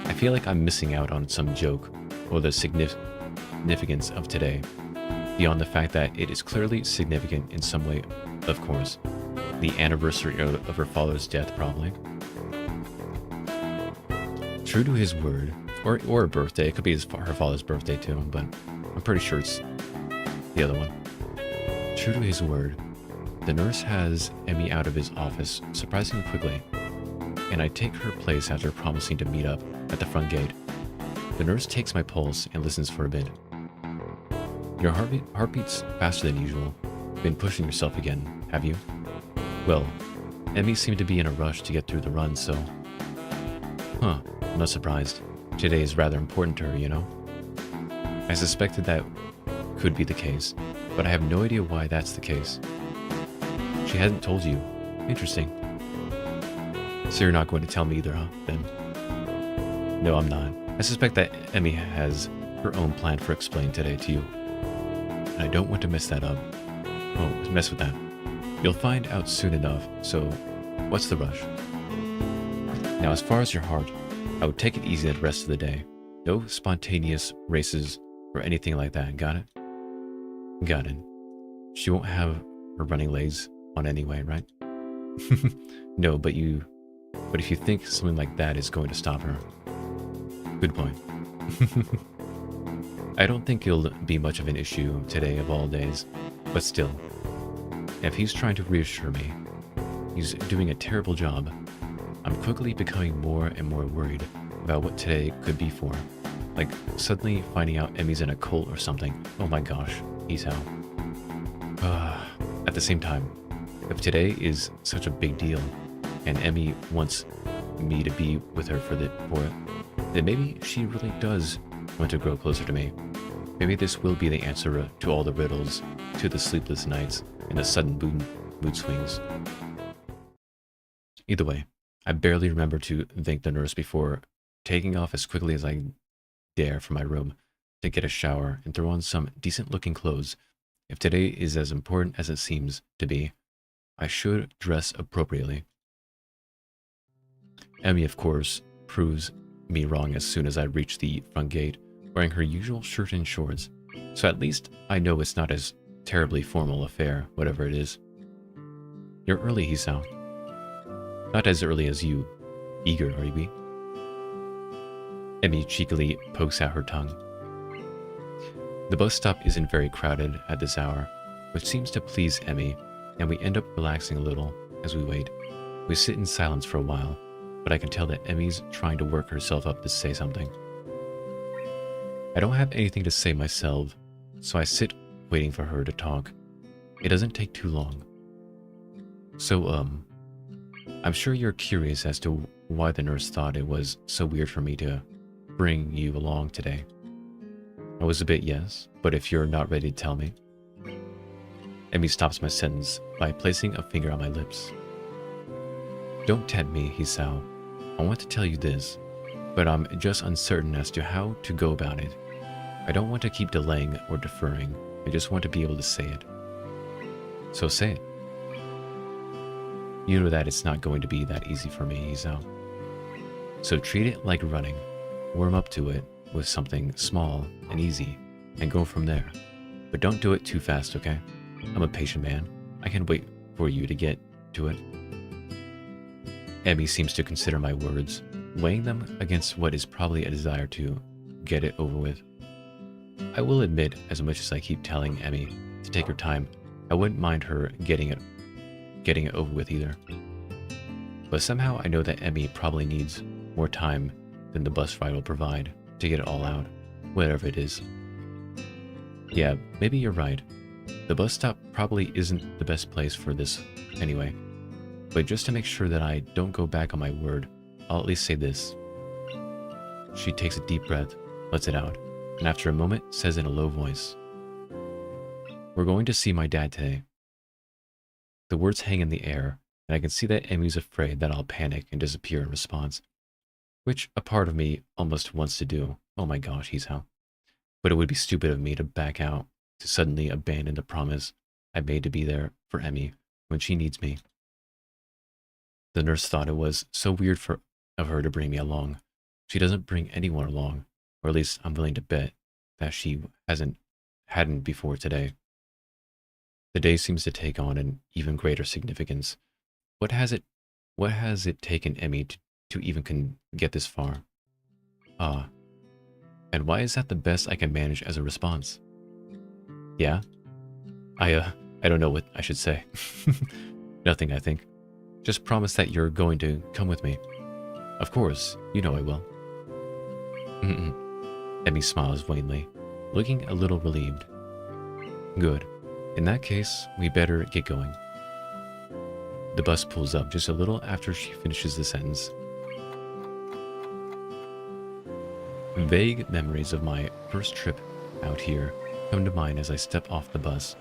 I feel like I'm missing out on some joke or the significance of today, beyond the fact that it is clearly significant in some way, of course. The anniversary of her father's death, probably. True to his word, or a birthday. It could be her father's birthday too, but I'm pretty sure it's the other one. True to his word, the nurse has Emi out of his office surprisingly quickly, and I take her place after promising to meet up at the front gate. The nurse takes my pulse and listens for a bit. Your heartbeat's faster than usual. Been pushing yourself again, have you? Well, Emi seemed to be in a rush to get through the run, so... Huh, I'm not surprised. Today is rather important to her, you know? I suspected that could be the case, but I have no idea why that's the case. She hasn't told you. Interesting. So you're not going to tell me either, huh, then? No, I'm not. I suspect that Emi has her own plan for explaining today to you. And I don't want to mess that up. Oh, mess with that. You'll find out soon enough, so what's the rush? Now, as far as your heart, I would take it easy the rest of the day. No spontaneous races or anything like that, got it? Got it. She won't have her running legs on anyway, right? No, but if you think something like that is going to stop her. Good point. I don't think it'll be much of an issue today of all days, but still, if he's trying to reassure me, he's doing a terrible job. I'm quickly becoming more and more worried about what today could be for. Like, suddenly finding out Emi's in a cult or something. Oh my gosh, he's how. At the same time, if today is such a big deal, and Emi wants me to be with her for it, then maybe she really does want to grow closer to me. Maybe this will be the answer to all the riddles, to the sleepless nights, and the sudden mood swings. Either way, I barely remember to thank the nurse before taking off as quickly as I dare from my room to get a shower and throw on some decent-looking clothes. If today is as important as it seems to be, I should dress appropriately. Emi, of course, proves me wrong as soon as I reach the front gate, wearing her usual shirt and shorts, so at least I know it's not as terribly formal affair, whatever it is. You're early, Hisao. Not as early as you. Eager, are we? Emi cheekily pokes out her tongue. The bus stop isn't very crowded at this hour, which seems to please Emi, and we end up relaxing a little as we wait. We sit in silence for a while, but I can tell that Emi's trying to work herself up to say something. I don't have anything to say myself, so I sit waiting for her to talk. It doesn't take too long. So, I'm sure you're curious as to why the nurse thought it was so weird for me to bring you along today. I was a bit yes, but if you're not ready to tell me. Emi stops my sentence by placing a finger on my lips. Don't tempt me, Hisao. I want to tell you this, but I'm just uncertain as to how to go about it. I don't want to keep delaying or deferring. I just want to be able to say it. So say it. You know that it's not going to be that easy for me, Hisao. So treat it like running. Warm up to it with something small and easy, and go from there. But don't do it too fast, okay? I'm a patient man. I can wait for you to get to it. Emi seems to consider my words, weighing them against what is probably a desire to get it over with. I will admit, as much as I keep telling Emi to take her time, I wouldn't mind her getting it over with either. But somehow I know that Emi probably needs more time than the bus ride will provide to get it all out, whatever it is. Yeah, maybe you're right. The bus stop probably isn't the best place for this anyway. But just to make sure that I don't go back on my word, I'll at least say this. She takes a deep breath, lets it out, and after a moment says in a low voice, "We're going to see my dad today." The words hang in the air, and I can see that Emi's afraid that I'll panic and disappear in response, which a part of me almost wants to do. Oh my gosh, Hisao. But it would be stupid of me to back out, to suddenly abandon the promise I made to be there for Emi when she needs me. The nurse thought it was so weird of her to bring me along. She doesn't bring anyone along, or at least I'm willing to bet that she hadn't before today. The day seems to take on an even greater significance. What has it taken Emi to even get this far? Ah, and why is that the best I can manage as a response? Yeah? I don't know what I should say. Nothing, I think. Just promise that you're going to come with me. Of course, you know I will. Emi smiles wanly, looking a little relieved. Good. In that case, we better get going. The bus pulls up just a little after she finishes the sentence. Vague memories of my first trip out here come to mind as I step off the bus,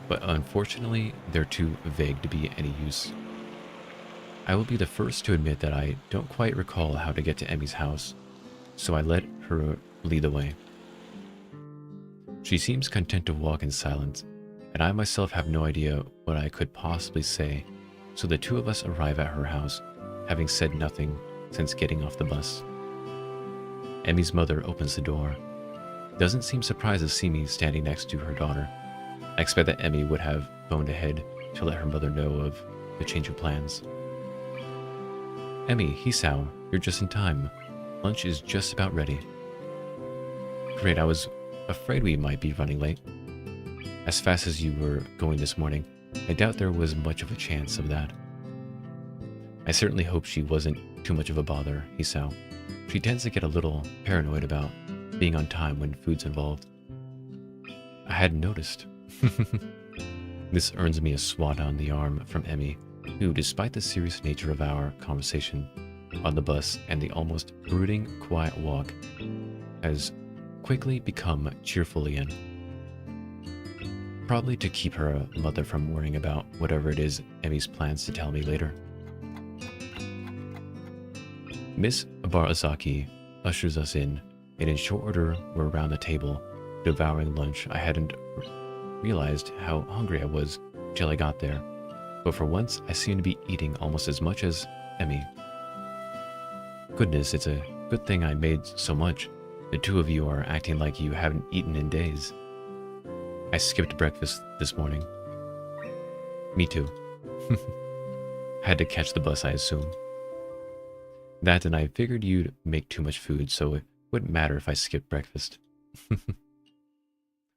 but unfortunately, they're too vague to be any use. I will be the first to admit that I don't quite recall how to get to Emi's house, so I let her lead the way. She seems content to walk in silence, and I myself have no idea what I could possibly say, so the two of us arrive at her house, having said nothing since getting off the bus. Emi's mother opens the door. Doesn't seem surprised to see me standing next to her daughter. I expect that Emi would have phoned ahead to let her mother know of the change of plans. Emi, Hisao, you're just in time. Lunch is just about ready. Great, I was afraid we might be running late. As fast as you were going this morning, I doubt there was much of a chance of that. I certainly hope she wasn't too much of a bother, Hisao. She tends to get a little paranoid about being on time when food's involved. I hadn't noticed. This earns me a swat on the arm from Emi, who, despite the serious nature of our conversation on the bus and the almost brooding, quiet walk, has quickly become cheerful again. Probably to keep her mother from worrying about whatever it is Emi's plans to tell me later. Miss Abarazaki ushers us in, and in short order we're around the table, devouring lunch. I hadn't realized how hungry I was till I got there, but for once I seem to be eating almost as much as Emi. Goodness, it's a good thing I made so much. The two of you are acting like you haven't eaten in days. I skipped breakfast this morning. Me too. Had to catch the bus, I assume. That, and I figured you'd make too much food, so it wouldn't matter if I skipped breakfast.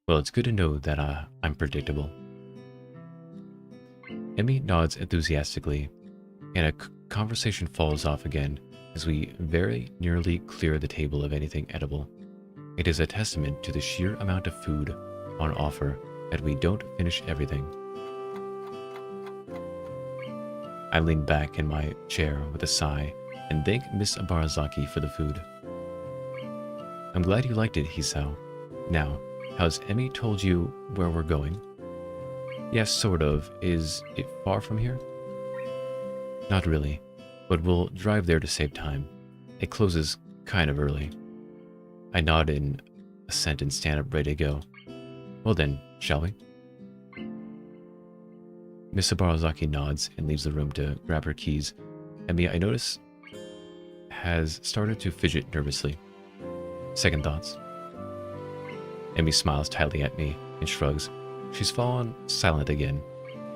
Well, it's good to know that I'm predictable. Emi nods enthusiastically, and a conversation falls off again as we very nearly clear the table of anything edible. It is a testament to the sheer amount of food on offer that we don't finish everything. I lean back in my chair with a sigh and thank Miss Abarazaki for the food. I'm glad you liked it, Hisao. Now, has Emi told you where we're going? Yes, sort of. Is it far from here? Not really, but we'll drive there to save time. It closes kind of early. I nod in assent and stand up ready to go. Well then, shall we? Miss Abarazaki nods and leaves the room to grab her keys. Emi, I notice, has started to fidget nervously. Second thoughts. Emi smiles tightly at me and shrugs. She's fallen silent again,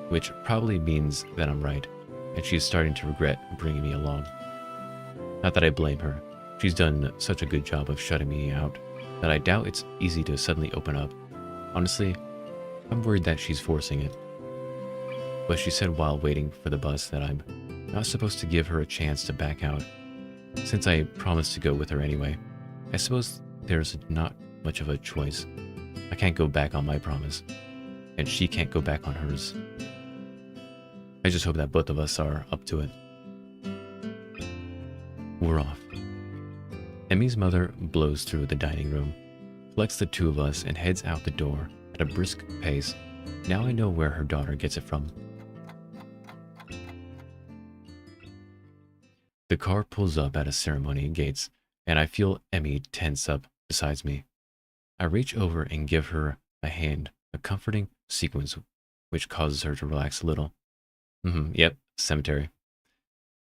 which probably means that I'm right, and she's starting to regret bringing me along. Not that I blame her. She's done such a good job of shutting me out that I doubt it's easy to suddenly open up. Honestly, I'm worried that she's forcing it. But she said while waiting for the bus that I'm not supposed to give her a chance to back out, since I promised to go with her anyway. I suppose there's not much of a choice. I can't go back on my promise, and she can't go back on hers. I just hope that both of us are up to it. We're off. Emi's mother blows through the dining room, collects the two of us, and heads out the door at a brisk pace. Now I know where her daughter gets it from. The car pulls up at a ceremony gates, and I feel Emi tense up beside me. I reach over and give her a hand, a comforting sequence which causes her to relax a little. Yep, cemetery.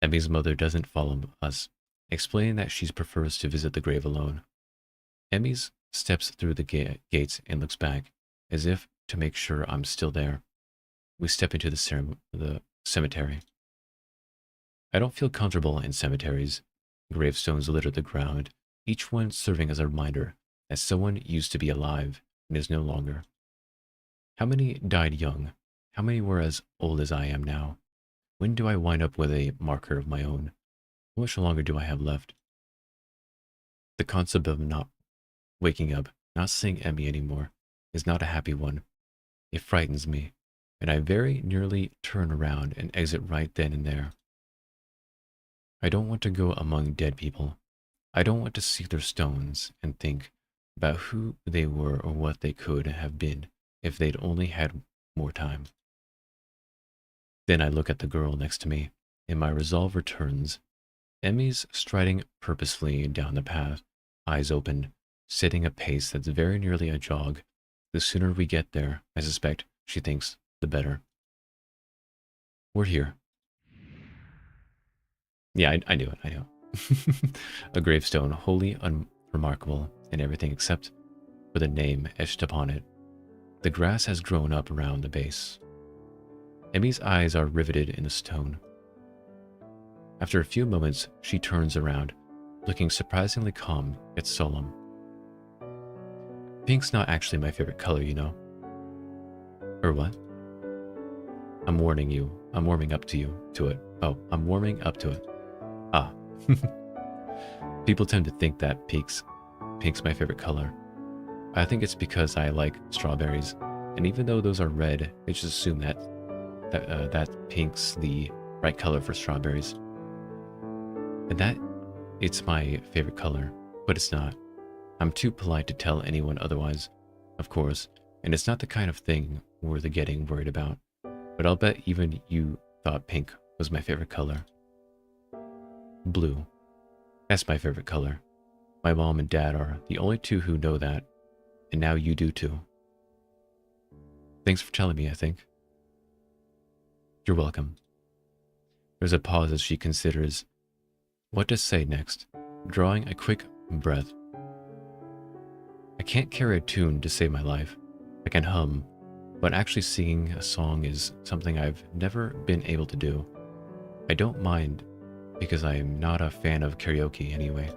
Emi's mother doesn't follow us, explaining that she prefers to visit the grave alone. Emi steps through the gates and looks back, as if to make sure I'm still there. We step into the cemetery. I don't feel comfortable in cemeteries. Gravestones litter the ground, each one serving as a reminder that someone used to be alive and is no longer. How many died young? How many were as old as I am now? When do I wind up with a marker of my own? How much longer do I have left? The concept of not waking up, not seeing Emi anymore, is not a happy one. It frightens me, and I very nearly turn around and exit right then and there. I don't want to go among dead people. I don't want to see their stones and think about who they were or what they could have been if they'd only had more time. Then I look at the girl next to me, and my resolve returns. Emi's striding purposefully down the path, eyes open, setting a pace that's very nearly a jog. The sooner we get there, I suspect, she thinks, the better. We're here. Yeah, I knew it, I knew it. A gravestone wholly unremarkable in everything except for the name etched upon it. The grass has grown up around the base. Emi's eyes are riveted in the stone. After a few moments, she turns around, looking surprisingly calm yet solemn. Pink's not actually my favorite color, you know. Or what? I'm warning you. I'm warming up to it. Oh, I'm warming up to it. Ah. People tend to think that pink's my favorite color. I think it's because I like strawberries, and even though those are red, they just assume that pink's the right color for strawberries. And that it's my favorite color, but it's not. I'm too polite to tell anyone otherwise, of course, and it's not the kind of thing worth getting worried about. But I'll bet even you thought pink was my favorite color. Blue. That's my favorite color. My mom and dad are the only two who know that, and now you do too. Thanks for telling me, I think. You're welcome. There's a pause as she considers what to say next, drawing a quick breath. I can't carry a tune to save my life. I can hum, but actually singing a song is something I've never been able to do. I don't mind, because I am not a fan of karaoke anyway.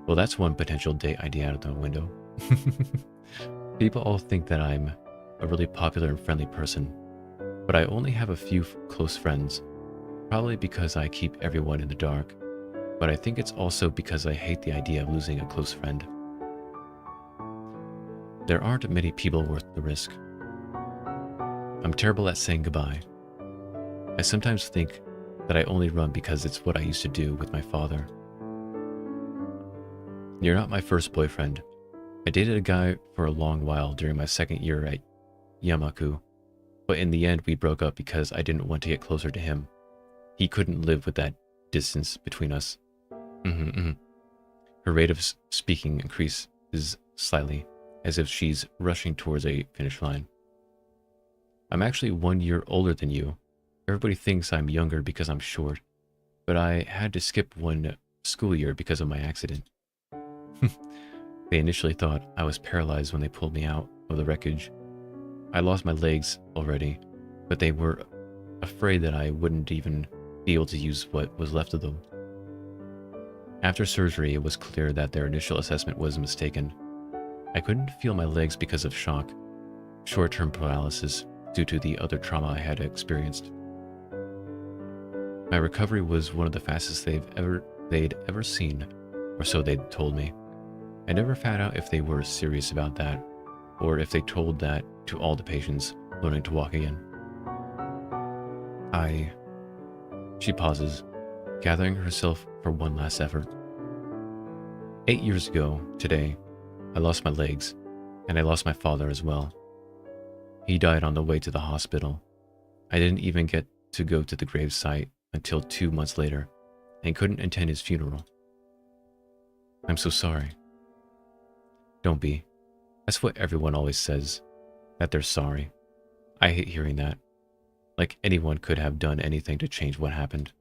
Well, that's one potential date idea out of the window. People all think that I'm a really popular and friendly person, but I only have a few close friends, probably because I keep everyone in the dark, but I think it's also because I hate the idea of losing a close friend. There aren't many people worth the risk. I'm terrible at saying goodbye. I sometimes think that I only run because it's what I used to do with my father. You're not my first boyfriend. I dated a guy for a long while during my second year at Yamaku, but in the end we broke up because I didn't want to get closer to him. He couldn't live with that distance between us. Her rate of speaking increases slightly, as if she's rushing towards a finish line. I'm actually 1 year older than you. Everybody thinks I'm younger because I'm short, but I had to skip 1 school year because of my accident. They initially thought I was paralyzed when they pulled me out of the wreckage. I lost my legs already, but they were afraid that I wouldn't even be able to use what was left of them. After surgery, it was clear that their initial assessment was mistaken. I couldn't feel my legs because of shock, short-term paralysis due to the other trauma I had experienced. My recovery was one of the fastest they'd ever seen, or so they'd told me. I never found out if they were serious about that, or if they told that to all the patients learning to walk again. She pauses, gathering herself for one last effort. 8 years ago, today, I lost my legs, and I lost my father as well. He died on the way to the hospital. I didn't even get to go to the gravesite until 2 months later, and couldn't attend his funeral. I'm so sorry. Don't be. That's what everyone always says, that they're sorry. I hate hearing that. Like anyone could have done anything to change what happened.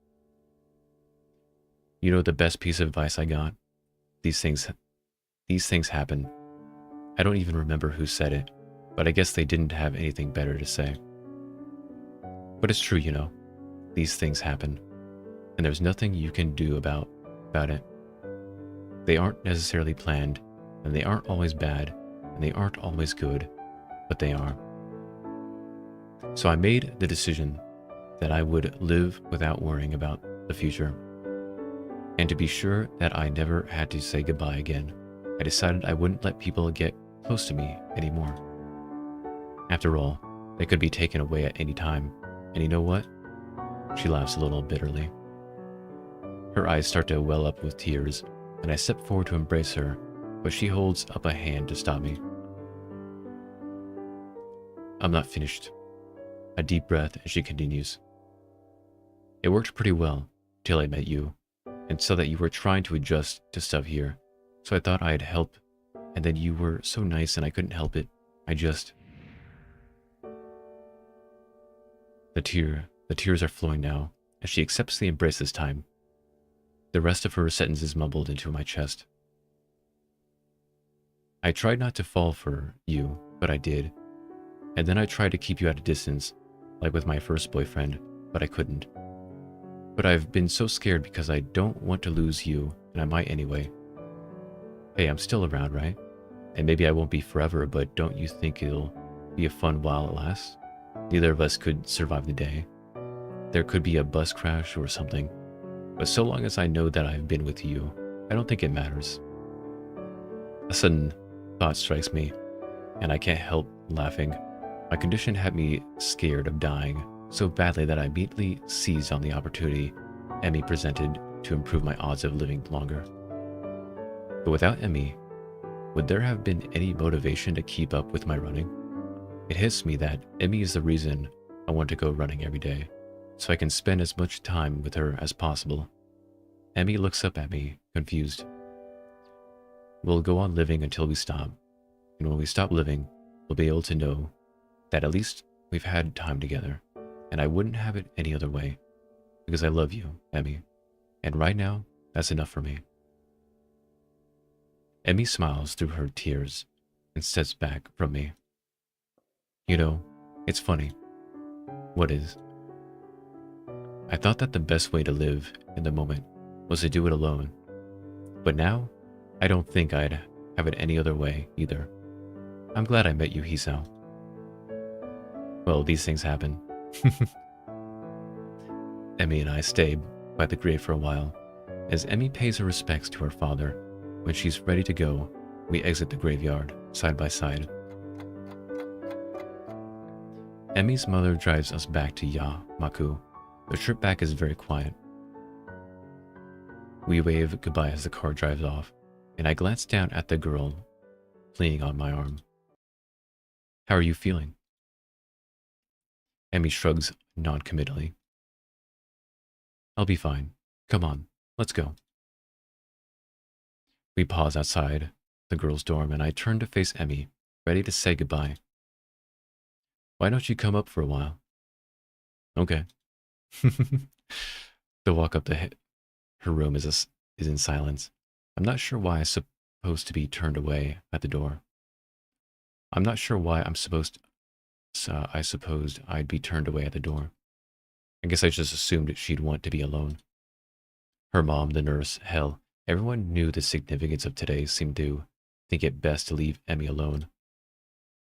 You know the best piece of advice I got? These things happen. I don't even remember who said it, but I guess they didn't have anything better to say. But it's true, you know. These things happen, and there's nothing you can do about it. They aren't necessarily planned, and they aren't always bad, and they aren't always good, but they are. So I made the decision that I would live without worrying about the future. And to be sure that I never had to say goodbye again, I decided I wouldn't let people get close to me anymore. After all, they could be taken away at any time, and you know what? She laughs a little bitterly. Her eyes start to well up with tears, and I step forward to embrace her, but she holds up a hand to stop me. I'm not finished. A deep breath, and she continues. It worked pretty well, till I met you, and saw that you were trying to adjust to stuff here, so I thought I'd help, and then you were so nice and I couldn't help it. The tears are flowing now, as she accepts the embrace this time. The rest of her sentence is mumbled into my chest. I tried not to fall for you, but I did. And then I tried to keep you at a distance, like with my first boyfriend, but I couldn't. But I've been so scared because I don't want to lose you, and I might anyway. Hey, I'm still around, right? And maybe I won't be forever, but don't you think it'll be a fun while it lasts? Neither of us could survive the day. There could be a bus crash or something, but so long as I know that I've been with you, I don't think it matters. A sudden thought strikes me, and I can't help laughing. My condition had me scared of dying so badly that I immediately seized on the opportunity Emi presented to improve my odds of living longer. But without Emi, would there have been any motivation to keep up with my running? It hits me that Emi is the reason I want to go running every day, so I can spend as much time with her as possible. Emi looks up at me, confused. We'll go on living until we stop, and when we stop living, we'll be able to know that at least we've had time together, and I wouldn't have it any other way, because I love you, Emi, and right now, that's enough for me. Emi smiles through her tears and steps back from me. You know, it's funny. What is? I thought that the best way to live in the moment was to do it alone, but now, I don't think I'd have it any other way either. I'm glad I met you, Hisao. Well, these things happen. Emi and I stay by the grave for a while. As Emi pays her respects to her father, when she's ready to go, we exit the graveyard, side by side. Emi's mother drives us back to Yamaku, The trip back is very quiet. We wave goodbye as the car drives off, and I glance down at the girl leaning on my arm. How are you feeling? Emi shrugs non-committally. I'll be fine. Come on, let's go. We pause outside the girl's dorm, and I turn to face Emi, ready to say goodbye. Why don't you come up for a while? Okay. The walk up to her room is in silence. I'm not sure why I'm supposed to be turned away at the door. I'm not sure why I'm supposed I supposed I'd be turned away at the door. I guess I just assumed she'd want to be alone. Her mom, the nurse, hell, everyone knew the significance of today seemed to think it best to leave Emi alone.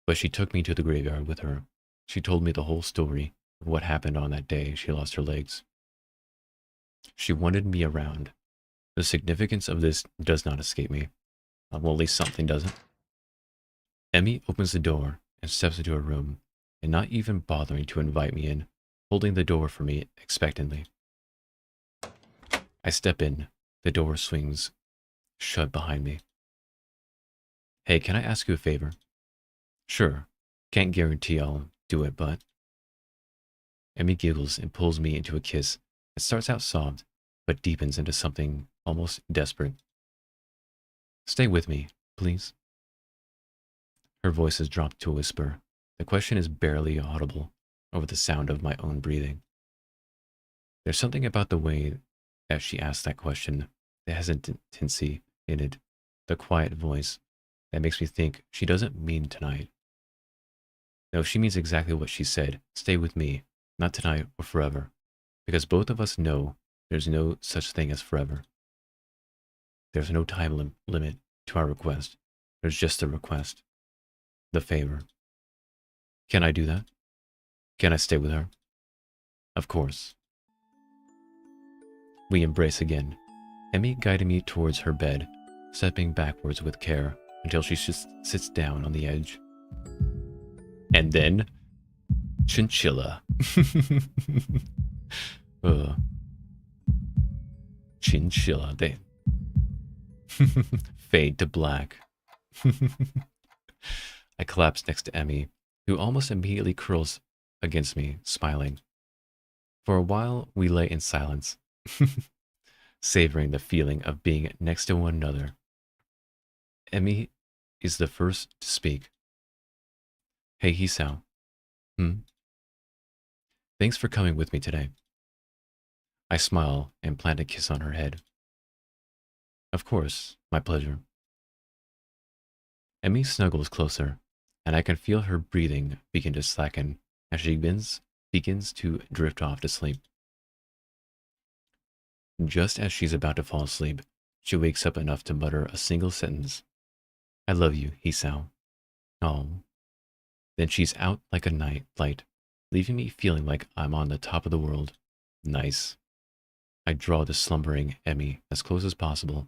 But she took me to the graveyard with her. She told me the whole story of what happened on that day she lost her legs. She wanted me around. The significance of this does not escape me. Well, at least something doesn't. Emi opens the door and steps into her room, and not even bothering to invite me in, holding the door for me expectantly. I step in. The door swings shut behind me. Hey, can I ask you a favor? Sure. Can't guarantee I'll do it, but... Emi giggles and pulls me into a kiss. It starts out soft, but deepens into something almost desperate. Stay with me, please. Her voice has dropped to a whisper. The question is barely audible over the sound of my own breathing. There's something about the way that she asks that question, the hesitancy in it, the quiet voice, that makes me think she doesn't mean tonight. No, she means exactly what she said. Stay with me, not tonight or forever, because both of us know there's no such thing as forever. There's no time limit to our request. There's just a request. The favor. Can I do that? Can I stay with her? Of course. We embrace again, Emi guiding me towards her bed, stepping backwards with care until she just sits down on the edge. And then, chinchilla. Chinchilla. They fade to black. I collapse next to Emi, who almost immediately curls against me, smiling. For a while, we lay in silence, savoring the feeling of being next to one another. Emi is the first to speak. Hey, Hisao. Thanks for coming with me today. I smile and plant a kiss on her head. Of course, my pleasure. Emi snuggles closer, and I can feel her breathing begin to slacken as she begins to drift off to sleep. Just as she's about to fall asleep, she wakes up enough to mutter a single sentence. I love you, Hisao. Oh. Then she's out like a night light, leaving me feeling like I'm on the top of the world. Nice. I draw the slumbering Emi as close as possible,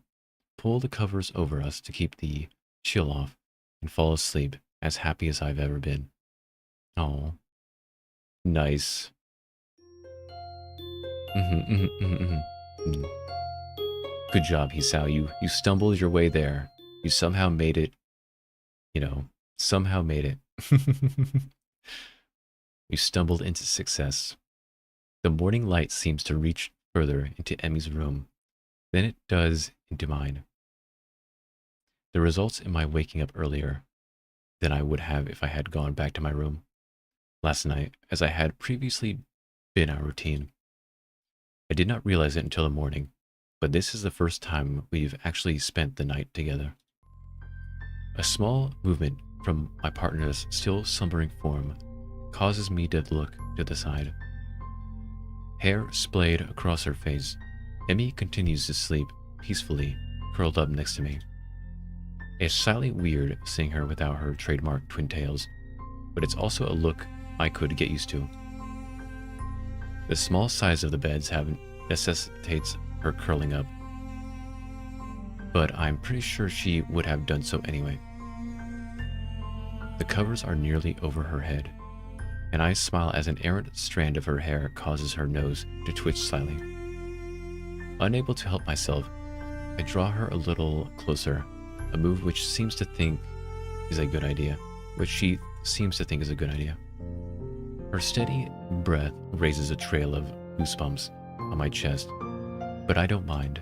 pull the covers over us to keep the chill off, and fall asleep as happy as I've ever been. Oh. Nice. Good job, Hisao. You stumbled your way there. You somehow made it, somehow made it. You stumbled into success. The morning light seems to reach further into Emi's room than it does into mine. The results in my waking up earlier than I would have if I had gone back to my room last night, as I had previously been our routine. I did not realize it until the morning, but this is the first time we've actually spent the night together. A small movement from my partner's still slumbering form causes me to look to the side. Hair splayed across her face, Emi continues to sleep peacefully, curled up next to me. It's slightly weird seeing her without her trademark twin tails, but it's also a look I could get used to. The small size of the beds necessitates her curling up, but I'm pretty sure she would have done so anyway. The covers are nearly over her head, and I smile as an errant strand of her hair causes her nose to twitch slightly. Unable to help myself, I draw her a little closer, a move which seems to think is a good idea, which she seems to think is a good idea. Her steady breath raises a trail of goosebumps on my chest, but I don't mind.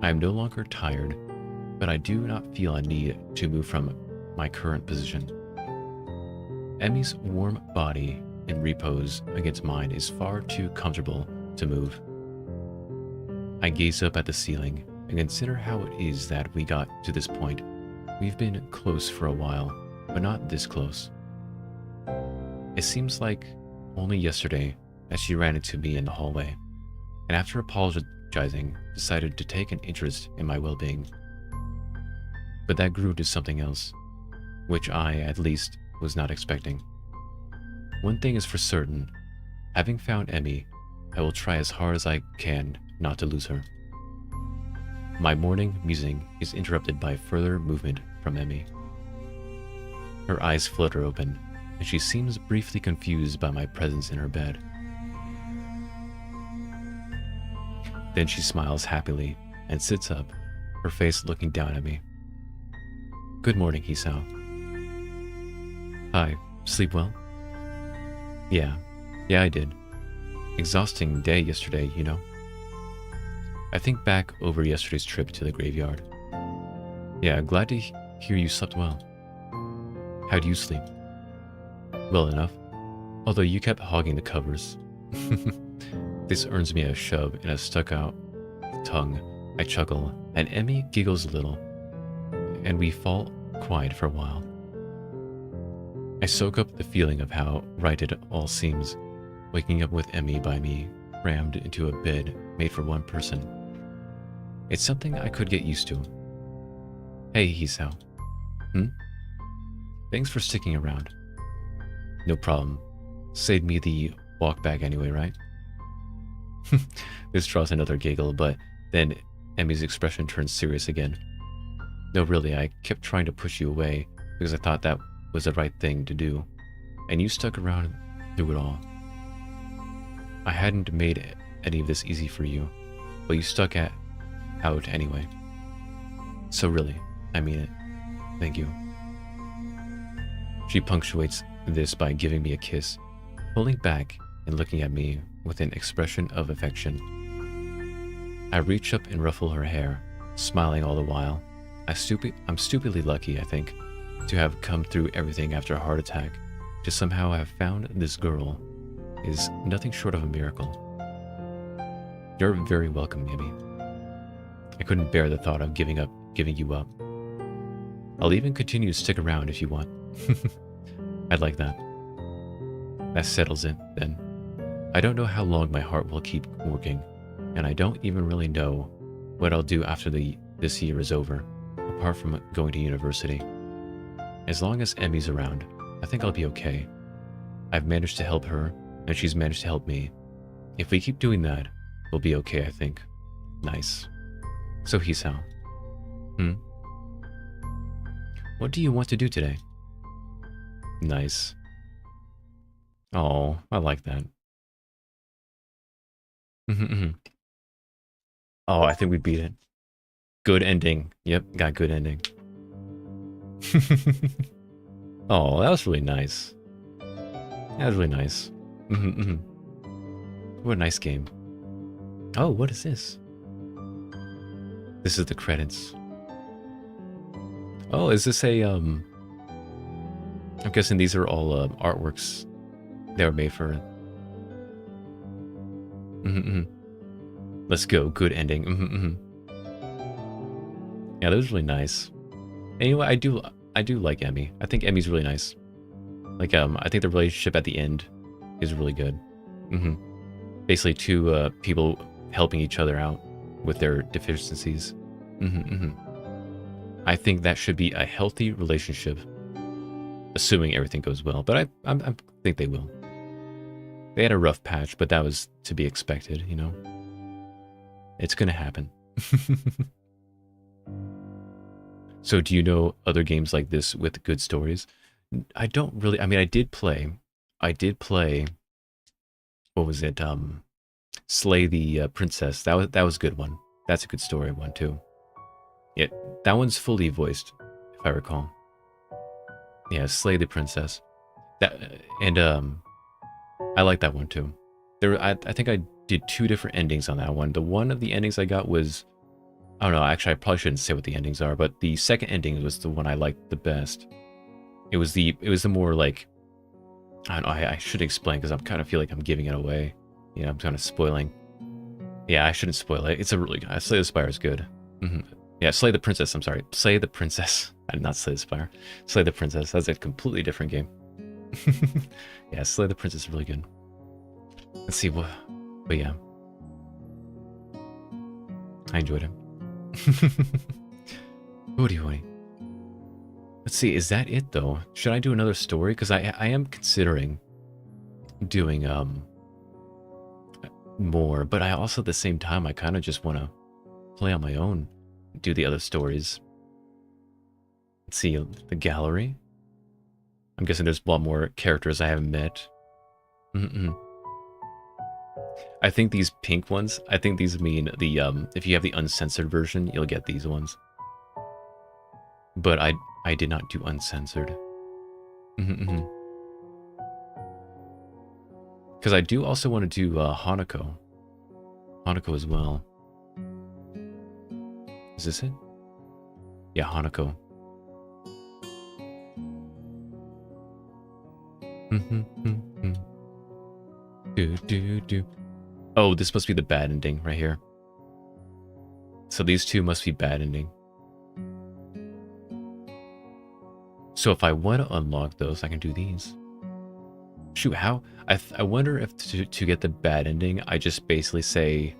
I am no longer tired, but I do not feel a need to move from my current position. Emi's warm body in repose against mine is far too comfortable to move. I gaze up at the ceiling and consider how it is that we got to this point. We've been close for a while, but not this close. It seems like only yesterday that she ran into me in the hallway, and after apologizing, decided to take an interest in my well-being. But that grew to something else, which I, at least, was not expecting. One thing is for certain, having found Emi, I will try as hard as I can not to lose her. My morning musing is interrupted by further movement from Emi. Her eyes flutter open, and she seems briefly confused by my presence in her bed. Then she smiles happily and sits up, her face looking down at me. "Good morning, Hisao." "Hi, sleep well?" Yeah, I did. Exhausting day yesterday, you know. I think back over yesterday's trip to the graveyard. Yeah, glad to hear you slept well. How do you sleep? Well enough, although you kept hogging the covers. This earns me a shove and a stuck-out tongue. I chuckle, and Emi giggles a little, and we fall quiet for a while. I soak up the feeling of how right it all seems, waking up with Emi by me, crammed into a bed made for one person. It's something I could get used to. Hey, Hisao. Thanks for sticking around. No problem. Saved me the walk back anyway, right? This draws another giggle, but then Emi's expression turns serious again. No, really, I kept trying to push you away because I thought that was the right thing to do, and you stuck around through it all. I hadn't made any of this easy for you, but you stuck out anyway. So really, I mean it. Thank you. She punctuates this by giving me a kiss, pulling back and looking at me with an expression of affection. I reach up and ruffle her hair, smiling all the while. I'm stupidly lucky, I think, to have come through everything after a heart attack. To somehow have found this girl is nothing short of a miracle. You're very welcome, Emi. I couldn't bear the thought of giving you up. I'll even continue to stick around if you want. I'd like that. That settles it, then. I don't know how long my heart will keep working, and I don't even really know what I'll do after this year is over, apart from going to university. As long as Emi's around, I think I'll be okay. I've managed to help her, and she's managed to help me. If we keep doing that, we'll be okay, I think. Nice. So, Hisao. What do you want to do today? Nice. Oh, I like that. Oh, I think we beat it. Good ending. Yep, got good ending. Oh, that was really nice. That was really nice. What a nice game. Oh, what is this? This is the credits. Oh, is this a, I'm guessing these are all artworks that were made for it. Let's go. Good ending. Yeah, that was really nice. Anyway, I do like Emi. I think Emi's really nice. Like, I think the relationship at the end is really good. Basically, two people helping each other out with their deficiencies. I think that should be a healthy relationship, assuming everything goes well. But I think they will. They had a rough patch, but that was to be expected, you know? It's gonna happen. So do you know other games like this with good stories? I don't really, I mean, I did play I did play, what was it? Slay the Princess. That was a good one. That's a good story one too. Yeah, that one's fully voiced, if I recall. Yeah, Slay the Princess. That and I like that one too. I think I did 2 different endings on that one. The one of the endings I got was, I don't know, actually I probably shouldn't say what the endings are, but the second ending was the one I liked the best. It was the more like, I don't know, I should explain because I kind of feel like I'm giving it away. Yeah, I'm kind of spoiling. Yeah, I shouldn't spoil it. It's a really good. Slay the Spire is good. Yeah, Slay the Princess. I'm sorry. Slay the Princess. I did not Slay the Spire. Slay the Princess. That's a completely different game. Yeah, Slay the Princess is really good. Let's see what. But yeah, I enjoyed it. Hoodie hoodie. Let's see. Is that it though? Should I do another story? Because I am considering doing more, but I also at the same time I kind of just want to play on my own, do the other stories. Let's see, the gallery. I'm guessing there's a lot more characters I haven't met. I think these pink ones, I think these mean the if you have the uncensored version, you'll get these ones. But I did not do uncensored. Because I do also want to do Hanako. Hanako as well. Is this it? Yeah, Hanako. Oh, this must be the bad ending right here. So these 2 must be bad ending. So if I want to unlock those, I can do these. Shoot, how? I wonder if to get the bad ending, I just basically say,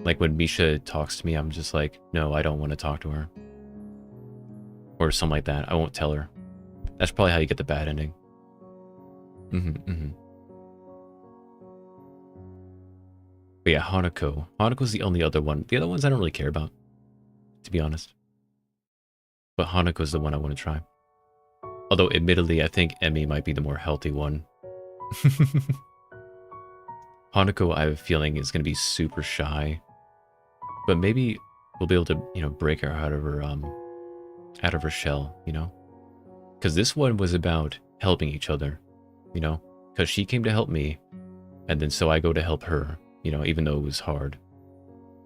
like when Misha talks to me, I'm just like, no, I don't want to talk to her. Or something like that. I won't tell her. That's probably how you get the bad ending. But yeah, Hanako. Hanako's the only other one. The other ones I don't really care about, to be honest. But Hanako's the one I want to try. Although, admittedly, I think Emi might be the more healthy one. Hanako, I have a feeling, is going to be super shy. But maybe we'll be able to, you know, break her out of her shell, you know? Because this one was about helping each other, you know? Because she came to help me, and then so I go to help her, you know, even though it was hard.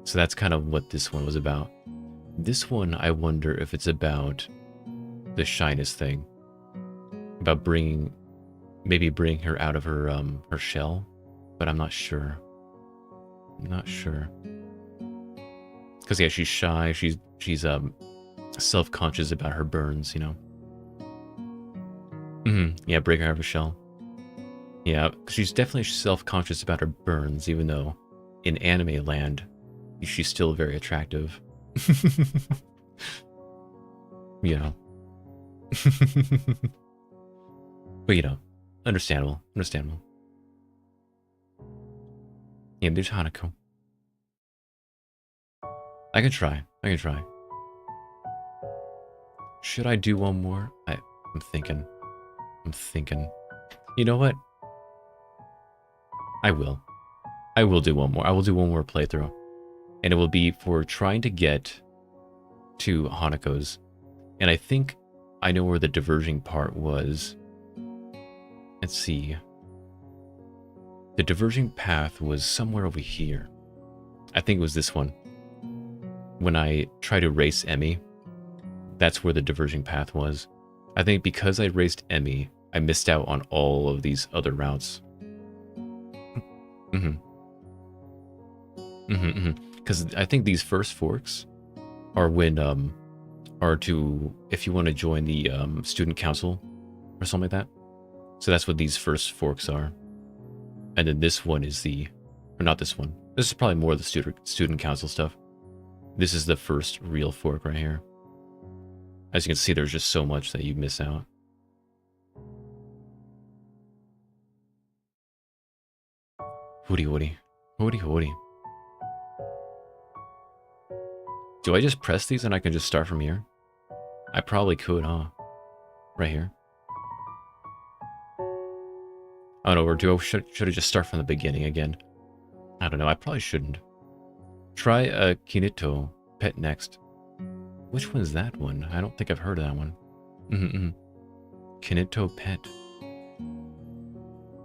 So that's kind of what this one was about. This one, I wonder if it's about the shyness thing. About maybe bringing her out of her her shell, but I'm not sure. I'm not sure. Because yeah, she's shy. She's self-conscious about her burns, you know. Yeah, break her out of her shell. Yeah, she's definitely self-conscious about her burns, even though in anime land, she's still very attractive. You know. But you know, understandable. Understandable. Yeah, there's Hanako. I can try. I can try. Should I do one more? I'm thinking. I'm thinking. You know what? I will. I will do one more. I will do one more playthrough. And it will be for trying to get to Hanako's. And I think I know where the diverging part was. Let's see. The diverging path was somewhere over here. I think it was this one. When I tried to race Emi, that's where the diverging path was. I think because I raced Emi, I missed out on all of these other routes. Because I think these first forks are when are to if you want to join the student council or something like that. So that's what these first forks are. And then this one is or not this one. This is probably more of the student council stuff. This is the first real fork right here. As you can see, there's just so much that you miss out. Hoodie hoodie. Hoodie hoodie. Do I just press these and I can just start from here? I probably could, huh? Right here. I don't know, or should I just start from the beginning again? I don't know, I probably shouldn't. Try a Kinito pet next. Which one's that one? I don't think I've heard of that one. Kinito pet.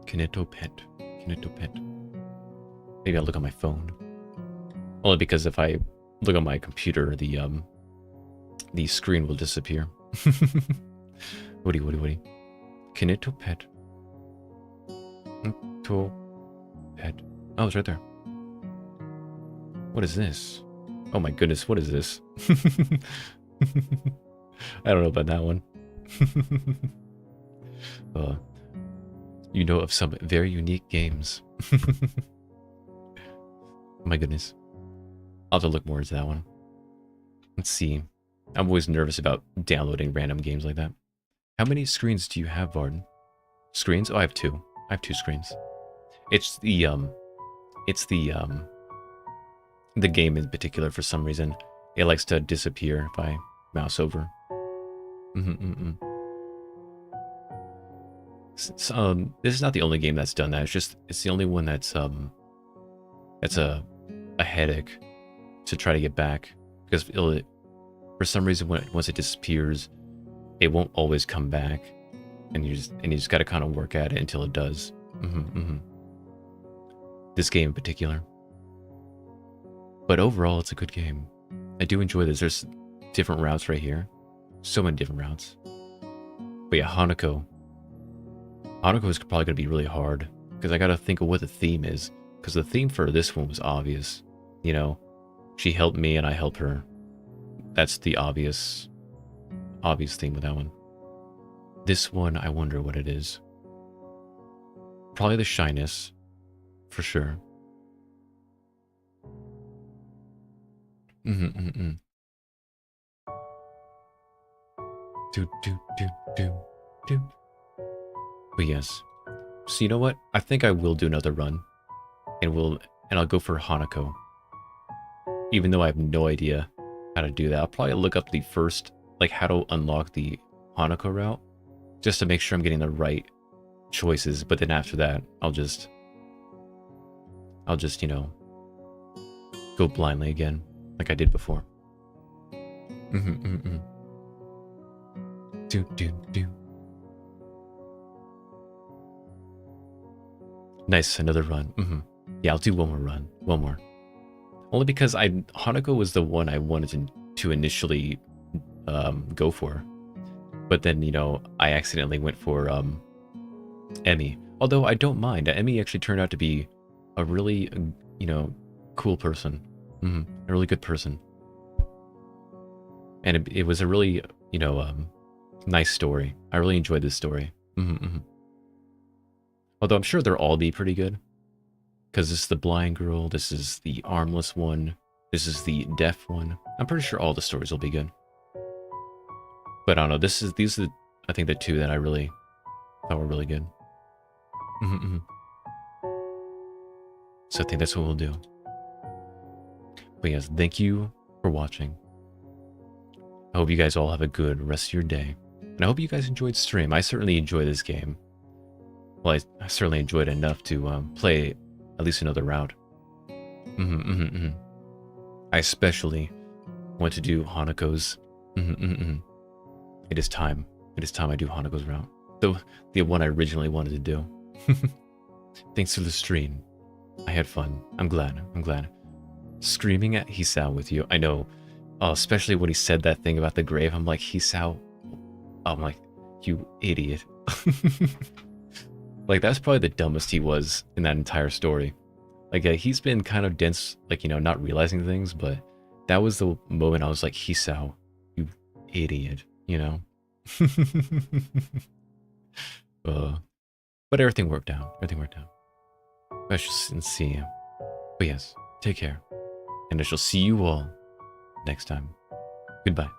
Kinito pet. Kinito pet. Maybe I'll look on my phone. Only because if I look on my computer, the screen will disappear. Woody. Kinito pet. Kinito pet. Oh, it's right there. What is this? Oh my goodness, what is this? I don't know about that one. You know of some very unique games. My goodness. I'll have to look more into that one. Let's see. I'm always nervous about downloading random games like that. How many screens do you have, Varden? Screens? Oh, I have 2. I have 2 screens. It's the game in particular, for some reason. It likes to disappear if I mouse over. So, this is not the only game that's done that. It's the only one that's a headache to try to get back, because for some reason once it disappears, it won't always come back, and you just got to kind of work at it until it does. This game in particular. But overall, it's a good game. I do enjoy this. There's different routes right here. So many different routes. But yeah, Hanako. Hanako is probably going to be really hard, because I got to think of what the theme is. Because the theme for this one was obvious. You know, she helped me and I help her. That's the obvious theme with that one. This one, I wonder what it is. Probably the shyness, for sure. Do. But yes. So you know what? I think I will do another run. And I'll go for Hanako. Even though I have no idea how to do that. I'll probably look up the first, like, how to unlock the Hanako route, just to make sure I'm getting the right choices. But then after that, I'll just, you know, go blindly again, like I did before. Do. Nice, another run. Yeah, I'll do one more run. One more. Only because Hanako was the one I wanted to initially go for. But then, you know, I accidentally went for Emi. Although I don't mind. Emi actually turned out to be a really, you know, cool person. A really good person. And it was a really, you know, nice story. I really enjoyed this story. Although I'm sure they'll all be pretty good. Because this is the blind girl, this is the armless one, this is the deaf one. I'm pretty sure all the stories will be good. But I don't know, these are, I think, the 2 that I really thought were really good. So I think that's what we'll do. But yes, thank you for watching. I hope you guys all have a good rest of your day. And I hope you guys enjoyed stream. I certainly enjoy this game. Well, I certainly enjoyed enough to play at least another route. I especially want to do Hanako's. It is time. It is time I do Hanako's route. The one I originally wanted to do. Thanks for the stream. I had fun. I'm glad. Screaming at Hisao with you. I know. Especially when he said that thing about the grave. I'm like, Hisao. I'm like, you idiot. Like, that's probably the dumbest he was in that entire story. Like, he's been kind of dense, like, you know, not realizing things, but that was the moment I was like, Hisao, you idiot, you know? But everything worked out. I shall see you. But yes, take care. And I shall see you all next time. Goodbye.